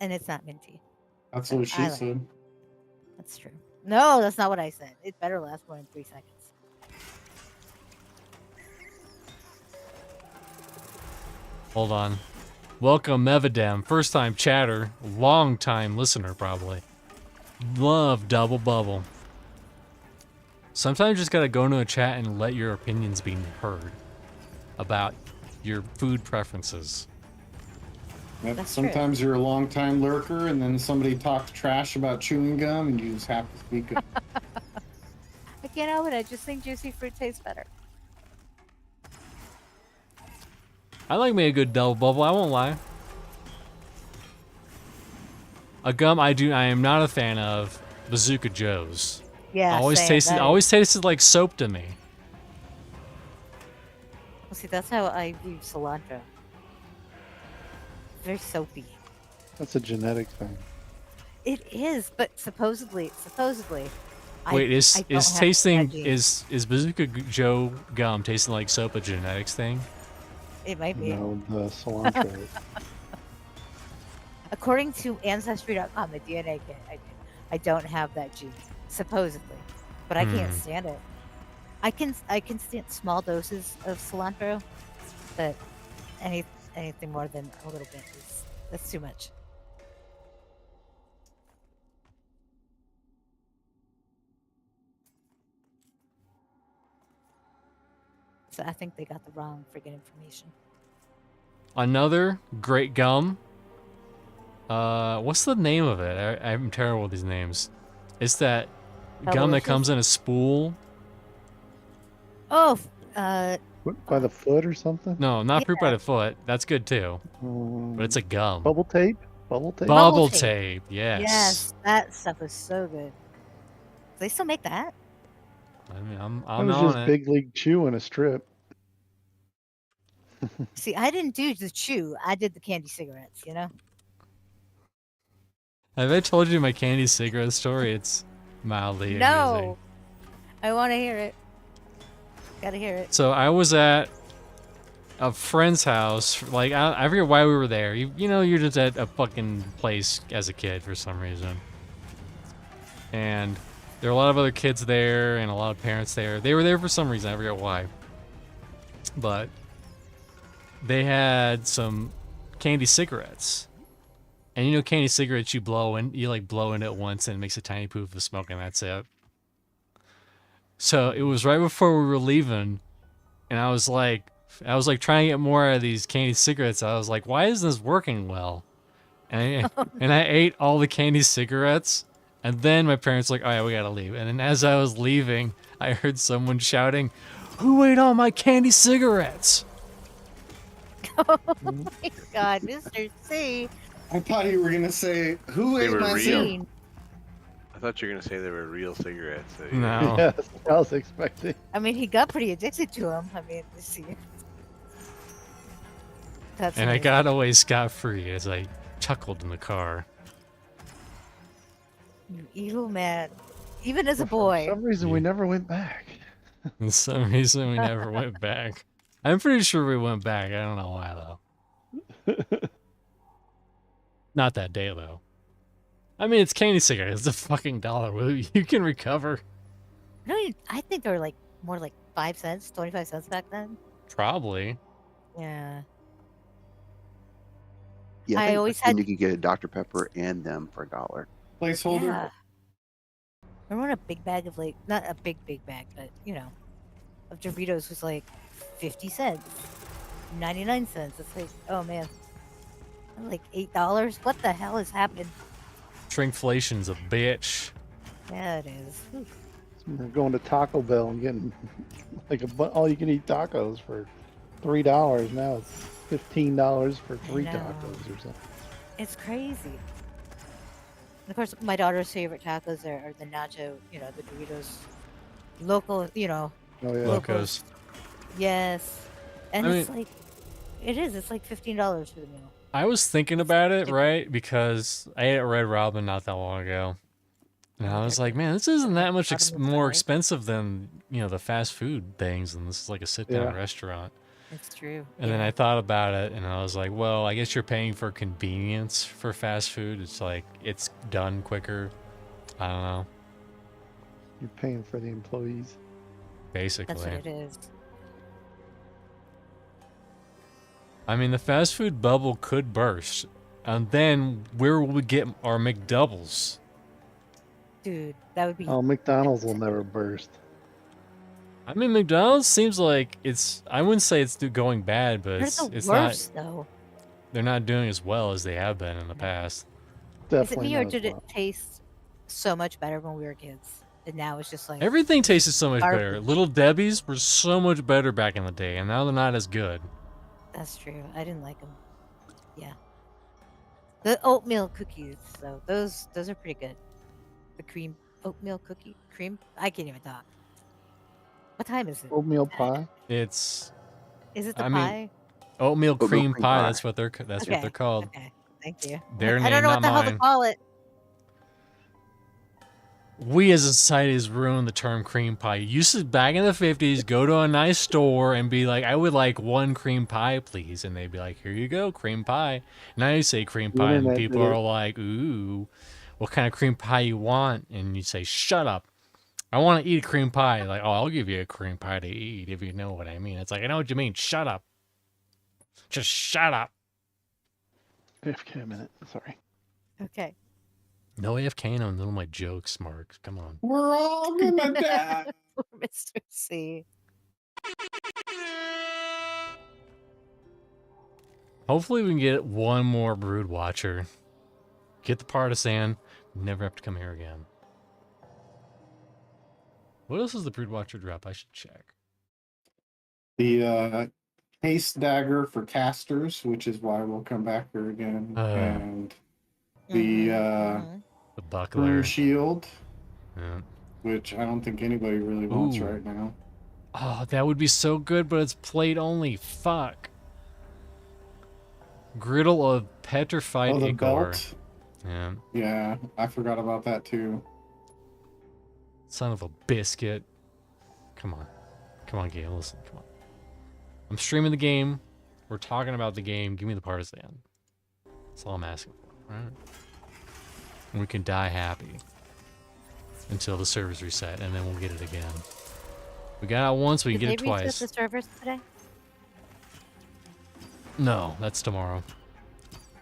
And it's not minty. That's what she I like said. That's true. No, that's not what I said. It better last more than 3 seconds. Hold on. Welcome, Mevidem. First time chatter. Long time listener, probably. Love Double Bubble. Sometimes you just gotta go into a chat and let your opinions be heard about your food preferences. Yep, That's true. sometimes you're a long time lurker, and then somebody talks trash about chewing gum, and you just have to speak up. I can't help it. I just think juicy fruit tastes better. I like me a good Double Bubble, I won't lie. A gum I am not a fan of, Bazooka Joe's. Yeah. always same. tasted That always tasted like soap to me. Well, see, that's how I view cilantro. Very soapy. That's a genetic thing. It is, but supposedly, Wait, I is don't have tasting that gene. is Bazooka Joe gum tasting like soap a genetics thing? It might be. No, the cilantro. According to Ancestry.com, the DNA kit, I don't have that gene, supposedly, but I can't stand it. I can stand small doses of cilantro, but anything more than a little bit that's too much. So I think they got the wrong freaking information. Another great gum. What's the name of it? I'm terrible with these names. It's that gum that Delicious? comes in a spool. Oh, What, by the foot or something? No, not fruit by Yeah. the foot. That's good too. But it's a gum. Bubble tape? Bubble tape? Bubble Bubble tape. Yes. yes, that stuff is so good. They still make that? I mean, I'm It I'm was on just it. Big League Chew in a strip. See, I didn't do the chew. I did the candy cigarettes, you know? Have I told you my candy cigarette story? It's mildly amusing. No. I want to hear it. Gotta hear it. So I was at a friend's house. Like I forget why we were there. You know, you're just at a fucking place as a kid for some reason. And there were a lot of other kids there and a lot of parents there. They were there for some reason. I forget why. But they had some candy cigarettes. And you know, candy cigarettes you blow in, you like blow in it once and it makes a tiny poof of smoke and that's it. So it was right before we were leaving, and I was like trying to get more out of these candy cigarettes. I was like, why isn't this working well? And I ate all the candy cigarettes, and then my parents were like, all right, we gotta leave. And then as I was leaving, I heard someone shouting, "Who ate all my candy cigarettes?" Oh my God, Mr. C. I thought you were gonna say who They ate were my real. cigarette? Scene. I thought you were gonna say they were real cigarettes. that you- No. Yeah, that's what I was expecting. I mean, he got pretty addicted to them. I mean, let's see. That's And I amazing. got away scot-free as I chuckled in the car. You evil man. Even as a For boy. some reason, we Yeah. never went back. For some reason, we never went back. I'm pretty sure we went back. I don't know why, though. Not that day, though. I mean, it's candy cigarettes. It's a fucking dollar. You can recover. No, I think they were like more like 5 cents, 25 cents back then. Probably. Yeah. Yeah, I think always back then had- you could get a Dr. Pepper and them for $1. Placeholder? Yeah. Remember when a big bag of like, not a big bag, but you know, of Doritos was like 50 cents, 99 cents. It's like, oh man, like $8. What the hell is happening? Shrinkflation's a bitch. Yeah, it is. Whew. We're going to Taco Bell and getting like all you can eat tacos for $3. Now it's $15 for 3 know. tacos or something. It's crazy. And of course, my daughter's favorite tacos are the nacho, you know, the Doritos, local, you know, Oh yeah. Locos. yes. And I it's like, it is. It's like $15 for the meal. I was thinking about it, Chicken. right? Because I ate at Red Robin not that long ago. And I was like, man, this isn't that much Robin was more nice. expensive than, you know, the fast food things. And this is like a sit-down Yeah. restaurant. It's true. And then I thought about it, and I was like, well, I guess you're paying for convenience for fast food. It's like, it's done quicker. I don't know. You're paying for the employees. Basically. That's what it is. I mean, the fast food bubble could burst. And then where will we get our McDoubles? Dude, that would be. Oh, McDonald's will never burst. I mean, McDonald's seems like it's, I wouldn't say it's going bad, but They're it's, the it's not, worst, though. they're not doing as well as they have been in the past. Is it Definitely me or not as did it well. taste so much better when we were kids? And now it's just like. Everything tasted so much better. Garbage. Little Debbie's were so much better back in the day, and now they're not as good. That's true. I didn't like them. Yeah. The oatmeal cookies, though, those are pretty good. The cream oatmeal cookie cream. I can't even talk. What time is it? Oatmeal pie. It's Is it the I mean, pie? oatmeal cream cream pie. pie. That's what what Okay, they're called. Okay, thank you. Their I name, don't know what not the hell to mine. call it. We as a society has ruined the term cream pie. You used to, back in the 50s, go to a nice store and be like, I would like 1 cream pie, please. And they'd be like, here you go, cream pie. Now you say cream The pie, and internet people did are it. like, ooh, what kind of cream pie you want? And you say, shut up. I want to eat a cream pie. Like, oh, I'll give you a cream pie to eat if you know what I mean. It's like, I know what you mean. Shut up. Just shut up. AFK a minute. Sorry. Okay. No AFK on none of my jokes, Mark. Come on. We're all gonna die. Poor Mr. C. Hopefully we can get one more Brood Watcher. Get the Partisan. Never have to come here again. What else is the Brood Watcher drop? I should check. The haste dagger for casters, which is why we'll come back here again, and the Mhm. The brew Buckler. shield. Yeah. which I don't think anybody really wants Ooh. right now. Oh, that would be so good, but it's plate only. Fuck. Griddle of petrified Oh, the ichor. belt? Yeah. Yeah, I forgot about that too. Son of a biscuit. Come on. Come on, game. Listen. Come on. I'm streaming the game. We're talking about the game. Give me the partisan. That's all I'm asking for. All right. And we can die happy until the servers reset, and then we'll get it again. We got it once, we can Did get it they reset twice. the servers today? No, that's tomorrow.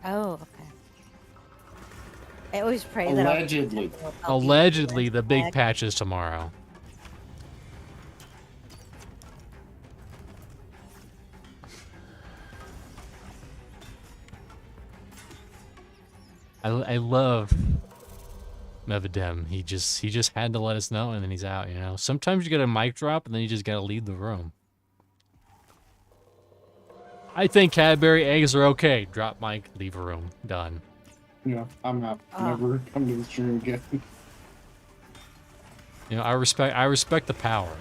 Oh, okay. I always pray that Allegedly. I'll be Allegedly, the big back. patch is tomorrow. I love Mevidem. He just had to let us know, and then he's out. You know, sometimes you get a mic drop, and then you just gotta leave the room. I think Cadbury eggs are okay. Drop mic, leave a room. Done. Yeah, I'm not Ah. never come to the stream again. You know, I respect the power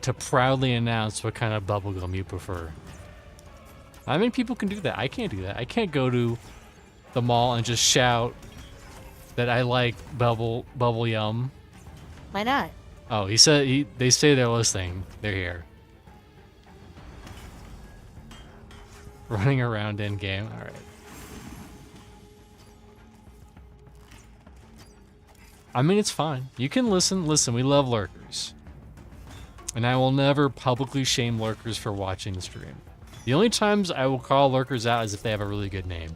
to proudly announce what kind of bubblegum you prefer. I mean, people can do that. I can't do that. I can't go to the mall and just shout that I like bubble yum. Why not? Oh, they say they're listening. They're here. Running around in game. All right. I mean, it's fine. You can listen. Listen, we love lurkers. And I will never publicly shame lurkers for watching the stream. The only times I will call lurkers out is if they have a really good name.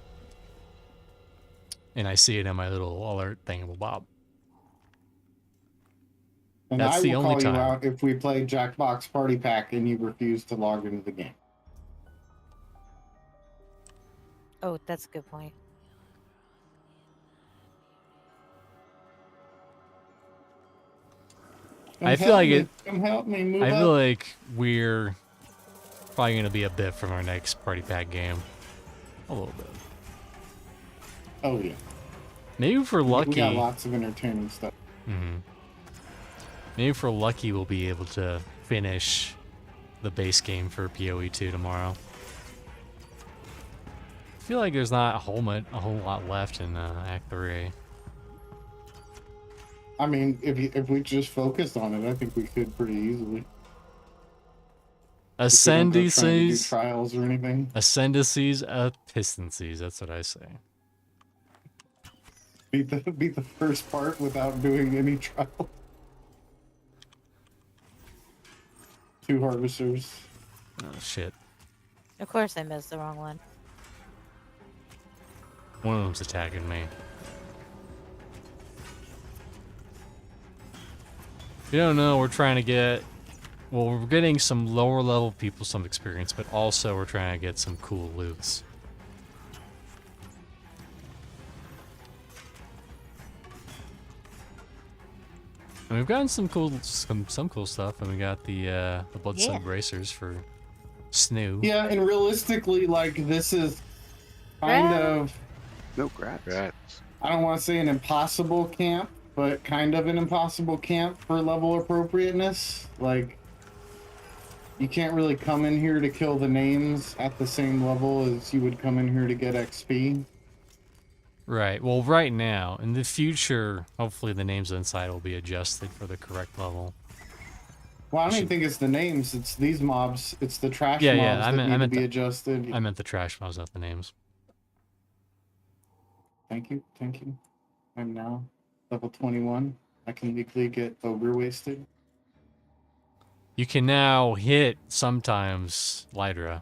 And I see it in my little alert thingamabob. And That's I the will only call time. you out if we play Jackbox Party Pack and you refuse to log into the game. Oh, that's a good point. I feel like it. Come help me move I up. feel like we're probably gonna be a bit from our next party pack game. A little bit. Oh yeah. Maybe if we're lucky. We got lots of entertaining stuff. Maybe if we're lucky, we'll be able to finish the base game for PoE 2 tomorrow. I feel like there's not a whole lot left in Act 3. I mean, if we just focused on it, I think we could pretty easily. If we don't go trying to do Ascendancies, trials or anything. ascendancies, epistancies. That's what I say. Beat the first part without doing any trial. 2 harvesters. Oh shit! Of course, I missed the wrong one. One of them's attacking me. You don't know. We're trying to get. Well, we're getting some lower level people some experience, but also we're trying to get some cool loots. And we've gotten some cool stuff, and we got the bloodstone Yeah. bracers for Snoo. Yeah, and realistically, like, this is kind Right. of, No grats. Rats. I don't want to say an impossible camp, but kind of an impossible camp for level appropriateness. Like, you can't really come in here to kill the names at the same level as you would come in here to get XP. Right. Well, right now, in the future, hopefully the names inside will be adjusted for the correct level. Well, I don't even think it's the names, it's these mobs, it's the trash Yeah, mobs yeah, that need to meant be the- adjusted. I meant the trash mobs, not the names. Thank you. I'm now level 21. I can legally get ogre wasted. You can now hit sometimes Lydra.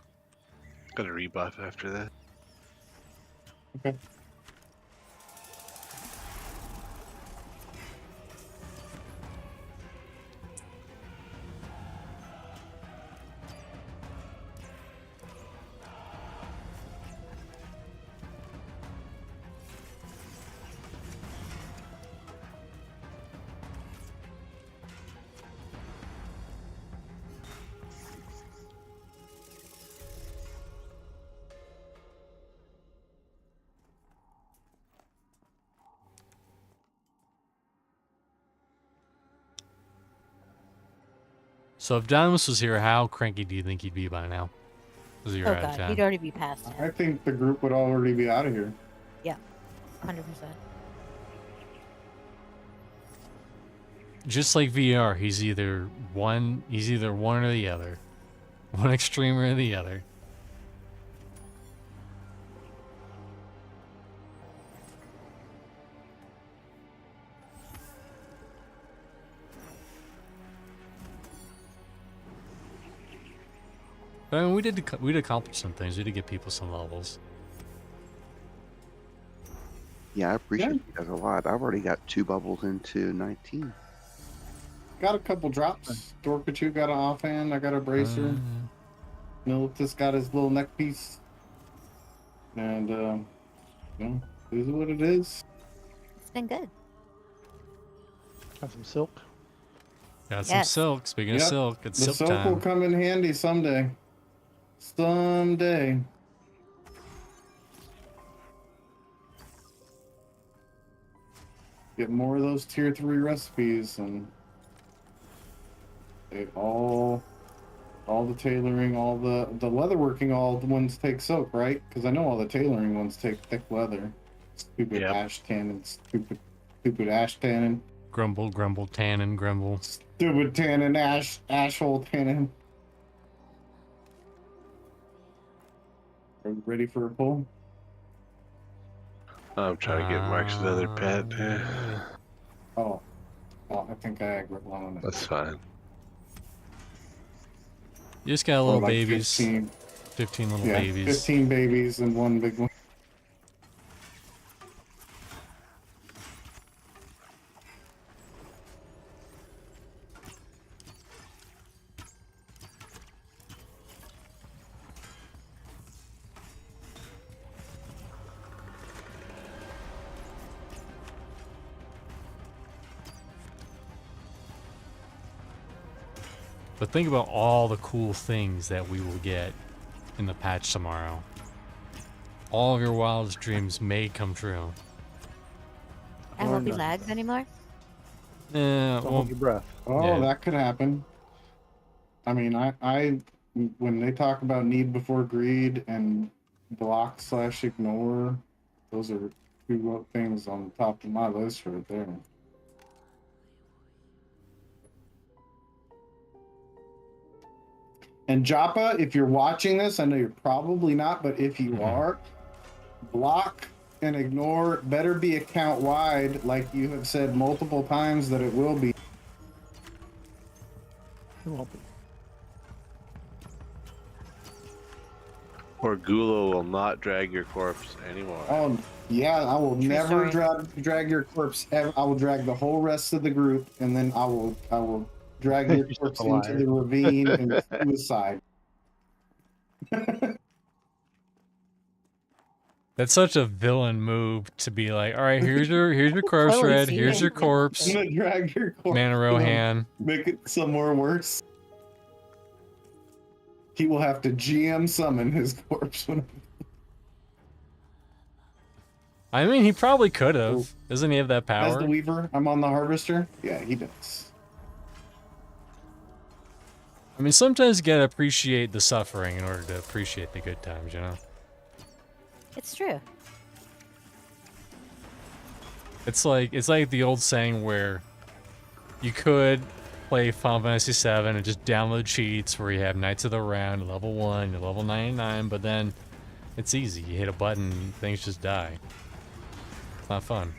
Got a rebuff after that. Okay. So if Dynamis was here, how cranky do you think he'd be by now? 'Cause you're Oh out of god, town. he'd already be past I 10. think the group would already be out of here. 100%. Just like VR, he's either one or the other. One extreme or the other. I mean, we did accomplish some things. We did get people some levels. Yeah, I appreciate you guys a lot. I've already got 2 bubbles into 19. Got a couple drops. Dorkachu got an offhand. I got a bracer. Militus got his little neck piece. And, you know, this is what it is. It's been good. Got some silk. Got some Yes. silk. Speaking of Yep. silk, it's The silk soap will time. come in handy someday. Someday. Get more of those tier 3 recipes and they all the tailoring, all the leatherworking, all the ones take soap, right? Because I know all the tailoring ones take thick leather. Stupid Yep. ash tannin, stupid ash tannin, Grumble, grumble, tannin, grumble. stupid tannin, ash hole tannin. Are you ready for a pull? I'm trying to get Mark's other pet. Oh, I think I aggroed one on it. That's fine. You just got Or little like babies. 15, 15 little yeah, babies. 15 babies and one big one. But think about all the cool things that we will get in the patch tomorrow. All of your wildest dreams may come true. I won't be Or not. lagged anymore. Yeah, Don't well, hold your breath. Oh, Yeah. that could happen. I mean, I when they talk about need before greed and block/ignore, those are 2 things on the top of my list right there. And Joppa, if you're watching this, I know you're probably not, but if you are, block and ignore better be account wide, like you have said multiple times that it will be. It won't be. Or Gulo will not drag your corpse anymore. Oh, yeah, I will True never story. drag your corpse. I will drag the whole rest of the group, and then I will drag your You're such corpse a into liar. the ravine and suicide. that's such a villain move to be like, all right, here's your corpse, Totally Red. see Here's it. your Yeah. corpse, I'm gonna drag your corpse. Mana and Rohan. make it some more worse. He will have to GM summon his corpse. I mean, he probably could have. Doesn't he have that As power? the Weaver, I'm on the Harvester. Yeah, he does. I mean, sometimes you gotta appreciate the suffering in order to appreciate the good times, you know? It's true. It's like the old saying where you could play Final Fantasy VII and just download cheats where you have Knights of the Round, level 1, you're level 99, but then it's easy. You hit a button, things just die. It's not fun.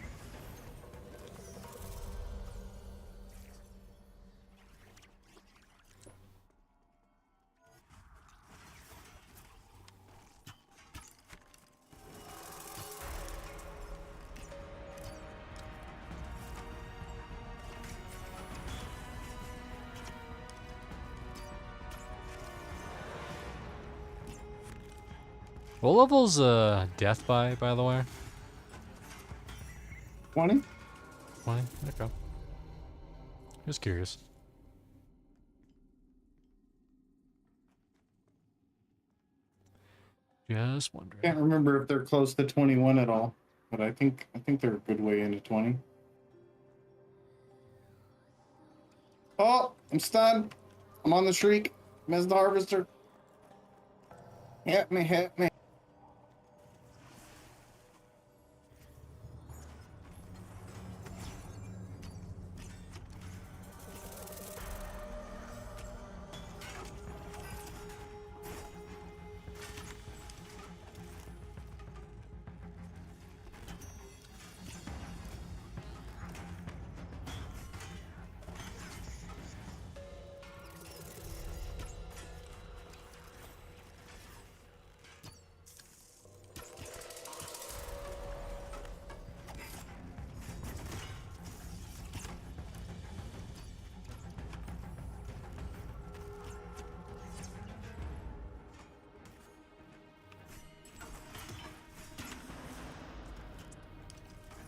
What level's Death by the way? 20? 20? Okay. Just curious. Just wondering. Can't remember if they're close to 21 at all, but I think they're a good way into 20. Oh, I'm stunned. I'm on the streak. Mez the Harvester. Hit me, hit me.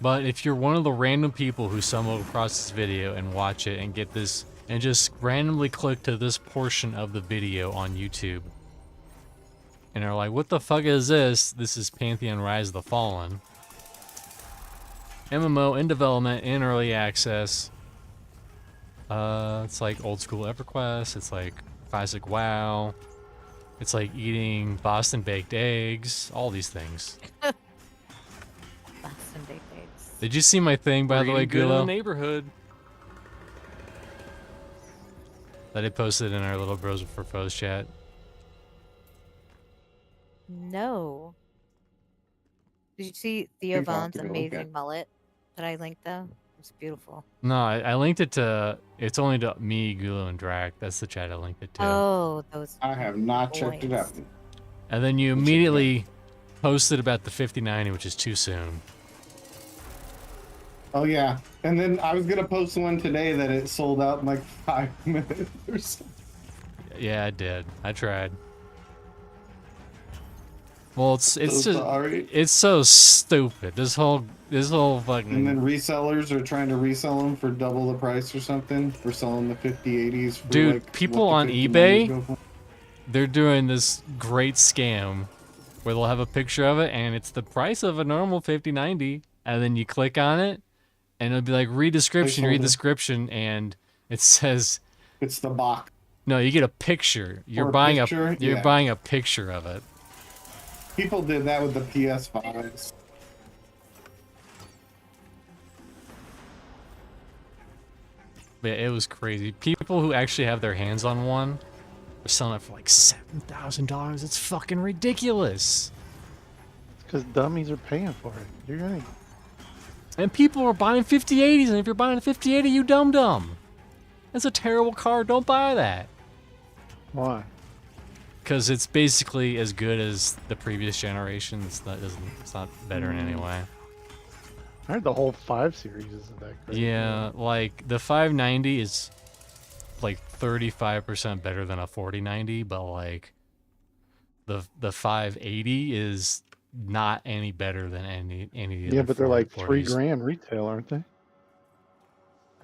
But if you're one of the random people who stumble across this video and watch it and get this, and just randomly click to this portion of the video on YouTube, and are like, what the fuck is this? This is Pantheon Rise of the Fallen. MMO in development, in early access. It's like old school Everquest, it's like classic WoW. It's like eating Boston baked eggs, all these things. Boston baked eggs. Did you see my thing, by the way, Good in Gulo? the neighborhood. That I posted in our little Bros for Foes chat. No. Did you see Theo think I'll have Vaughn's to go look at amazing it. mullet that I linked though? It's beautiful. No, I linked it to, it's only to me, Gulo, and Drac. That's the chat I linked it to. Oh, those. I have not checked it out. Boys. And then you We'll check it out. immediately posted about the 5090, which is too soon. Oh yeah, and then I was gonna post one today that it sold out in like 5 minutes or so. Yeah, I did. I tried. Well, it's So just sorry. it's so stupid. This whole fucking. And then resellers are trying to resell them for double the price or something for selling the 5080s. For Dude, like people what the on 5090s eBay- go for. They're doing this great scam where they'll have a picture of it and it's the price of a normal 5090, and then you click on it and it'll be like read description, read Placeholder. description, and it says It's the box. no, you get a picture. You're Or a buying picture? you're Yeah. buying a picture of it. People did that with the PS5s. Yeah, it was crazy. People who actually have their hands on one are selling it for like $7,000. It's fucking ridiculous. Because dummies are paying for it. You're gonna. And people are buying 5080s, and if you're buying a 5080, you dumb. That's a terrible car. Don't buy that. Why? Because it's basically as good as the previous generation. It's not better in any way. I heard the whole 5 series isn't that great. Yeah, like the 590 is like 35% better than a 4090, but like the 580 is not any better than any of the Yeah, other but they're like 3 40s. grand retail, aren't they?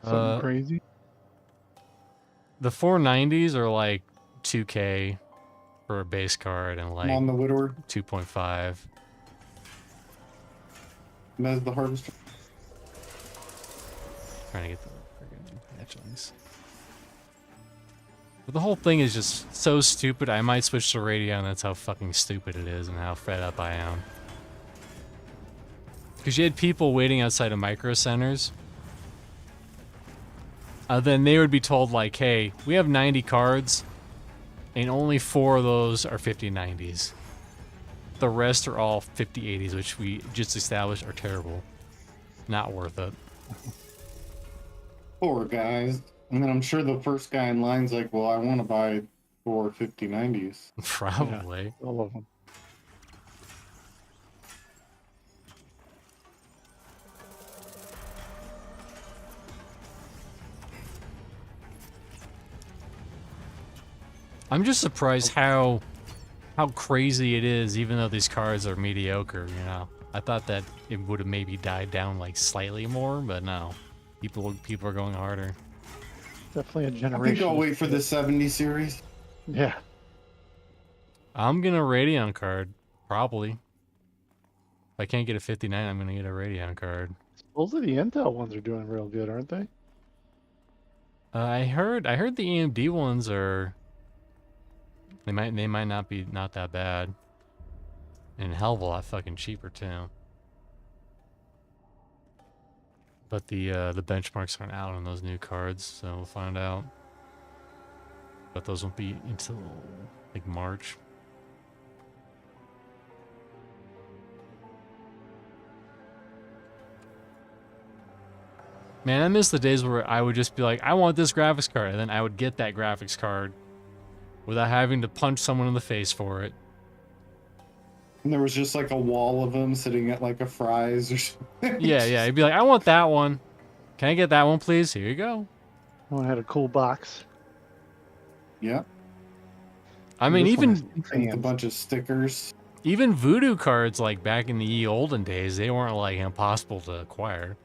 Something crazy. The 490s are like 2K for a base card and I'm like on the widower. 2.5. Mez the harvester. Trying to get the friggin' hatchlings. But the whole thing is just so stupid. I might switch to radio, and that's how fucking stupid it is and how fed up I am. Because you had people waiting outside of micro centers. Then they would be told, like, hey, we have 90 cards, and only 4 of those are 5090s. The rest are all 5080s, which we just established are terrible. Not worth it. Poor guys. And then I'm sure the first guy in line's like, well, I want to buy 4 5090s. Probably. All of them. I'm just surprised how crazy it is, even though these cards are mediocre, you know. I thought that it would have maybe died down like slightly more, but no. People are going harder. Definitely a I generation. think I'll wait for the 70 series. Yeah. I'm gonna Radeon card, probably. If I can't get a 59, I'm gonna get a Radeon card. Supposedly the Intel ones are doing real good, aren't they? I heard the AMD ones are they might not be not that bad. And hell of a lot fucking cheaper too. But the benchmarks aren't out on those new cards, so we'll find out. But those won't be until like March. Man, I miss the days where I would just be like, I want this graphics card, and then I would get that graphics card without having to punch someone in the face for it. And there was just like a wall of them sitting at like a Fry's or something. Yeah, yeah. He'd be like, I want that one. Can I get that one, please? Here you go. One had a cool box. Yeah. I mean, This one even has And a fans. bunch of stickers. even voodoo cards, like back in the olden days, they weren't like impossible to acquire.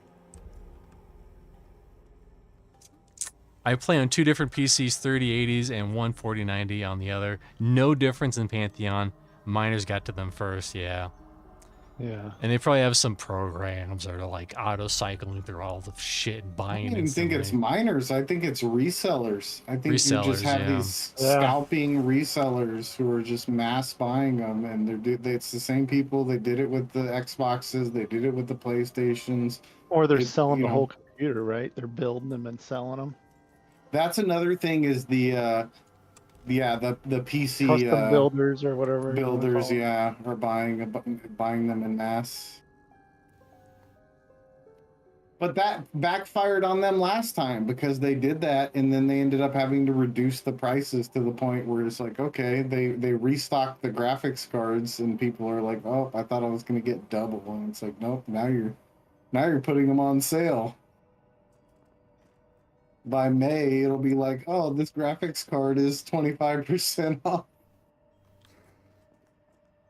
I play on 2 different PCs, 3080s and one 4090 on the other. No difference in Pantheon. Miners got to them first, yeah. Yeah. And they probably have some programs that are like auto-cycling through all the shit and I buying don't even think it's instantly. miners. I think it's resellers. I think you Resellers, just have yeah. these Yeah. scalping resellers who are just mass buying them, and it's the same people. They did it with the Xboxes. They did it with the PlayStations. Or they're It- selling you the know. whole computer, right? They're building them and selling them. That's another thing. Is the PC Custom builders or whatever. you wanna builders, call 'em. yeah, are buying them in mass. But that backfired on them last time because they did that, and then they ended up having to reduce the prices to the point where it's like, okay, they restocked the graphics cards, and people are like, oh, I thought I was going to get double, and it's like, nope, now you're putting them on sale. By May, it'll be like, oh, this graphics card is 25% off.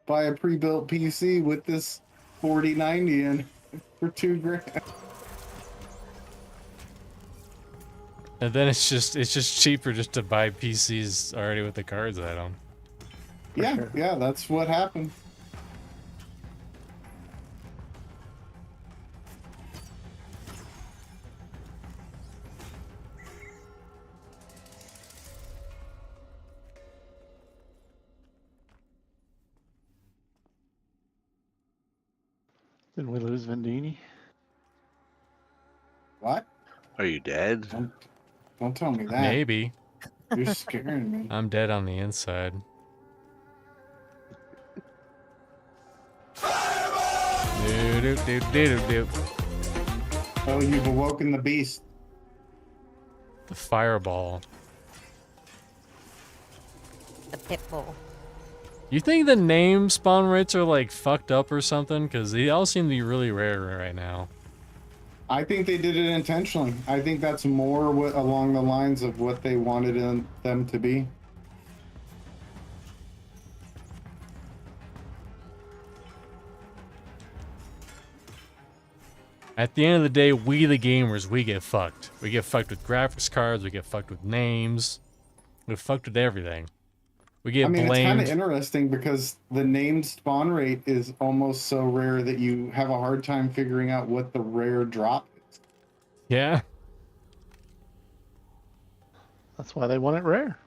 Buy a pre-built PC with this 4090 in for $2,000. And then it's just cheaper just to buy PCs already with the cards at them. Yeah, sure. yeah, that's what happened. Didn't we lose Vendini? What? Are you dead? Don't tell me that. Maybe. You're scaring me. I'm dead on the inside. Do-do-do-do-do-do. Oh, you've awoken the beast. The fireball. The pit bull. You think the name spawn rates are like fucked up or something? Because they all seem to be really rare right now. I think they did it intentionally. I think that's more along the lines of what they wanted them to be. At the end of the day, we the gamers, we get fucked. We get fucked with graphics cards, we get fucked with names, we get fucked with everything. We get I mean, it's kind blamed. of interesting because the named spawn rate is almost so rare that you have a hard time figuring out what the rare drop is. Yeah. That's why they want it rare.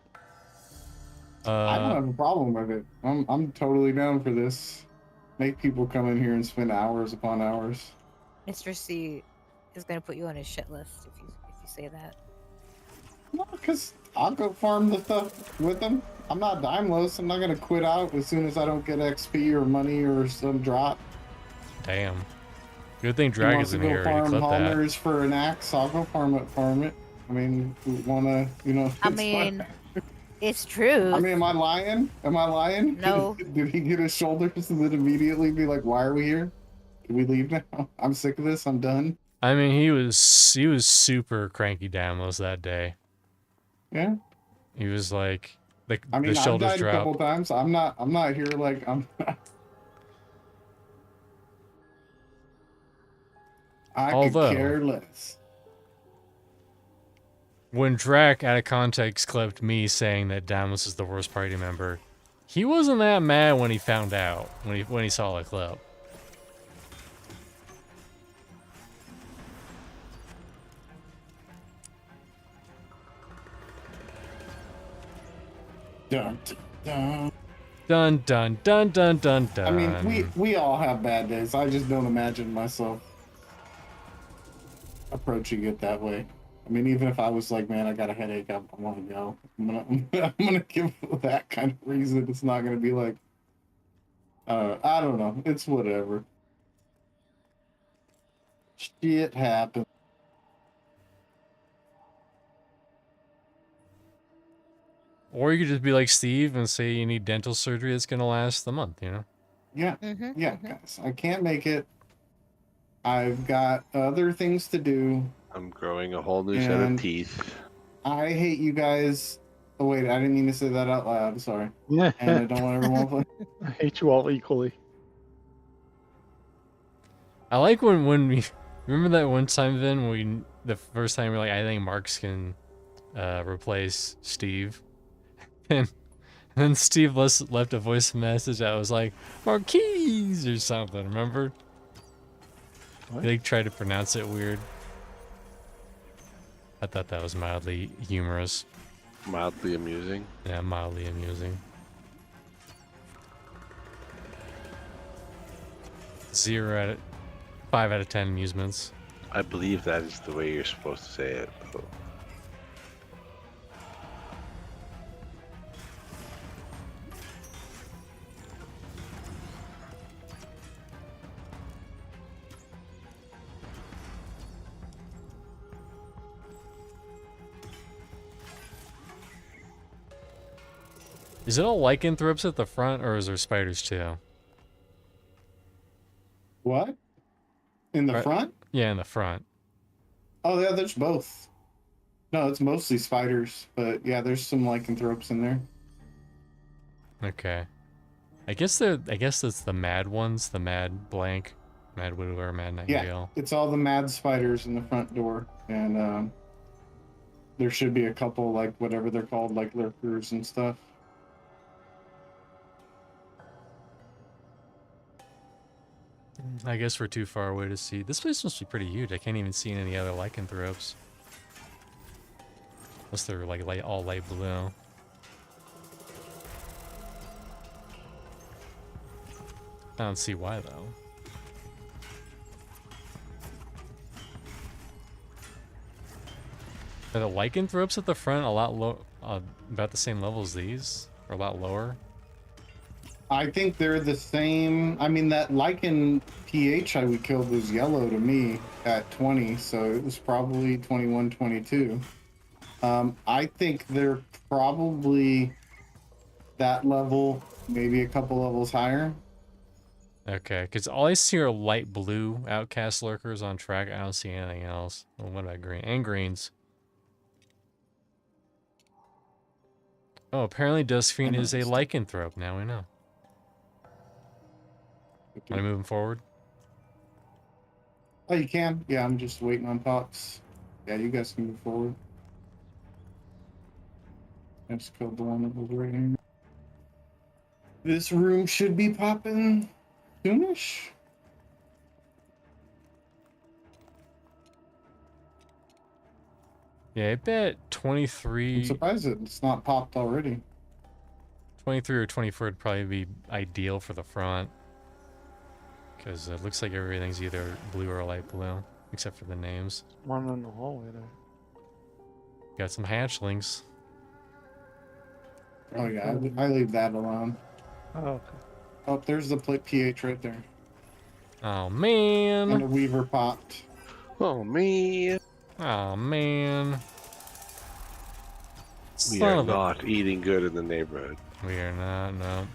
I don't have a problem with it. I'm totally down for this. Make people come in here and spend hours upon hours. Mr. C is gonna put you on his shit list if you say that. No, because I'll go farm the stuff with them. I'm not dimeless. I'm not gonna quit out as soon as I don't get XP or money or some drop. Damn. Good thing If he wants Dragon's to in go here. He farm clipped that. Halmers for an axe, I'll go farm it. I mean, we wanna, I it's mean, fine. it's true. I mean, am I lying? Am I lying? No. Did he get his shoulders and then immediately be like, "Why are we here? Can we leave now? I'm sick of this. I'm done." I mean, he was super cranky Damos that day. Yeah. He was like, I the mean, I've shoulders died a couple dropped. times. I'm not here like I'm. I Although- could care less. When Drac out of context clipped me saying that Damos is the worst party member, he wasn't that mad when he found out, when he saw the clip. Dun, dun, dun. Dun dun dun dun dun I mean, dun. we all have bad days. I just don't imagine myself approaching it that way. I mean, even if I was like, man, I got a headache, I want to go. I'm gonna give that kind of reason. It's not gonna be like, I don't know. It's whatever. Shit happens. Or you could just be like Steve and say you need dental surgery that's gonna last a month, you know? Yeah, Mm-hmm, yeah, guys. I can't make it. I've got other things to do. I'm growing a whole new set of And teeth. I hate you guys. Oh wait, I didn't mean to say that out loud. Sorry. And I don't want everyone. I hate you all equally. I like when we remember that one time then we the first time we were like, I think Marks can replace Steve. And then Steve left a voice message that was like, Marquise or something, remember? What? They tried to pronounce it weird. I thought that was mildly humorous. Mildly amusing. Yeah, mildly amusing. 5 out of 10 amusements. I believe that is the way you're supposed to say it. Though. Is it all lycanthropes at the front, or is there spiders too? What? In the Right. front? Yeah, in the front. Oh yeah, there's both. No, it's mostly spiders, but yeah, there's some lycanthropes in there. Okay. I guess that's the mad ones, the mad blank, mad widower, mad nightingale. It's all the mad spiders in the front door, and there should be a couple like whatever they're called, like lurkers and stuff. I guess we're too far away to see. This place must be pretty huge. I can't even see any other lycanthropes. Unless they're like all light blue. I don't see why though. Are the lycanthropes at the front a lot low, about the same level as these, or a lot lower? I think they're the same. I mean, that lichen pH we killed was yellow to me at 20, so it was probably 21, 22. I think they're probably that level, maybe a couple levels higher. Okay, because all I see are light blue outcast lurkers on track. I don't see anything else. Well, what about green? And greens. Oh, apparently Duskfiend is a lycanthrope. Now we know. Are you moving forward? Oh, you can? Yeah, I'm just waiting on Pops. Yeah, you guys can move forward. I just killed the one that was right here. This room should be popping soonish. Yeah, I bet I'm 23, surprised that it's not popped already. 23 or 24 would probably be ideal for the front. Because it looks like everything's either blue or light blue, except for the names. One in the hallway there. Got some hatchlings. Oh yeah, I leave that alone. Oh, okay. Oh, there's the plate pH right there. Oh, And a man. weaver popped. Oh man, Oh, man. we Son are of a- not eating good in the neighborhood. We are not, no.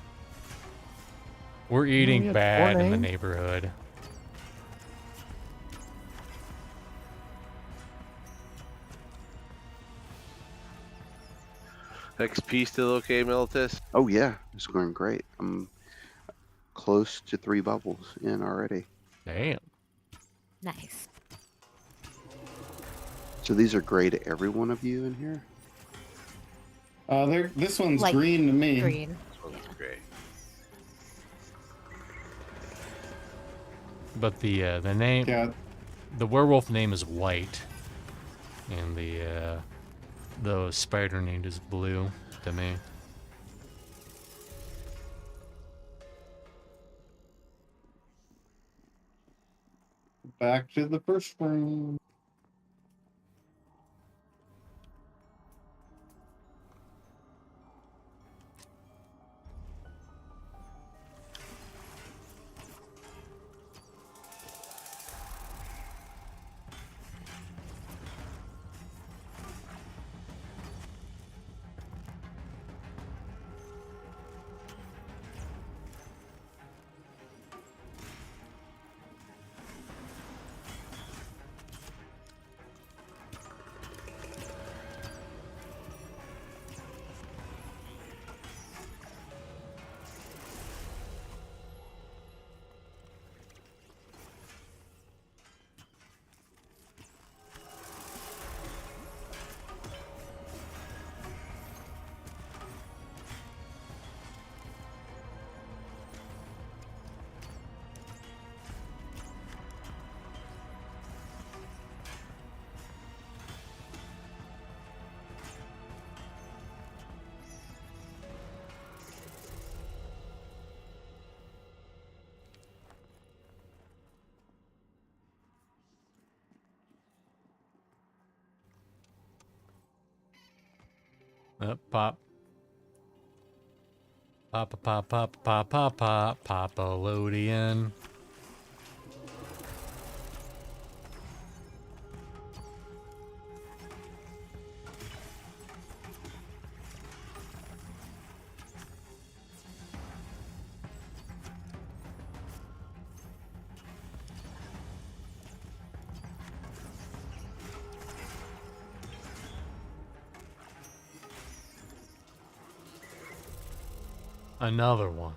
We're we eating have bad four in the names? neighborhood. XP still okay, Militus? Oh yeah, it's going great. I'm close to 3 bubbles in already. Damn. Nice. So these are gray to every one of you in here? This one's Like green to me. Green. This one's great. But the name, Yeah, the werewolf name is white, and the spider name is blue to me. Back to the first room. Pop. Pop. Popolodian. Another one.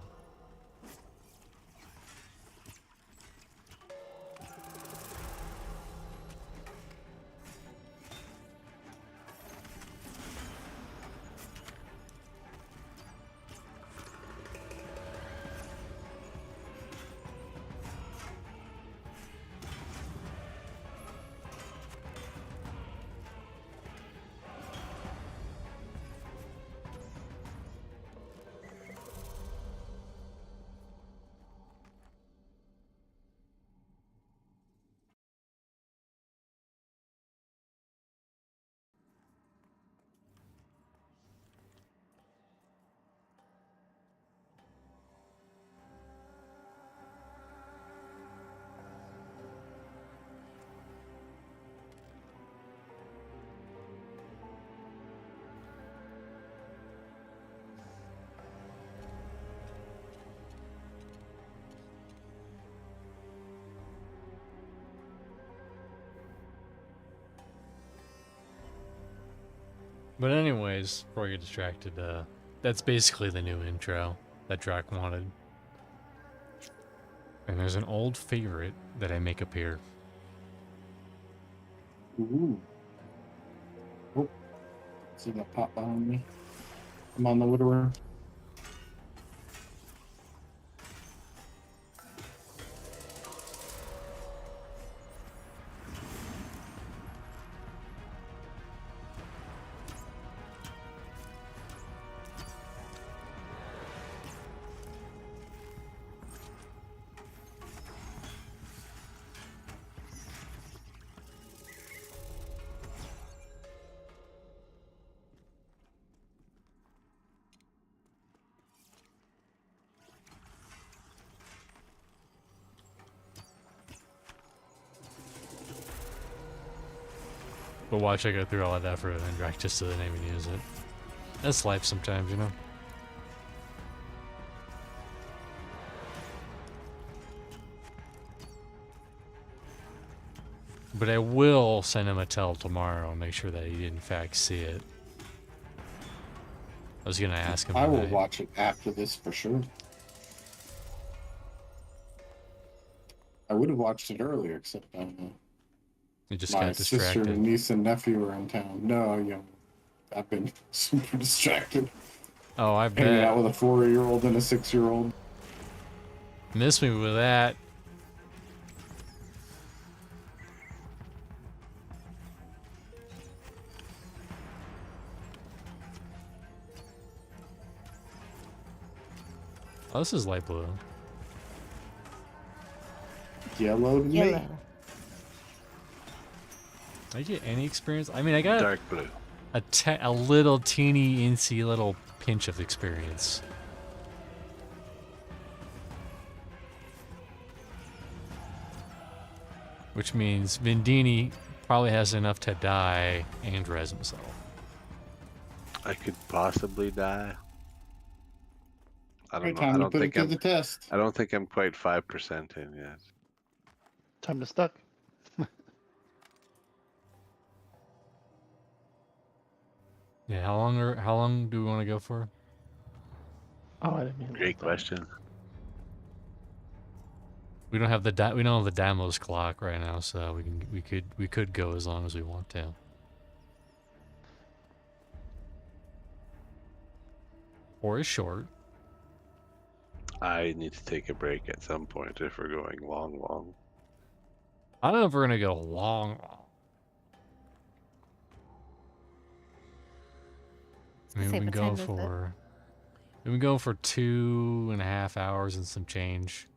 But anyways, before I get distracted, that's basically the new intro that Drac wanted. And there's an old favorite that I make appear. Ooh. Oh, see that pop behind me? I'm on the widower. But watch I go through all of that effort and then Drac just doesn't even use it. That's life sometimes, you know? But I will send him a tell tomorrow and make sure that he did in fact see it. I was gonna ask him I will tonight. watch it after this for sure. I would have watched it earlier, except He just my got sister, distracted. niece, and nephew are in town. No, I've been super distracted. Oh, I Hanging out bet. with a 4-year-old and a 6-year-old. Miss me with that. Oh, this is light blue. Yellow to me. Yellow. Did I get any experience? I mean, I got Dark blue. a little teeny incy little pinch of experience. Which means Vindini probably has enough to die and res himself. I could possibly die. I don't Great know. time to put it to the test. I don't think I'm quite 5% in yet. Time to stuck. Yeah, how long do we want to go for? Oh, I didn't mean Great that. question. We don't have the Damos clock right now, so we could go as long as we want to. Or as short. I need to take a break at some point if we're going long. I don't know if we're gonna go long. I mean, Say, we what can time go is it? for. We can go for 2.5 hours and some change.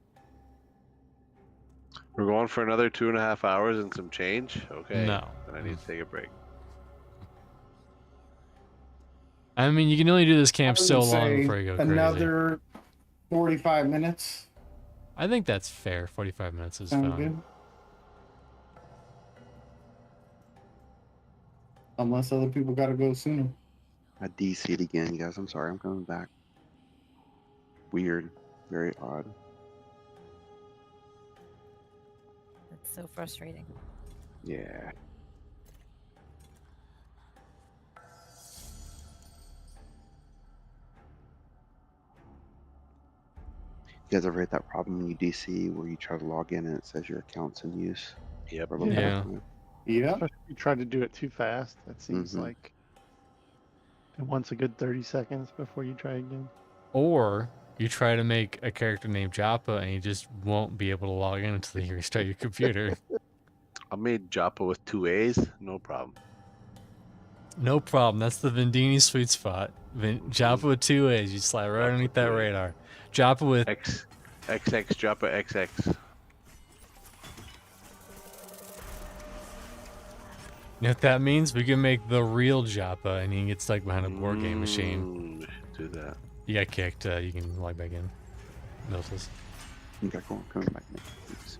We're going for another 2.5 hours and some change? Okay. No. Then I need to take a break. I mean, you can only do this I camp would so long say before you go crazy. another 45 minutes. I think that's fair. 45 minutes is Sound fine. good? Unless other people got to go sooner. I DC'd again, guys. I'm sorry. I'm coming back. Weird. Very odd. That's so frustrating. Yeah. You guys ever hit that problem when you DC where you try to log in and it says your account's in use? Yep. For a little Yeah. bit? Yeah. Especially if you try to do it too fast. That seems Mhm. like it wants a good 30 seconds before you try again. Or you try to make a character named Joppa and you just won't be able to log in until you restart your computer. I made Joppa with 2 A's. No problem. No problem. That's the Vindini sweet spot. Joppa with 2 A's. You slide right Joppa underneath with that 2 A's. radar. Joppa with XX Joppa XX. You know what that means? We can make the real Joppa and he can get stuck behind a board game machine. Do that. You got kicked. You can log back in. Notice. Okay, cool. I'm coming back now. Thanks.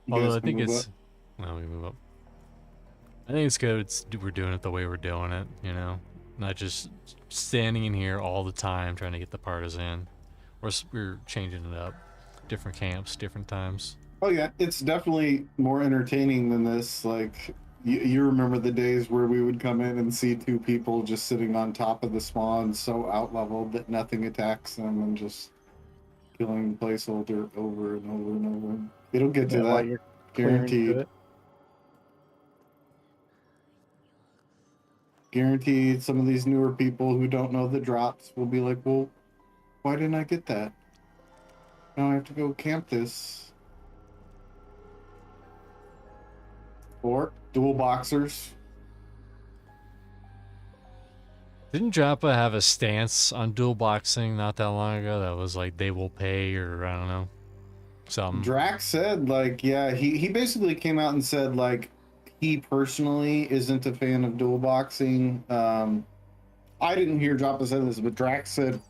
You Although guys I can think move it's. up. No, we move up. I think it's good. We're doing it the way we're doing it, you know? Not just standing in here all the time trying to get the partisan. We're changing it up. Different camps, different times. Oh yeah, it's definitely more entertaining than this. Like You remember the days where we would come in and see two people just sitting on top of the spawn, so out leveled that nothing attacks them, and just killing the placeholder over and over and over. It'll get to Yeah, while that, you're clearing through guaranteed. it. Guaranteed. Some of these newer people who don't know the drops will be like, "Well, why didn't I get that? Now I have to go camp this." Or dual boxers. Didn't Joppa have a stance on dual boxing not that long ago that was like they will pay or I don't know something? Drax said, like, yeah, he basically came out and said, like, he personally isn't a fan of dual boxing. I didn't hear Joppa say this, but Drax said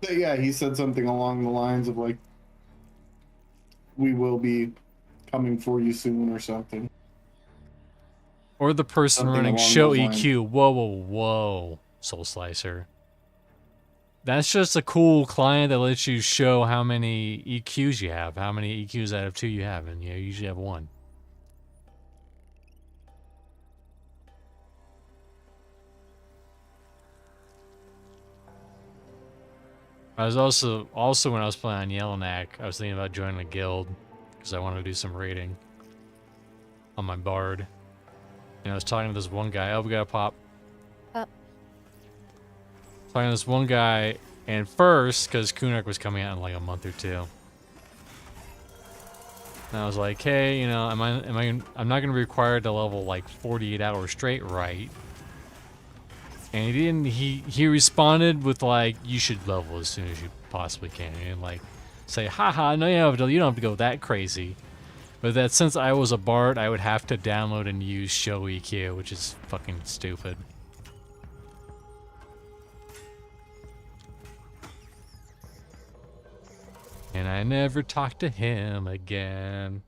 that, yeah, he said something along the lines of, like, we will be coming for you soon or something. Or the person Something running along show those lines. EQ. Whoa, whoa, whoa, Soul Slicer. That's just a cool client that lets you show how many EQs you have, how many EQs out of 2 you have, and you usually have 1. I was also when I was playing on Yellowknack, I was thinking about joining a guild because I wanted to do some raiding on my bard. And I was talking to this one guy. Oh, we got a pop. Up. Talking to this one guy, and first, because Kunark was coming out in like a month or 2. And I was like, hey, you know, I'm not gonna be required to level like 48 hours straight, right? And he didn't. He responded with like, you should level as soon as you possibly can, and like say, haha, no, you don't have to go that crazy. But that since I was a bard, I would have to download and use Show EQ, which is fucking stupid. And I never talked to him again.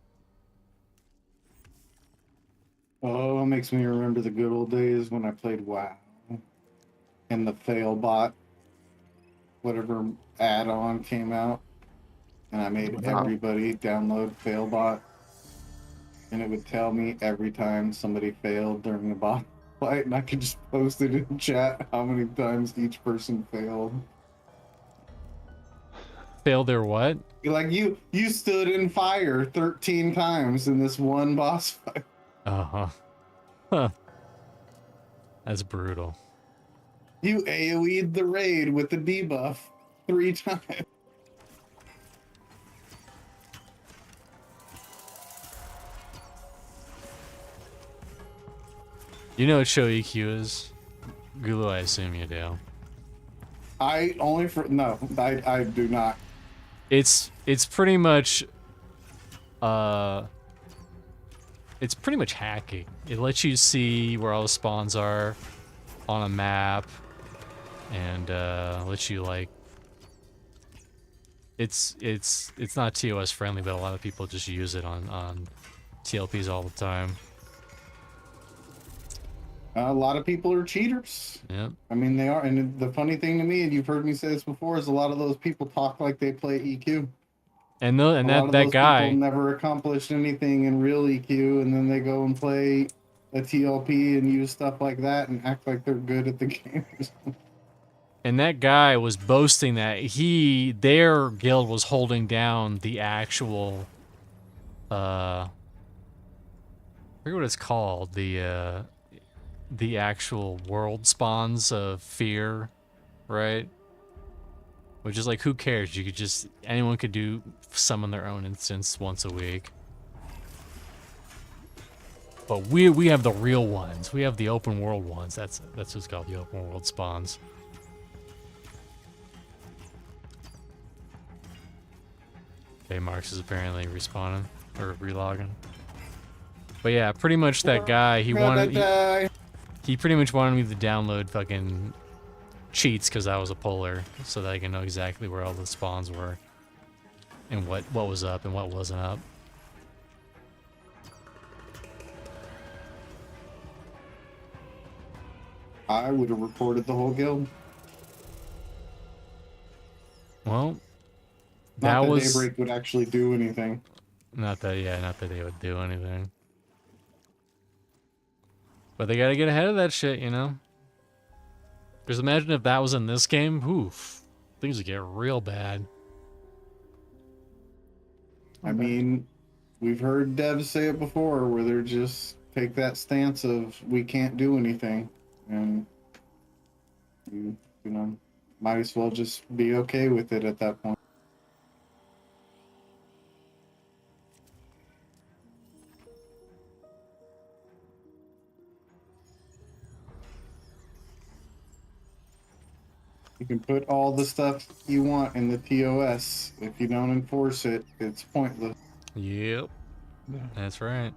Oh, it makes me remember the good old days when I played WoW. And the Failbot, whatever add-on came out. And I made Wow. everybody download Failbot. And it would tell me every time somebody failed during the boss fight, and I could just post it in chat how many times each person failed. Failed their what? Like, you stood in fire 13 times in this one boss fight. Uh-huh. Huh. That's brutal. You AoE'd the raid with the debuff 3 times. You know what Show EQ is? Gulu, I assume you do. I do not. It's pretty much it's pretty much hacking. It lets you see where all the spawns are on a map, and lets you like it's not TOS friendly, but a lot of people just use it on TLPs all the time. A lot of people are cheaters. Yep. I mean, they are. And the funny thing to me, and you've heard me say this before, is a lot of those people talk like they play EQ. And A lot that of those guy people never accomplished anything in real EQ, and then they go and play a TLP and use stuff like that and act like they're good at the game. And that guy was boasting that their guild was holding down the actual, I forget what it's called, the actual world spawns of fear, right? Which is like, who cares? You could just, anyone could summon their own instance once a week. But we have the real ones. We have the open world ones. That's what's called, the open world spawns. Okay, Marx is apparently respawning or relogging. But yeah, pretty much that guy, he pretty much wanted me to download fucking cheats because I was a puller, so that I can know exactly where all the spawns were and what was up and what wasn't up. I would have reported the whole guild. Well, Not that was Daybreak would actually do anything. not that they would do anything. But they gotta get ahead of that shit, you know? Because imagine if that was in this game, oof. Things would get real bad. I mean, we've heard devs say it before, where they're just take that stance of we can't do anything, and you know, might as well just be okay with it at that point. You can put all the stuff you want in the TOS. If you don't enforce it, it's pointless. Yep. Yeah. That's right.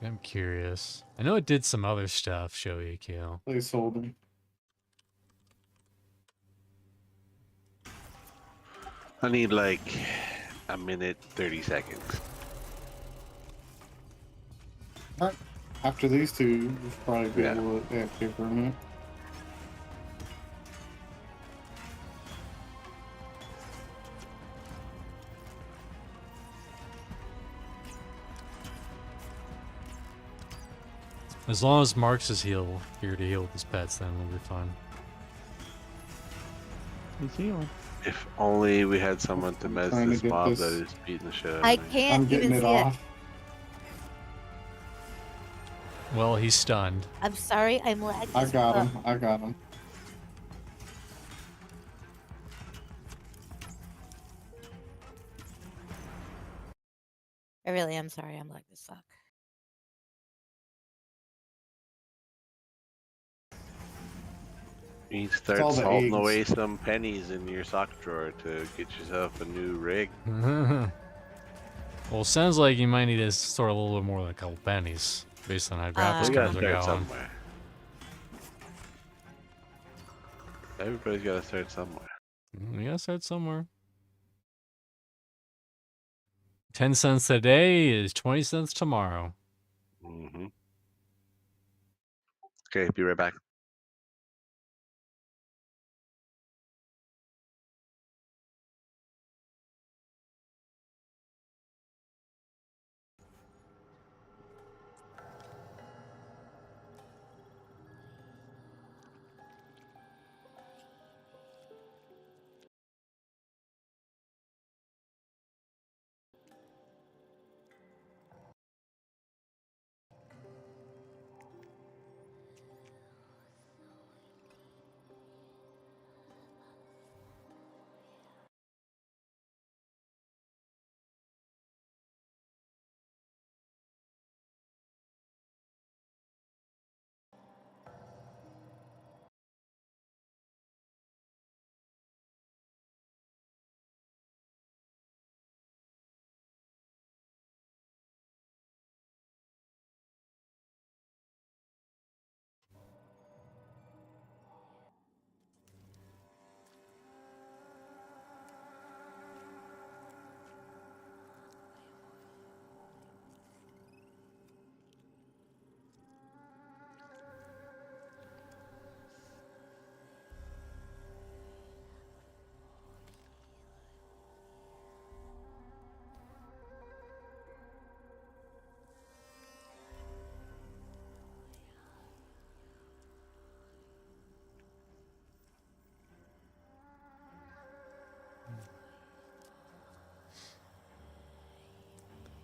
I'm curious. I know it did some other stuff, Shoei Akil. Placeholder. I need like a minute, 30 seconds. After these two, you'll probably be Yeah. able to active for a minute. As long as Marx is here to heal with his pets, then we'll be fine. He's healing. If only we had someone to mess trying to this get mob this- that is beating the shit out I of me. I'm can't getting even it see off. it. Well, he's stunned. I'm sorry, I'm lagging. I as got fuck. him. I got him. I really am sorry, I'm lagging as fuck. You need to start all the salting eggs. away some pennies in your sock drawer to get yourself a new rig. Well, sounds like you might need to store a little bit more than a couple pennies, based on how graphics We cards gotta are start going. somewhere. Everybody's gotta start somewhere. We gotta start somewhere. 10 cents today is 20 cents tomorrow. Mm-hmm. Okay, be right back.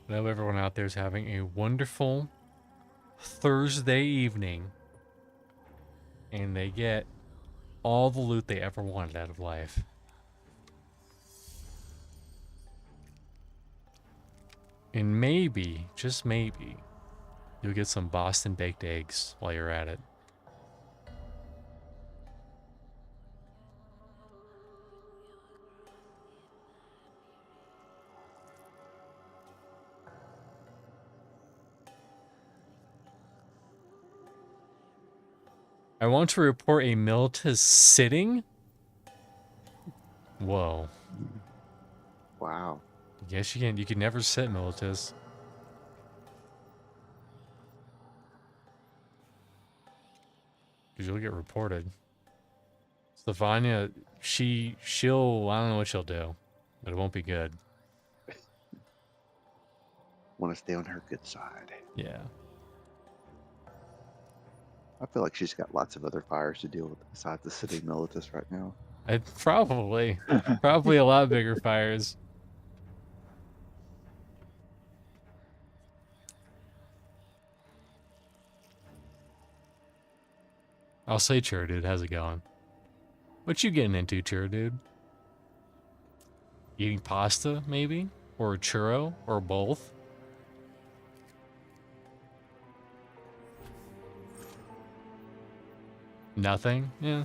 I hope everyone out there is having a wonderful Thursday evening. And they get all the loot they ever wanted out of life. And maybe, just maybe, you'll get some Boston baked eggs while you're at it. I want to report a Militus sitting. Whoa. Wow. Yes, you can. You can never sit Militus. because you'll get reported. Stefania, she'll I don't know what she'll do, but it won't be good. Want to stay on her good side. Yeah. I feel like she's got lots of other fires to deal with besides the city militus right now. Probably a lot bigger fires. I'll say, Chur, dude, how's it going? What you getting into, Chur, dude? Eating pasta, maybe? Or a churro? Or both? Nothing? Yeah.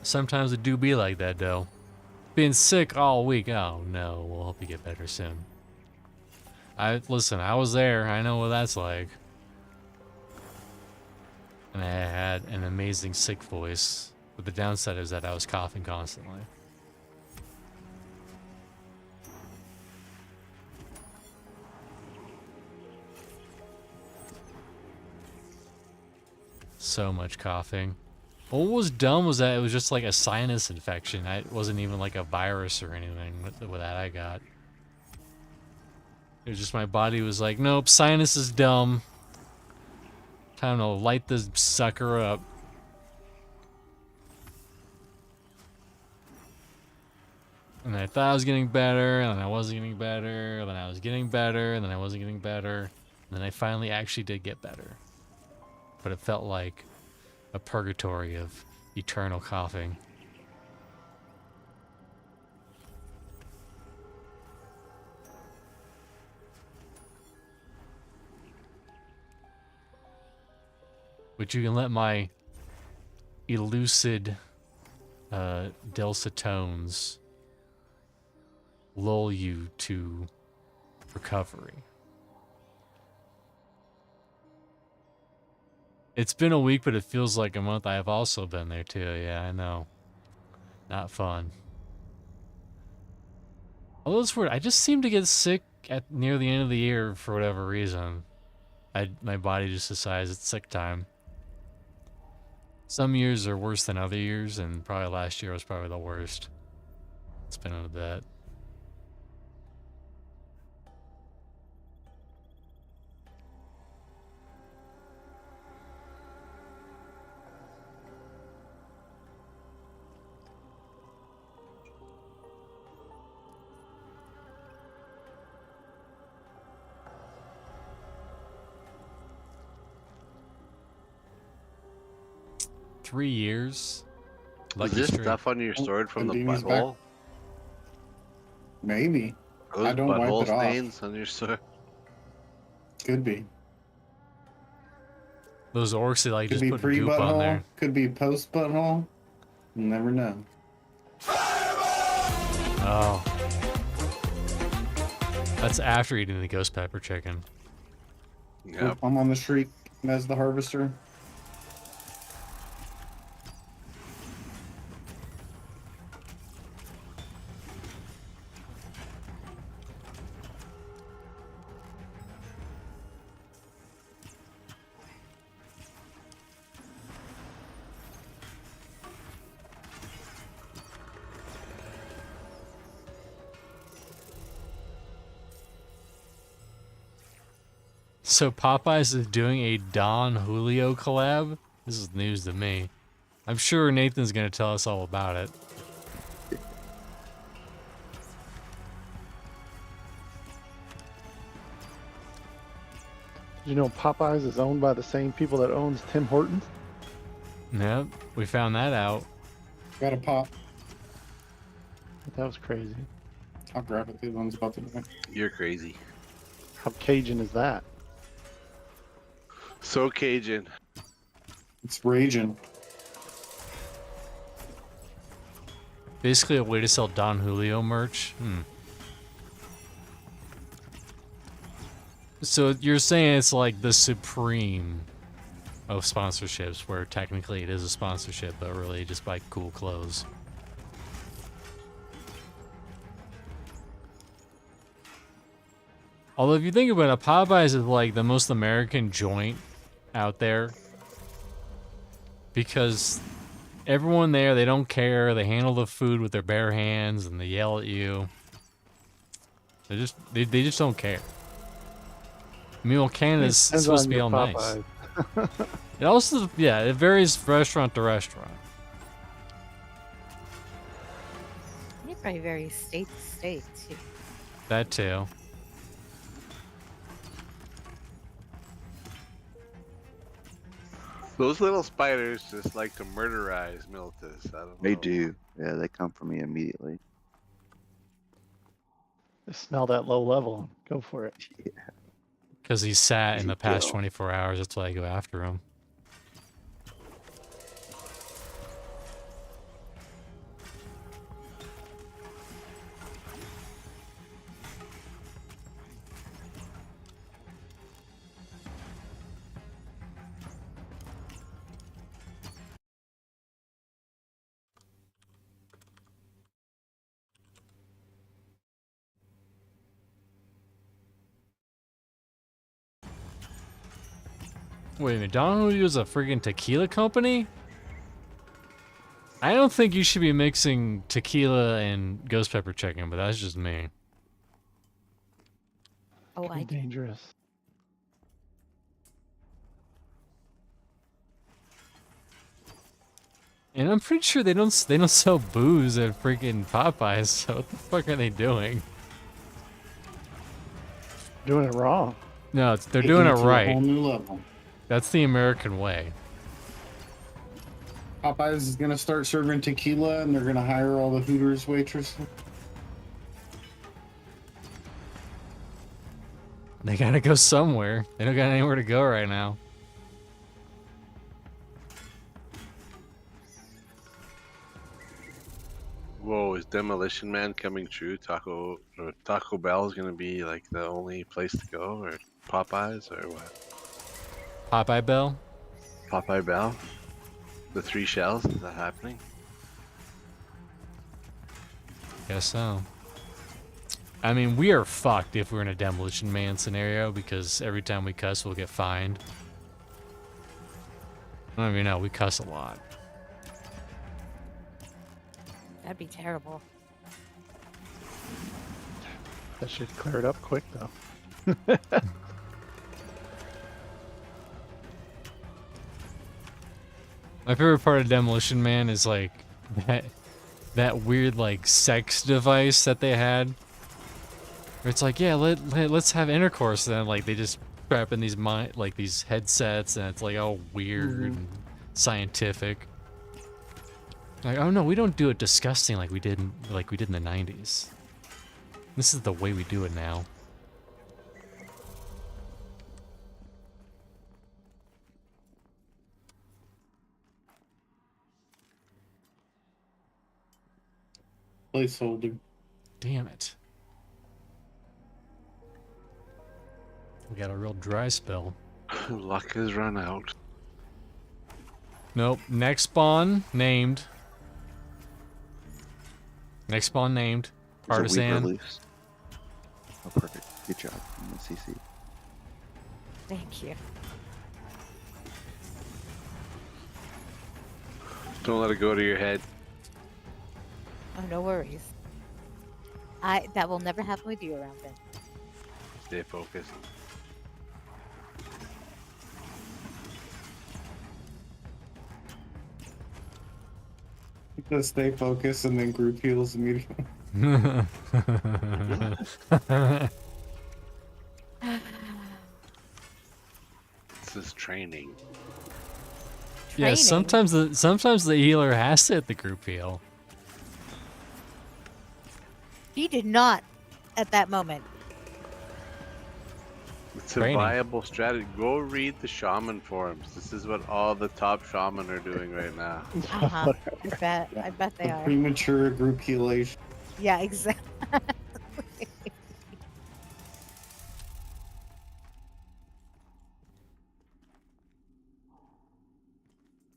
Sometimes it do be like that, though. Been sick all week. Oh, no. We'll hope you get better soon. Listen, I was there. I know what that's like. And I had an amazing sick voice. But the downside is that I was coughing constantly. So much coughing. What was dumb was that it was just like a sinus infection. It wasn't even like a virus or anything with that I got. It was just my body was like, nope, sinus is dumb. Time to light this sucker up. And I thought I was getting better, and then I wasn't getting better, and then I was getting better, and then I wasn't getting better. And then I finally actually did get better. But it felt like a purgatory of eternal coughing. But you can let my elucid dulcet tones lull you to recovery. It's been a week, but it feels like a month. I have also been there too. Yeah, I know. Not fun. Although it's weird, I just seem to get sick at near the end of the year for whatever reason. My body just decides it's sick time. Some years are worse than other years, and probably last year was probably the worst. It's been a bit. Three years. Is Lucky this streak. stuff on your sword from the Pandemi's back. butthole? Maybe. Those I don't wipe butthole it off. stains on your sword? Could be. Those orcs that like Could just be put pre goop on butthole. there. Could be post butthole. You never know. Oh. That's after eating the ghost pepper chicken. Yep. I'm on the streak as the harvester. So Popeyes is doing a Don Julio collab? This is news to me. I'm sure Nathan's going to tell us all about it. You know, Popeyes is owned by the same people that owns Tim Hortons. Yep, we found that out. Got a pop. That was crazy. I'll grab it. The one's about to die. You're crazy. How Cajun is that? So Cajun. It's raging. Basically a way to sell Don Julio merch. So you're saying it's like the supreme of sponsorships, where technically it is a sponsorship, but really just buy cool clothes. Although if you think about it, Popeyes is like the most American joint out there because everyone there, they don't care. They handle the food with their bare hands and they yell at you. They just don't care. Meanwhile, Canada's Depends supposed on to be your all nice. Popeyes. It also, yeah, it varies restaurant to restaurant. It probably varies state to state too. That too. Those little spiders just like to murderize Miltus. I don't know. They do. Yeah, they come for me immediately. Just smell that low level. Go for it. Because he sat in the past Kill. 24 hours, that's why I go after him. Wait a minute, Don Julio's a friggin' tequila company? I don't think you should be mixing tequila and ghost pepper chicken, but that's just me. Oh, Could be I dangerous. And I'm pretty sure they don't sell booze at freaking Popeyes, so what the fuck are they doing? Doing it wrong. No, they're Taking doing it to a whole right. new level. That's the American way. Popeyes is gonna start serving tequila, and they're gonna hire all the Hooters waitresses. They gotta go somewhere. They don't got anywhere to go right now. Whoa, is Demolition Man coming true? Taco Bell is gonna be like the only place to go, or Popeyes, or what? Popeye Bell? Popeye Bell? The 3 shells? Is that happening? Guess so. I mean, we are fucked if we're in a Demolition Man scenario because every time we cuss, we'll get fined. I don't even know, we cuss a lot. that'd be terrible. That should clear it up quick though. My favorite part of Demolition Man is like that weird like sex device that they had. Where it's like, yeah, let's have intercourse, and then like they just strap in these these headsets, and it's like all weird and scientific. Like, oh no, we don't do it disgusting like we did in the 90s. This is the way we do it now. Placeholder. Damn it. We got a real dry spell. Luck has run out. Nope. Next spawn named. Next spawn named. There's a weak Partisan. release. Oh, perfect. Good job, CC. Thank you. Don't let it go to your head. Oh, no worries. That will never happen with you around then. Stay focused. Just stay focused, and then group heals immediately. This is training. Yeah, Training. sometimes the healer has to hit the group heal. He did not at that moment. It's a Training. viable strategy. Go read the shaman forums. This is what all the top shaman are doing right now. Uh-huh. I bet they are. Premature group healation. Yeah, exactly.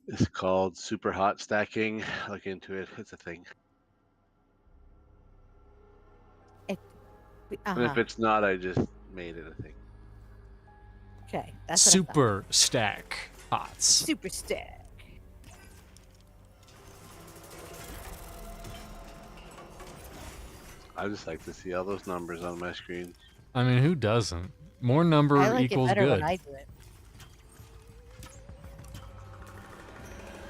It's called super hot stacking. Look into it. It's a thing. And Uh-huh. if it's not, I just made it a thing. Okay, that's what I thought. Super stack pots. Super stack. I just like to see all those numbers on my screen. I mean, who doesn't? More number I like it equals better good. when I do it.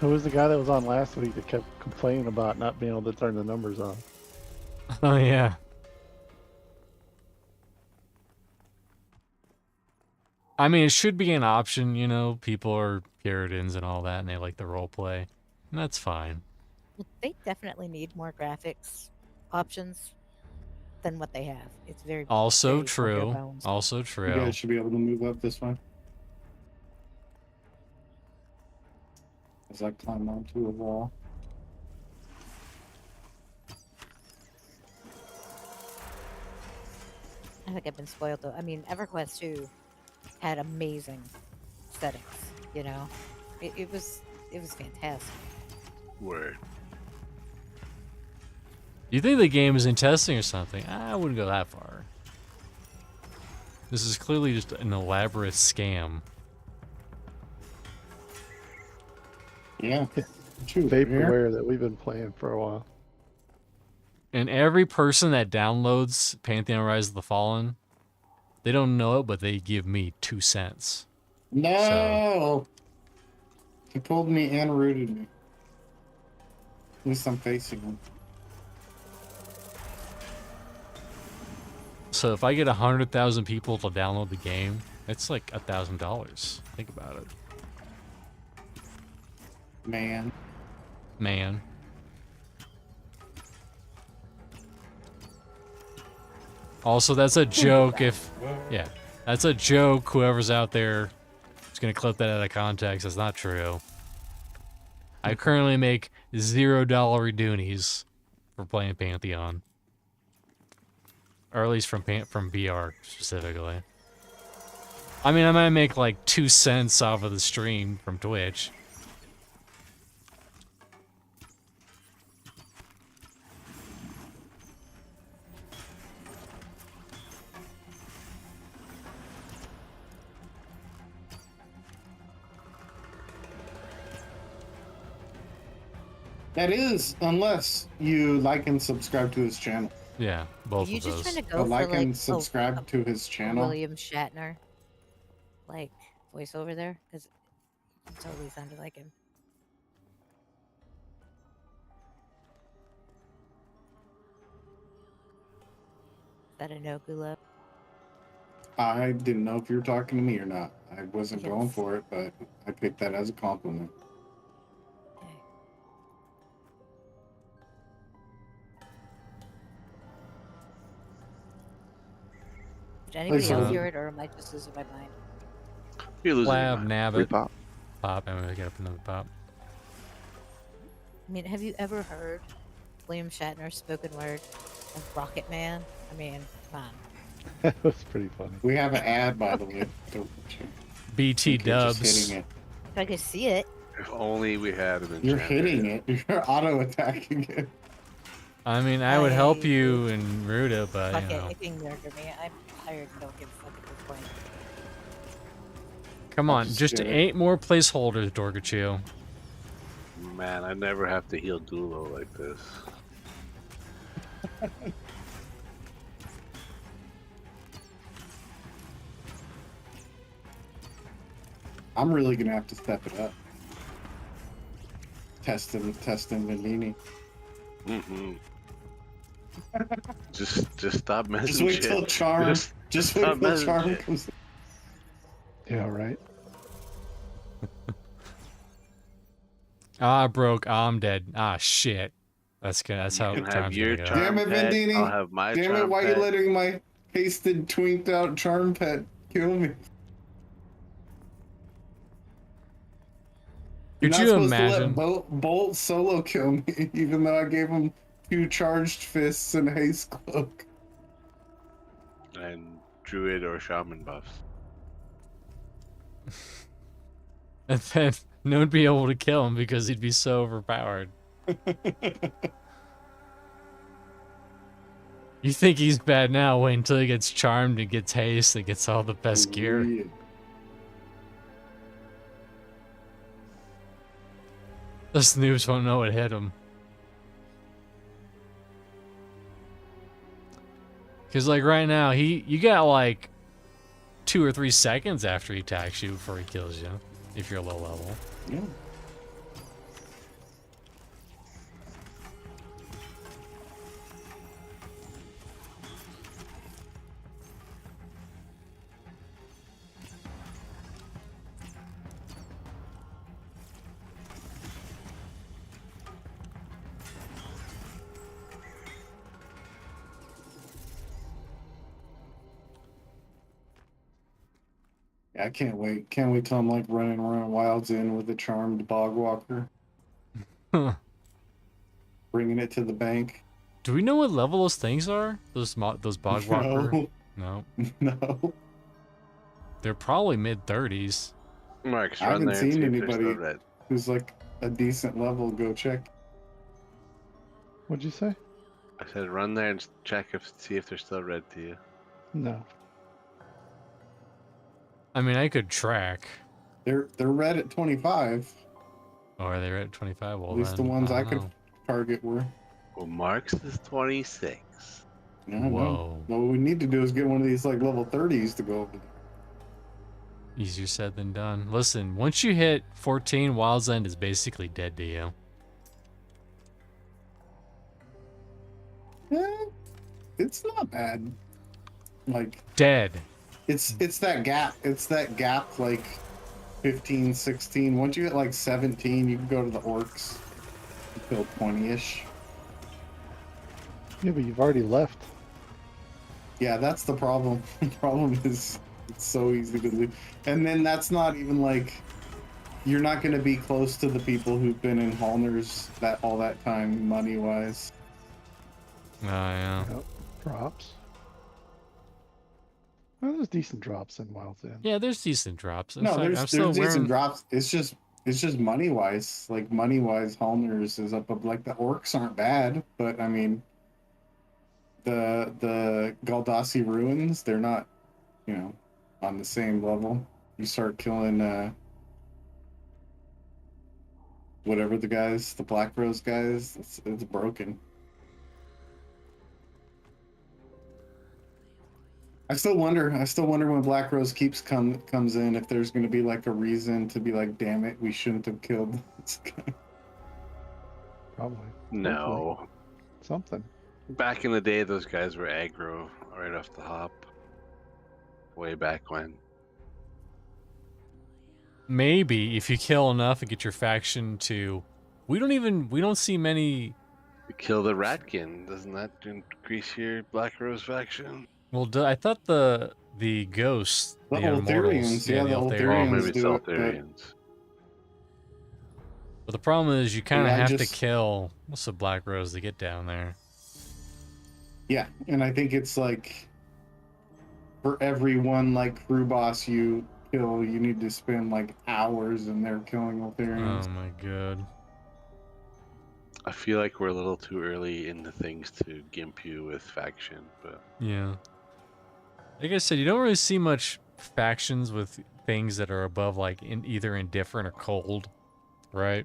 Who was the guy that was on last week that kept complaining about not being able to turn the numbers on? Oh yeah. I mean, it should be an option, you know. People are Puritans and all that, and they like the role play, and that's fine. Well, they definitely need more graphics options than what they have. It's very Also very bare true. bones. Also You true. guys should be able to move up this one. As I climb onto a wall. I think I've been spoiled though. I mean, EverQuest 2 had amazing settings. You know, it was fantastic. Word. You think the game is in testing or something? I wouldn't go that far. This is clearly just an elaborate scam. Yeah. True. Vaporware that we've been playing for a while. And every person that downloads Pantheon Rise of the Fallen, they don't know it, but they give me 2 cents. No! He pulled me and rooted me. At least I'm facing him. So if I get 100,000 people to download the game, it's like $1,000. Think about it. Man. Man. Also, that's a joke if... Yeah. That's a joke. Whoever's out there is going to clip that out of context. That's not true. I currently make $0 redoonies for playing Pantheon. Or at least from BR specifically. I mean, I might make like 2 cents off of the stream from Twitch. That is, unless you like and subscribe to his channel. Yeah, both Are you of just those. trying to But go like for like and subscribe a to his channel. William Shatner like voiceover there? Because it totally sounded like him. Is that a no, Gula? I didn't know if you were talking to me or not. I wasn't going Yes. for it, but I picked that as a compliment. Okay. Did anybody Listen. else hear it, or am I just losing my mind? You're losing your Lab, mind. Nabbit, Repop. Pop, I'm gonna get up another Pop. I mean, have you ever heard William Shatner's spoken word of Rocket Man? I mean, come on. That was pretty funny. We have an ad, by the way. Don't- BT think you're just dubs. hitting it. If I could see it, If only we had an You're enchanter. hitting it. You're auto attacking it. I mean, I would help I- you and root it, but fuck you it, know. it can murder me. I'm tired and don't give a fuck at this point. Come I'll on, just just get it. 8 more placeholders, Dorkachu. Man, I never have to heal Dulo like this. I'm really gonna have to step it up. Testing Vendini. Mm-hmm. just stop messing Just wait shit. till Charm. Just wait stop till messing Charm shit. comes. Yeah, right. Ah, broke. Ah, I'm dead. Ah, shit. That's good. That's You how can have time's your gonna go. Damn charm it, pet, Vendini. I'll have my Damn it! charm Why pet. you letting my pasted, twinked out Charm pet kill me? You're Could not you supposed to imagine? let Bolt solo kill me, even though I gave him 2 charged fists and haste cloak. And druid or shaman buffs. And then no one would be able to kill him because he'd be so overpowered. You think he's bad now, wait until he gets charmed and gets haste and gets all the best gear. Yeah. The snoobs won't know what hit him. Cause like right now, you got like 2 or 3 seconds after he attacks you before he kills you, if you're low level. Yeah. I can't wait. Can't wait till I'm like running around Wild's Inn with a charmed bog walker, Huh. bringing it to the bank. Do we know what level those things are? Those bog walker? No, No. no. They're probably mid-30s. Marcus, I run haven't there and seen see if they're still anybody- red. Who's like a decent level? Go check. What'd you say? I said run there and check see if they're still red to you. No. I mean, I could track. They're red at 25. Oh, are they at 25? Well, At least the then, ones I don't could know. target were. Well, Mark's is 26. Yeah, I know. Whoa. What we need to do is get one of these like level 30s to go over there. Easier said than done. Listen, once you hit 14, Wild's End is basically dead to you. It's not bad. Like Dead. it's that gap. It's that gap like 15, 16. Once you get like 17, you can go to the orcs. You kill 20-ish. Yeah, but you've already left. Yeah, that's the problem. The problem is it's so easy to lose. And then that's not even like you're not going to be close to the people who've been in Hallner's all that time money wise. Oh, yeah. Yep. Drops. Well, there's decent drops in Wild's Inn. Yeah, there's decent drops. In No, fact, I'm there's still decent wearing... drops. It's just money wise. Like money wise, Hallner's is up. Like the orcs aren't bad, but I mean, the Galdassi ruins, they're not, on the same level. You start killing whatever the guys, the Black Rose guys, it's broken. I still wonder when Black Rose comes in if there's going to be like a reason to be like, damn it, we shouldn't have killed this guy. Probably. No. Hopefully. Something. Back in the day, those guys were aggro right off the hop. Way back when. Maybe if you kill enough and get your faction to... We don't see many... You kill the Ratkin. Doesn't that increase your Black Rose faction? Well, I thought the ghosts, The the immortals, Ultharians, yeah, the Oh, Ultharians maybe it's do it, Ultharians. But the problem is you kind of Yeah, I have just- to kill what's the Black Rose to get down there. Yeah, and I think it's like for every one like crew boss you kill, you need to spend like hours in there killing Ultharians. Oh my god. I feel like we're a little too early into things to gimp you with faction, but Yeah. Like I said, you don't really see much factions with things that are above like either indifferent or cold, right?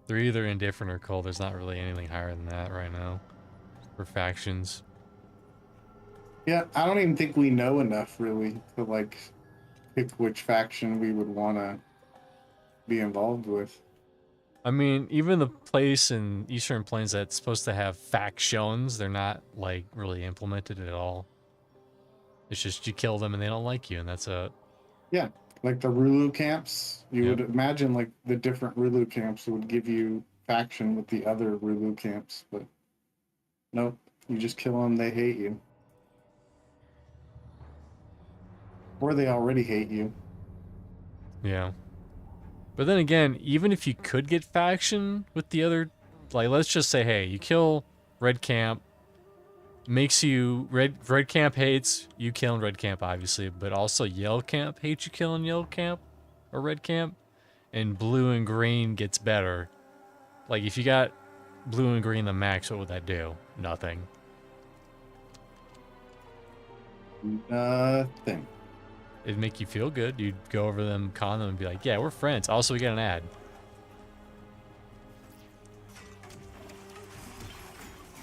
They're either indifferent or cold. There's not really anything higher than that right now for factions. Yeah, I don't even think we know enough really to like pick which faction we would want to be involved with. I mean, even the place in Eastern Plains that's supposed to have factions, they're not like really implemented at all. It's just you kill them and they don't like you, and that's a... Yeah, like the Rulu camps, you Yep. would imagine like the different Rulu camps would give you faction with the other Rulu camps, but nope, you just kill them, they hate you. Or they already hate you. Yeah. But then again, even if you could get faction with the other... Like, let's just say, hey, you kill Red Camp, makes you... Red Camp hates you killing Red Camp, obviously, but also Yellow Camp hates you killing Yellow Camp or Red Camp, and Blue and Green gets better. Like, if you got Blue and Green the max, what would that do? Nothing. Nothing. It'd make you feel good. You'd go over them, con them, and be like, yeah, we're friends. Also, we got an ad.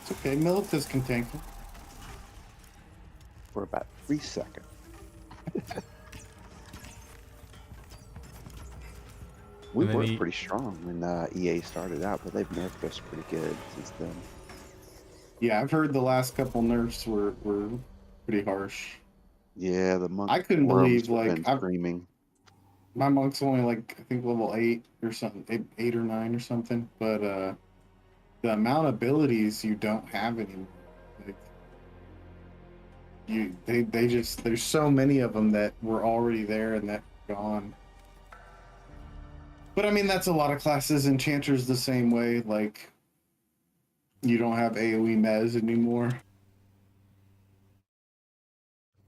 It's okay. Militus can tank it. For about 3 seconds. We And then were he- pretty strong when EA started out, but they've nerfed us pretty good since then. Yeah, I've heard the last couple nerfs were pretty harsh. Yeah, the monk I couldn't forums believe, have like, been screaming. My monk's only like, I think level 8 or something, 8 or 9 or something, but the amount of abilities you don't have anymore, like they just, there's so many of them that were already there and that gone. But I mean, that's a lot of classes. Enchanters the same way, like you don't have AoE mez anymore.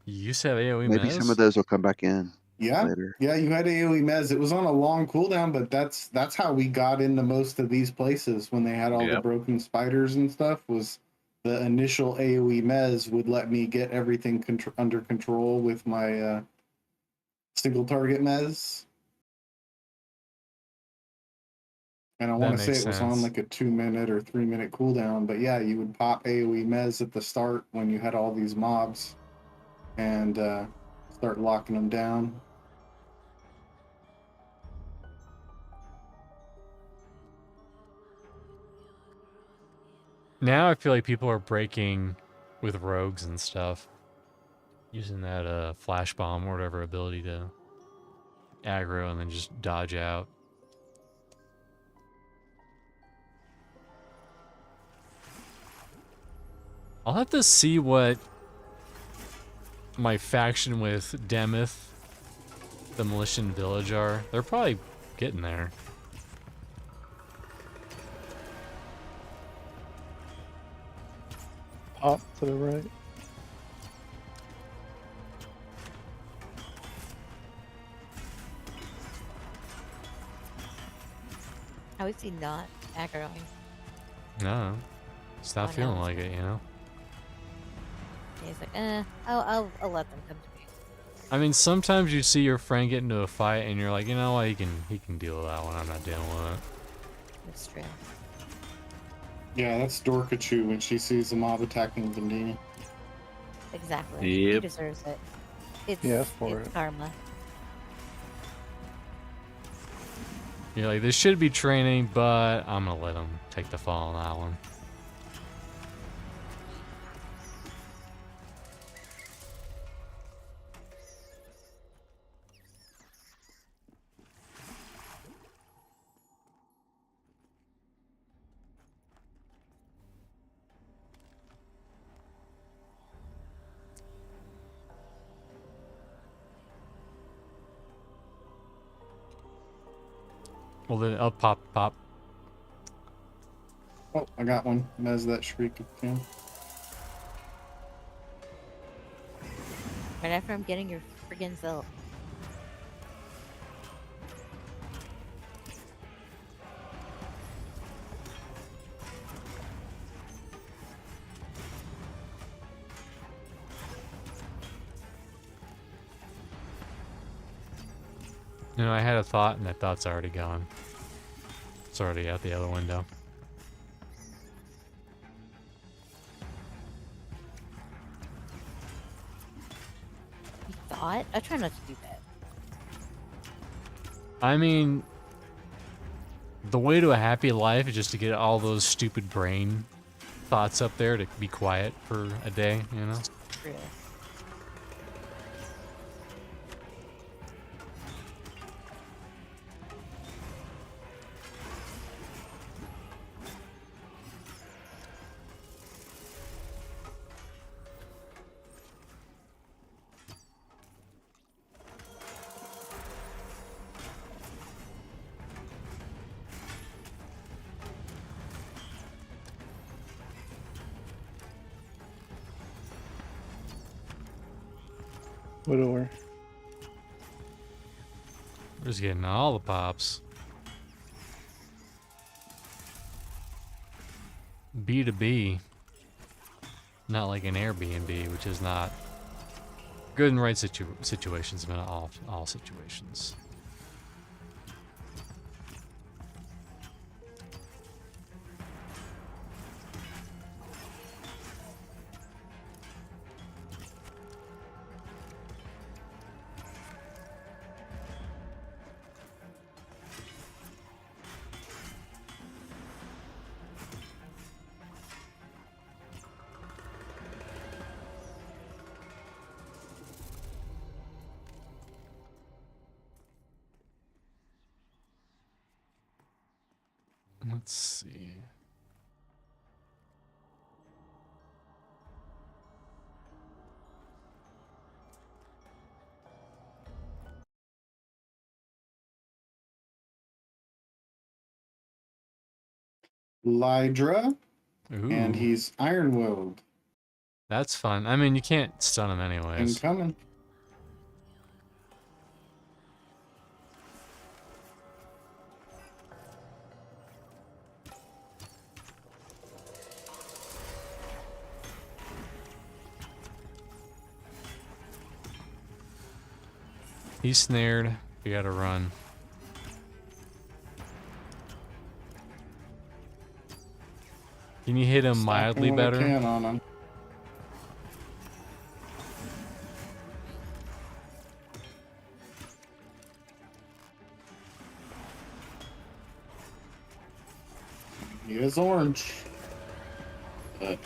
You used to have AoE Maybe mez? some of those will come back in Yeah, later. yeah, you had AoE mez. It was on a long cooldown, but that's how we got into most of these places when they had all the Yep. broken spiders and stuff. Was the initial AoE mez would let me get everything under control with my single target mez. And I That want to say makes it was on sense. like a 2-minute or 3-minute cooldown, but yeah, you would pop AoE mez at the start when you had all these mobs, and start locking them down. Now I feel like people are breaking with rogues and stuff. Using that flash bomb or whatever ability to aggro and then just dodge out. I'll have to see what my faction with Demeth, the Militian Village are. They're probably getting there. Pop to the right. How is he not aggroing? No, it's not Oh, feeling no. like it, you know? He's like, I'll let them come to me. I mean, sometimes you see your friend get into a fight and you're like, you know what, he can deal with that one. I'm not dealing with it. That's true. Yeah, that's Dorkachu when she sees the mob attacking Vendina. Exactly. He Yep. deserves it. It's, He asked for it's it. karma. You're like, this should be training, but I'm gonna let him take the fall on that one. Well, then up, pop, pop. Oh, I got one. Mez that shriek again. Right after I'm getting your friggin' Zelt. You know, I had a thought, and that thought's already gone. It's already out the other window. You thought? I try not to do that. I mean, the way to a happy life is just to get all those stupid brain thoughts up there to be quiet for a day, you know? True. Widower. We're just getting all the pops. B2B. Not like an Airbnb, which is not Good in right situations, but not all situations. Let's see. Lydra, and Ooh, he's Iron Willed. that's fun. I mean, you can't stun him anyways. Incoming. He's snared. You gotta run. Can you hit him mildly Stacking what I better? can on him. He is orange. But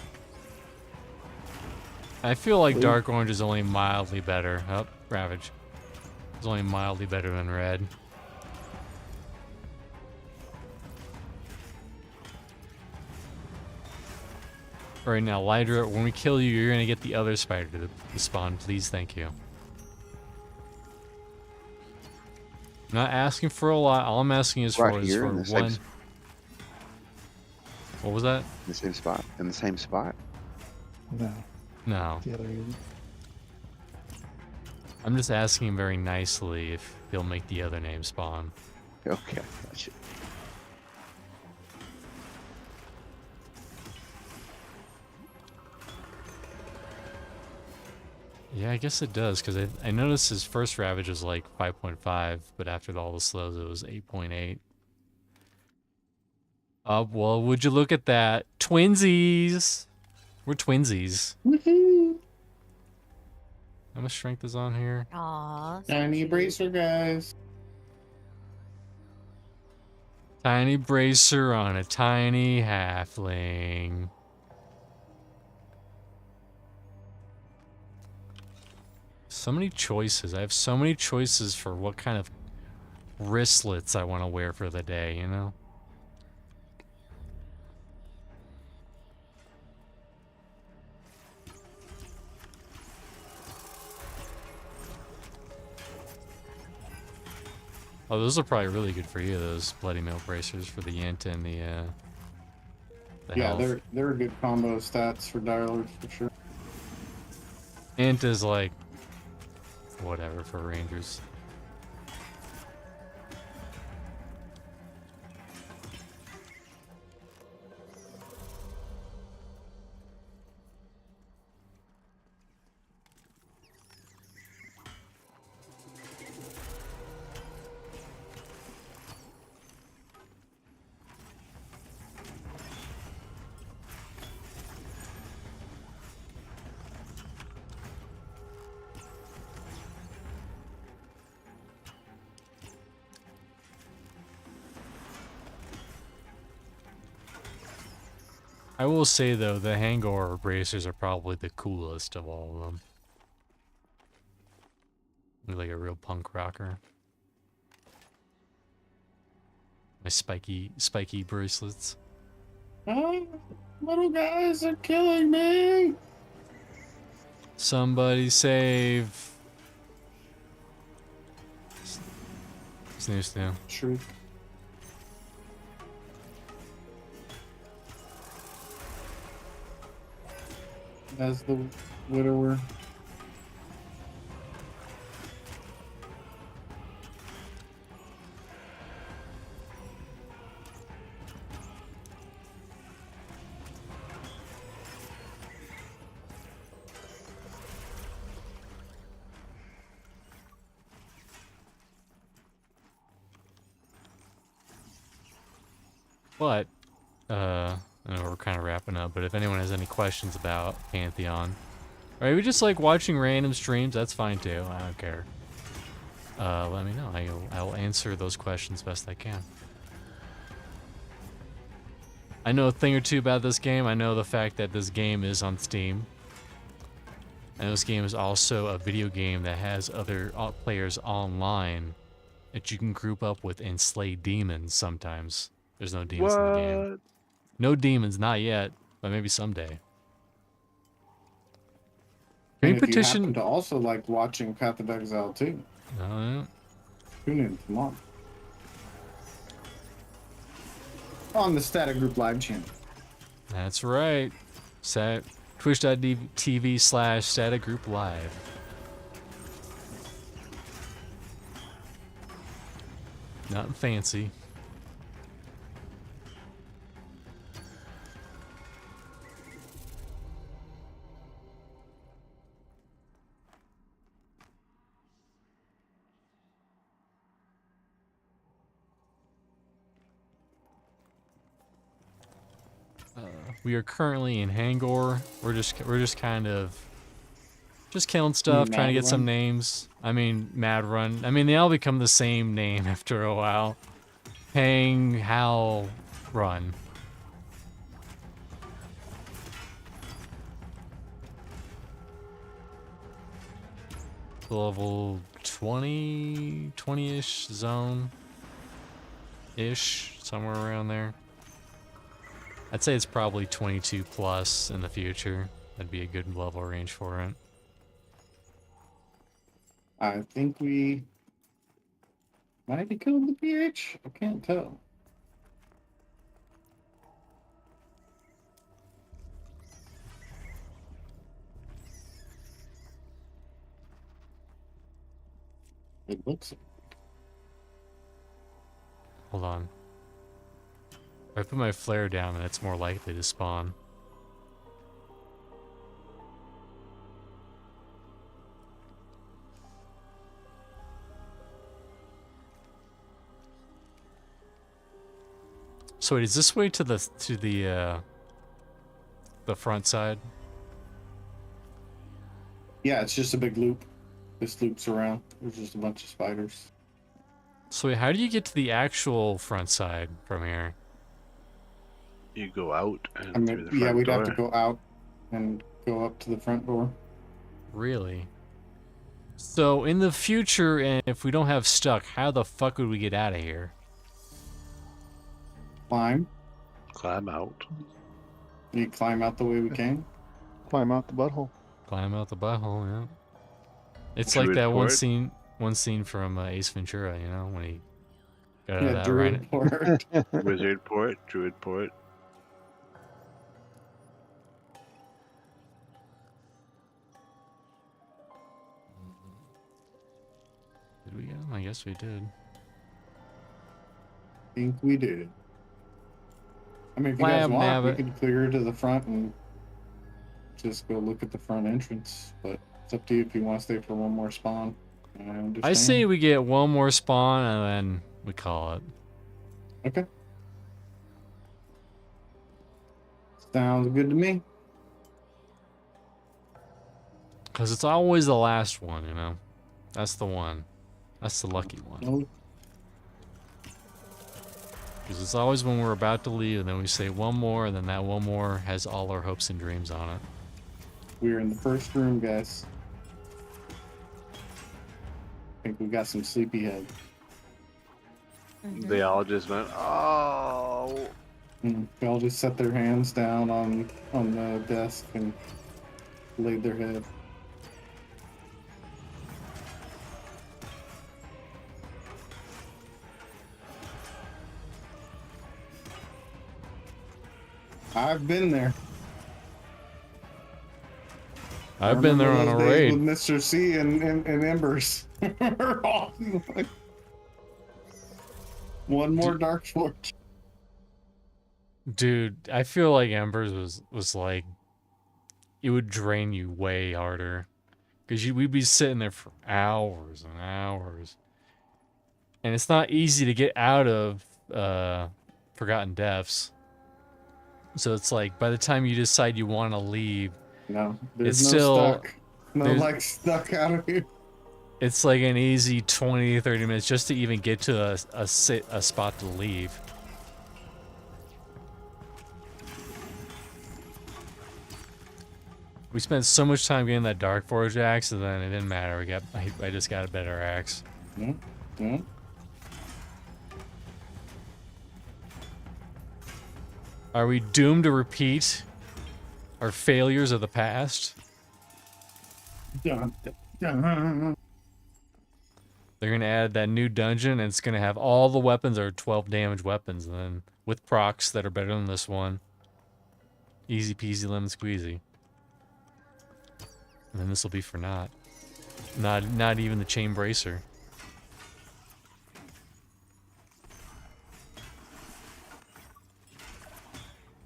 I feel like Blue. dark orange is only mildly better. Oh, Ravage. It's only mildly better than red. Right now, Lydra, when we kill you, you're gonna get the other spider to spawn. Please, thank you. I'm not asking for a lot. All I'm asking is Right for here in the same one. What was that? In the same spot. In the same spot. No, No. the other end. I'm just asking him very nicely if he'll make the other name spawn. Okay, gotcha. Yeah, I guess it does, because I noticed his first Ravage was like 5.5, but after all the slows, it was 8.8. Well, would you look at that? Twinsies! We're twinsies. woohoo! How much strength is on here? Aw. so Tiny cute. bracer guys. Tiny bracer on a tiny halfling. So many choices. I have so many choices for what kind of wristlets I want to wear for the day, you know? Oh, those are probably really good for you, those bloody mail bracers for the int and the Yeah, health. they're a good combo of stats for Direlords for sure. Int is like whatever for rangers. I will say though, the Hangover bracers are probably the coolest of all of them. Look like a real punk rocker. My spiky bracelets. Oh, little guys are killing me. Somebody save. Snooze now. Truth. As the widower. But I know we're kind of wrapping up, but if anyone has any questions about Pantheon, or maybe just like watching random streams, that's fine too. I don't care. Let me know. I'll answer those questions best I can. I know a thing or two about this game. I know the fact that this game is on Steam. And this game is also a video game that has other players online that you can group up with and slay demons sometimes. There's no demons in the game. What? No demons, not yet, but maybe someday. Can And we if you happen petition? to also like watching Path of Exile too, No, tune in tomorrow on the Static Group live channel. that's right. Twitch.tv/Static Group Live. Nothing fancy. We are currently in Hangor. We're just kind of just killing stuff, trying to get some Run? names. I mean, Mad Run. I mean, they all become the same name after a while. Hang, Howl, Run. Level 20, 20-ish zone-ish, somewhere around there. I'd say it's probably 22 plus in the future. That'd be a good level range for it. I think we might be killing the PH. I can't tell. It looks. Hold on. If I put my flare down, then it's more likely to spawn. So wait, is this way to the front side? Yeah, it's just a big loop. This loops around. There's just a bunch of spiders. So wait, how do you get to the actual front side from here? You go out and I through mean, the front yeah, we'd door. have to go out and go up to the front door. Really? So in the future, and if we don't have stuck, how the fuck would we get out of here? Climb. Climb out. You climb out the way we came. Climb out the butthole. Climb out the butthole, yeah. It's Druid like that port. one scene from Ace Ventura, you know, when he got out of Yeah, that Druid Port. Wizard port, druid port. Did we get him? I guess we did. Think we did. I mean, if you guys Lab want, we nabbit. could clear to the front and just go look at the front entrance. But it's up to you if you want to stay for one more spawn. I say we get one more spawn and then we call it. Okay. Sounds good to me. Because it's always the last one, you know? That's the one. That's the lucky one. No, Because it's always when we're about to leave and then we say one more and then that one more has all our hopes and dreams on it. we're in the first room, guys. I think we got some sleepyhead. They all just went, oh. They all just set their hands down on the desk and laid their head. I've been there. I've been there on a Remember those days raid. with Mr. C and Embers. We're all like, one more Dark Forge. Dude, I feel like Embers was like, it would drain you way harder. Because we'd be sitting there for hours and hours. And it's not easy to get out of Forgotten Depths. So it's like by the time you decide you want to leave, No, there's It's no still- stuck. No, there's- like stuck out of here. it's like an easy 20, 30 minutes just to even get to a spot to leave. We spent so much time getting that Dark Forge axe, and then it didn't matter. I just got a better axe. Hmm? Are we doomed to repeat our failures of the past? Dun, dun. They're gonna add that new dungeon, and it's gonna have all the weapons are 12 damage weapons, and then with procs that are better than this one. Easy peasy lemon squeezy. And then this will be for naught. Not even the chain bracer.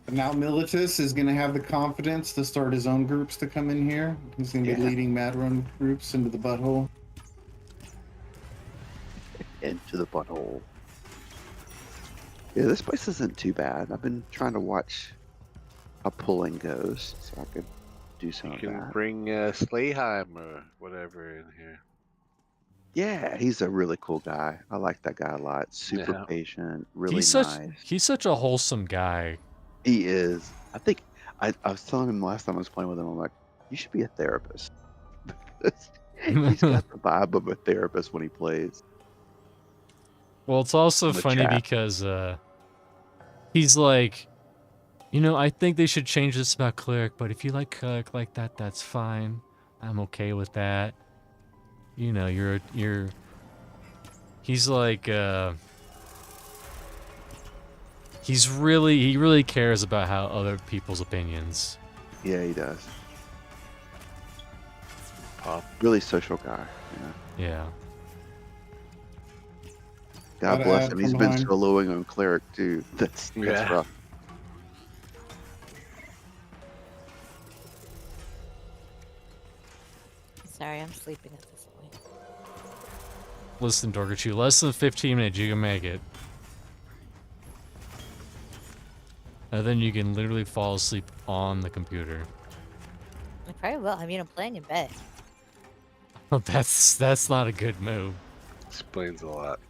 But now Militus is going to have the confidence to start his own groups to come in here. He's going to be Yeah. leading Mad Run groups into the butthole. Into the butthole. Yeah, this place isn't too bad. I've been trying to watch how pulling goes, so I could do some You of can that. bring Slayheim or whatever in here. Yeah, he's a really cool guy. I like that guy a lot. Super Yeah. patient, really He's nice. such a wholesome guy. He is. I think I was telling him last time I was playing with him. I'm like, you should be a therapist. He's got the vibe of a therapist when he plays. Well, it's also I'm a funny chap. because he's like, you know, I think they should change this about cleric, but if you like cleric like that, that's fine. I'm okay with that. You know, you're. He's like, he really cares about how other people's opinions. Yeah, he does. Pop. Really social guy. Yeah. Yeah. God Gotta bless add him. from He's been behind. soloing on cleric too. That's Yeah. rough. Sorry, I'm sleeping at this point. Listen, Dorkachu, less than 15 minutes, you can make it. And then you can literally fall asleep on the computer. I probably will. I mean, I'm playing in bed. That's not a good move. Explains a lot.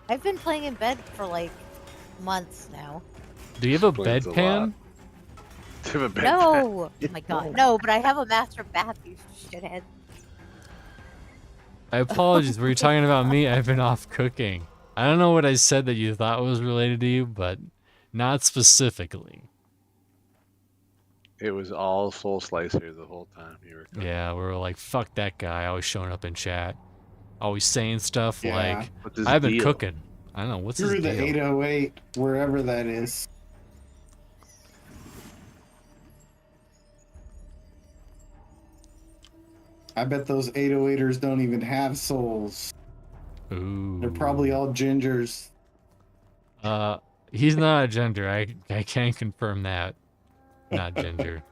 I've been playing in bed for like months now. Do you have a Explains a bedpan? lot. Do you have a bed No! Oh my god. No, but I have a master bath, you shithead. I apologize. Were you talking about me? I've been off cooking. I don't know what I said that you thought was related to you, but not specifically. It was all Soul Slicer the whole time you were cooking. Yeah, we were like, fuck that guy. Always showing up in chat. Always saying stuff Yeah. like, What's his I've been deal? cooking. I don't know. What's his Through the deal? 808, wherever that is. I bet those 808ers don't even have souls. Ooh. They're probably all gingers. He's not a gender. I can't confirm that. Not ginger.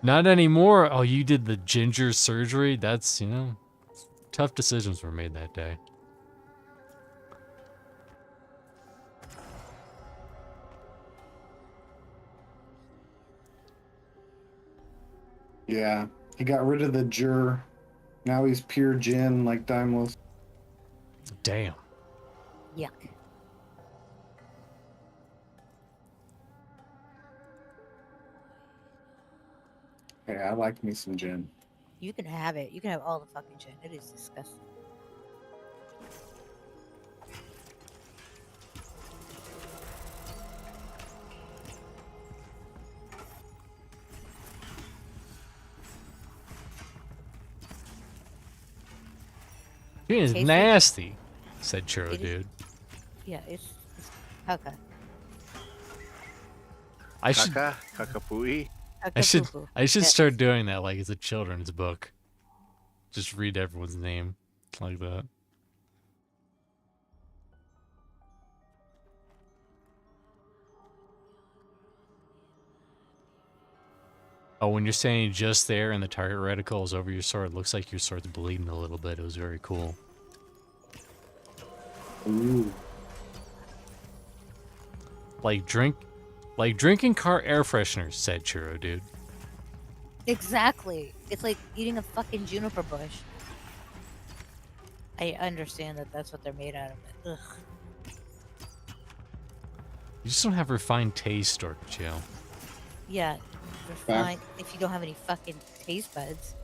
Not anymore. Oh, you did the ginger surgery? That's, you know, tough decisions were made that day. Yeah, he got rid of the jur. Now he's pure gin like Daimlos. Damn. Yuck. Yeah, I like me some gin. You can have it. You can have all the fucking shit. It is disgusting. Gin is Tasty. nasty, said Churro It is- Dude. Yeah, it's caca. I should Kaka? Kakapui? Caca I should Yeah. start doing that like it's a children's book. Just read everyone's name like that. Oh, when you're standing just there and the target reticle is over your sword, it looks like your sword's bleeding a little bit. It was very cool. Ooh. Like drinking car air fresheners, said Churro Dude. Exactly. It's like eating a fucking juniper bush. I understand that that's what they're made out of. But ugh. You just don't have refined taste, or chill. Yeah, you're fine if you don't have any fucking taste buds.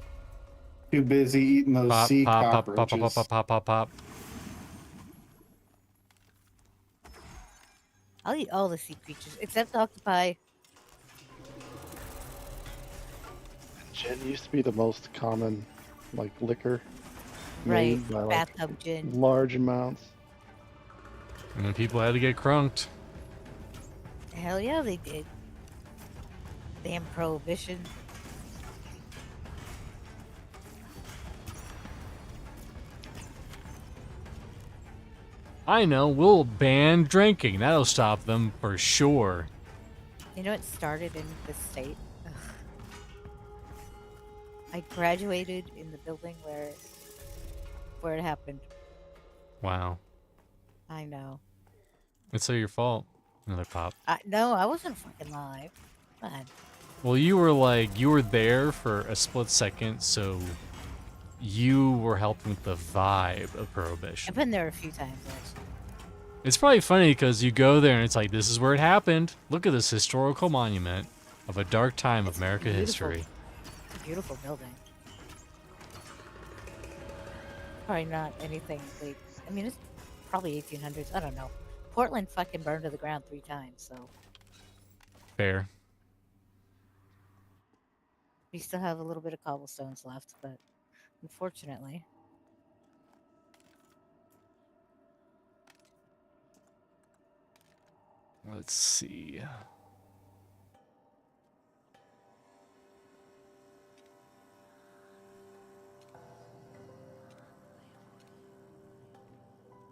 Too busy eating those Pop, sea pop, pop, pop, pop, cockroaches. pop, pop, pop, pop. I'll eat all the sea creatures except octopi. Gin used to be the most common, like, liquor Right, made by like bathtub gin. large amounts. And then people had to get crunked. Hell yeah, they did. Damn prohibition. I know, we'll ban drinking. That'll stop them for sure. You know, it started in this state. Ugh. I graduated in the building where it happened. Wow. I know. It's all your fault. Another pop. No, I wasn't fucking live. Come on. Well, you were there for a split second, so you were helping with the vibe of Prohibition. I've been there a few times actually. It's probably funny because you go there and it's like, this is where it happened. Look at this historical monument of a dark time of It's American beautiful. history. It's a beautiful building. Probably not anything like. I mean, it's probably 1800s. I don't know. Portland fucking burned to the ground 3 times, so Fair. we still have a little bit of cobblestones left, but unfortunately. Let's see.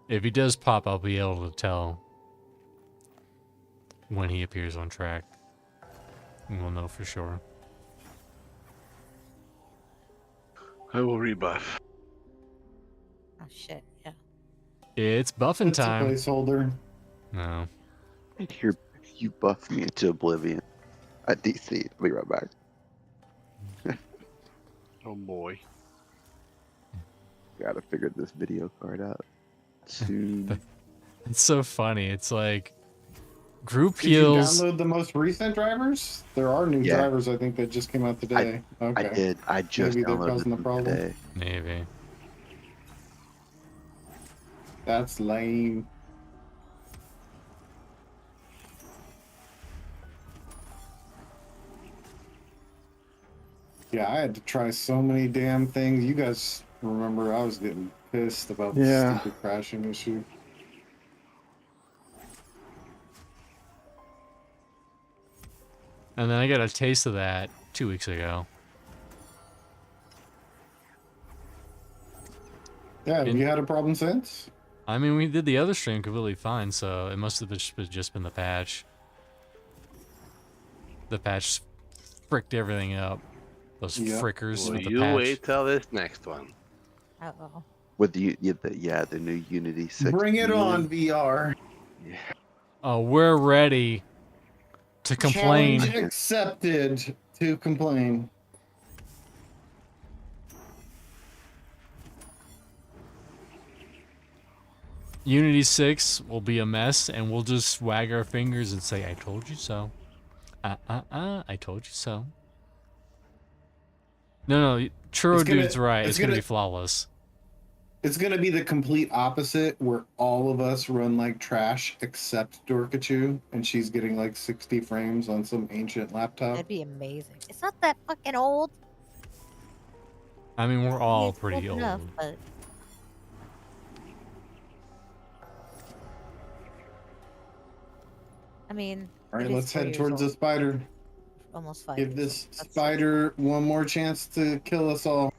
If he does pop, I'll be able to tell when he appears on track. And we'll know for sure. I will rebuff. Oh shit, yeah. It's buffing It's a time. placeholder. No. And here, you buff me into oblivion at DC. I'll be right back. Oh boy. Gotta figure this video card out soon. It's so funny. It's like group Did you heals. download the most recent drivers? There are new Yeah. drivers, I think, that just came out today. Okay. I did. I just Maybe they're downloaded causing the them problem. today. Maybe. That's lame. Yeah, I had to try so many damn things. You guys remember I was getting pissed about the Yeah. stupid crashing issue. And then I got a taste of that 2 weeks ago. Yeah, have you had a problem since? I mean, we did the other stream completely fine, so it must have just been the patch. The patch fricked everything up. Those Yeah. frickers Well, with the you patch. wait till this next one. Uh-oh. With the new Unity 6. Bring it on, million. VR. Yeah. Oh, we're ready to complain. Challenge accepted to complain. Unity 6 will be a mess, and we'll just wag our fingers and say, I told you so. I told you so. No, Churro It's gonna- Dude's right. it's It's gonna gonna- be flawless. It's gonna be the complete opposite, where all of us run like trash except Dorkachu, and she's getting like 60 frames on some ancient laptop. That'd be amazing. It's not that fucking old. I mean, we're all It's pretty old. enough, but I mean, All right, it is let's 4 head years towards the old. spider. Almost 5 Give years this old. That's- spider one more chance to kill us all.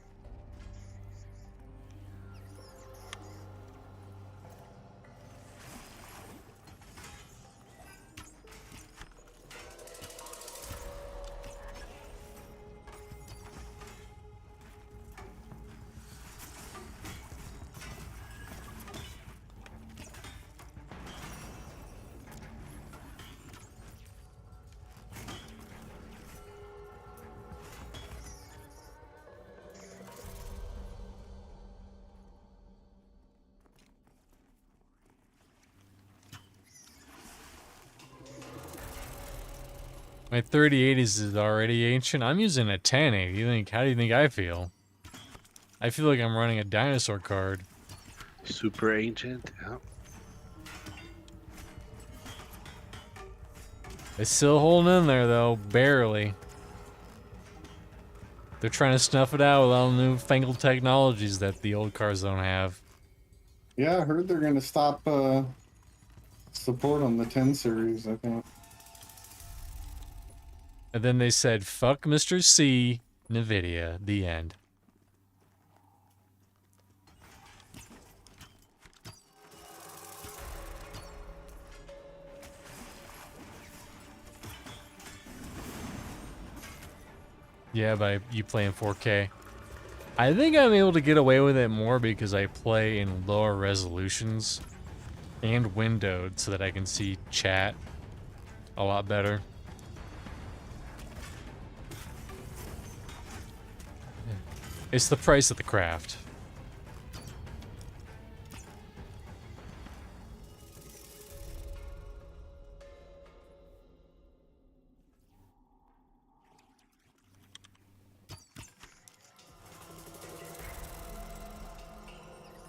My 3080s is already ancient. I'm using a 1080. How do you think I feel? I feel like I'm running a dinosaur card. Super ancient. Yeah. It's still holding in there though, barely. They're trying to snuff it out with all the newfangled technologies that the old cars don't have. Yeah, I heard they're gonna stop support on the 10 series, I think. And then they said, fuck Mr. C, NVIDIA, the end. Yeah, but you play in 4K. I think I'm able to get away with it more because I play in lower resolutions and windowed so that I can see chat a lot better. It's the price of the craft.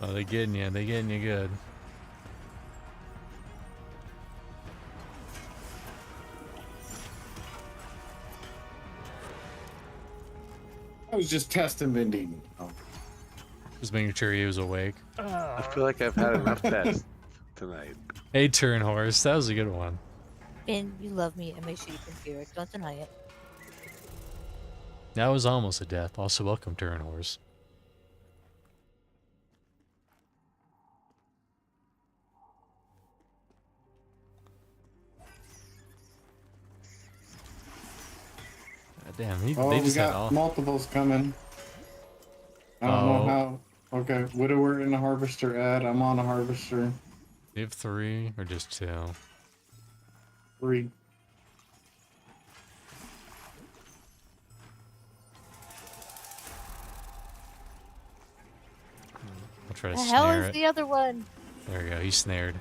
Oh, they're getting you. They're getting you good. I was just testing Vending. Oh. Just making sure he was awake. I feel like I've had enough tests tonight. Hey, turn horse. That was a good one. Ben, you love me and make sure you can hear it. Don't deny it. That was almost a death. Also, welcome, turn horse. Damn, they Oh, we just had got all. multiples coming. I don't know how. Okay, widower and a harvester ad. I'm on a harvester. You have 3 or just 2? 3. I'll try to The hell snare is it. the other one? There we go. He's snared.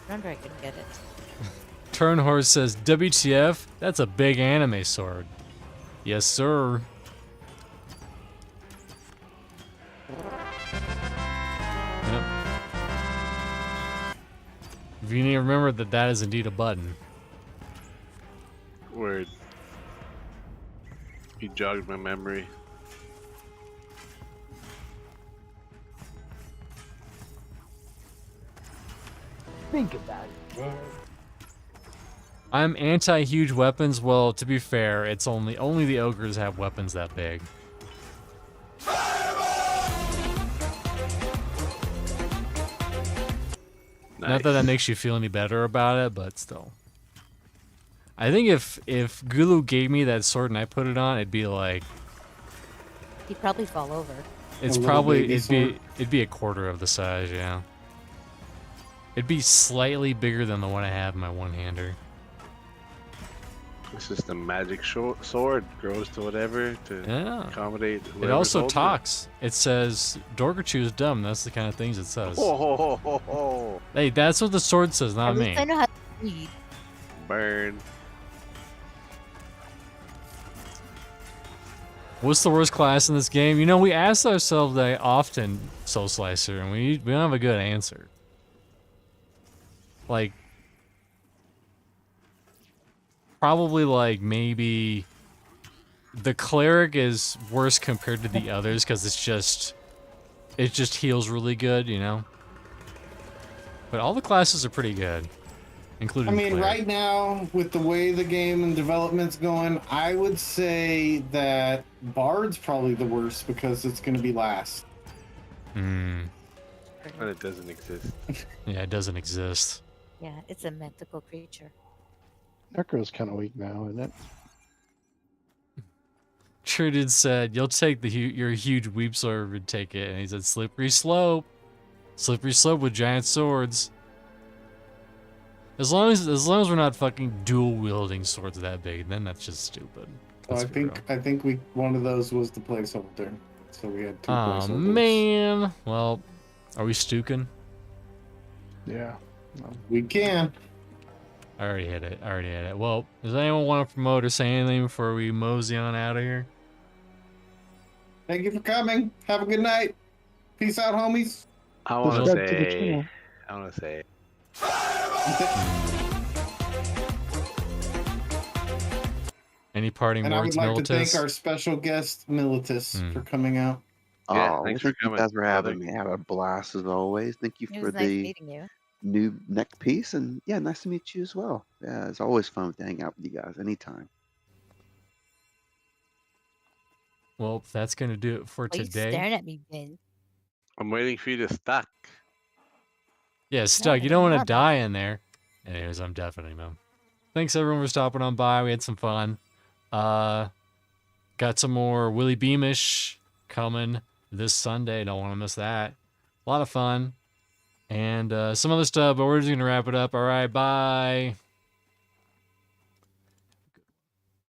No wonder I couldn't get it. Turn horse says, WTF? That's a big anime sword. Yes, sir. Yep. If you need to remember that that is indeed a button. Word. You jogged my memory. Think about it. I'm anti-huge weapons. Well, to be fair, it's only the ogres have weapons that big. Not that that makes you feel any better about it, but still. I think if Gulu gave me that sword and I put it on, it'd be like He'd probably fall over. it's little probably baby it'd be a quarter of the size, yeah. It'd be slightly bigger than the one I have in my one-hander. It's just a magic sword. Grows to whatever to Yeah. accommodate It whoever's also holding talks. It says Dorgachu is dumb. That's the kind of things it says. Oh, ho, ho, ho, ho. Hey, that's what the sword says, not At me. least I know how to read. Burn. What's the worst class in this game? You know, we ask ourselves that often, Soul Slicer, and we don't have a good answer. Like, probably like maybe the cleric is worse compared to the others because it just heals really good, you know. But all the classes are pretty good, including. I mean, cleric. right now, with the way the game and development's going, I would say that Bard's probably the worst because it's going to be last. Hmm. And it doesn't exist. Yeah, it doesn't exist. Yeah, it's a mythical creature. Necro's kind of weak now, isn't it? Trudid said, "You'll take your huge weep sword would take it," and he said, "Slippery slope with giant swords." As long as we're not fucking dual wielding swords that big, then that's just stupid. So Let's be real. I think one of those was the placeholder. So we had 2 Oh placeholders. man. Well, are we stooking? Yeah. We can. I already hit it. I already hit it. Well, does anyone want to promote or say anything before we mosey on out of here? Thank you for coming. Have a good night. Peace out, homies. I want to Subscribe to the say, channel. I want to say, Any parting And I would words, like to thank Militus? our special guest, Militus, for coming out. Yeah, Oh, thanks well, for thank you coming, guys for having brother. me. Have a blast as always. Thank you It for was nice the meeting you. new neck piece, and yeah, nice to meet you as well. Yeah, it's always fun to hang out with you guys anytime. Well, that's going to do it for Why are you today. staring at me, Ben? I'm waiting for you to stack. Yeah, Stug, No, you don't want to not that. die in there. Anyways, I'm definitely, man. Thanks, everyone, for stopping on by. We had some fun. Got some more Willie Beamish coming this Sunday. Don't want to miss that. A lot of fun. And some other stuff, but we're just going to wrap it up. All right, bye.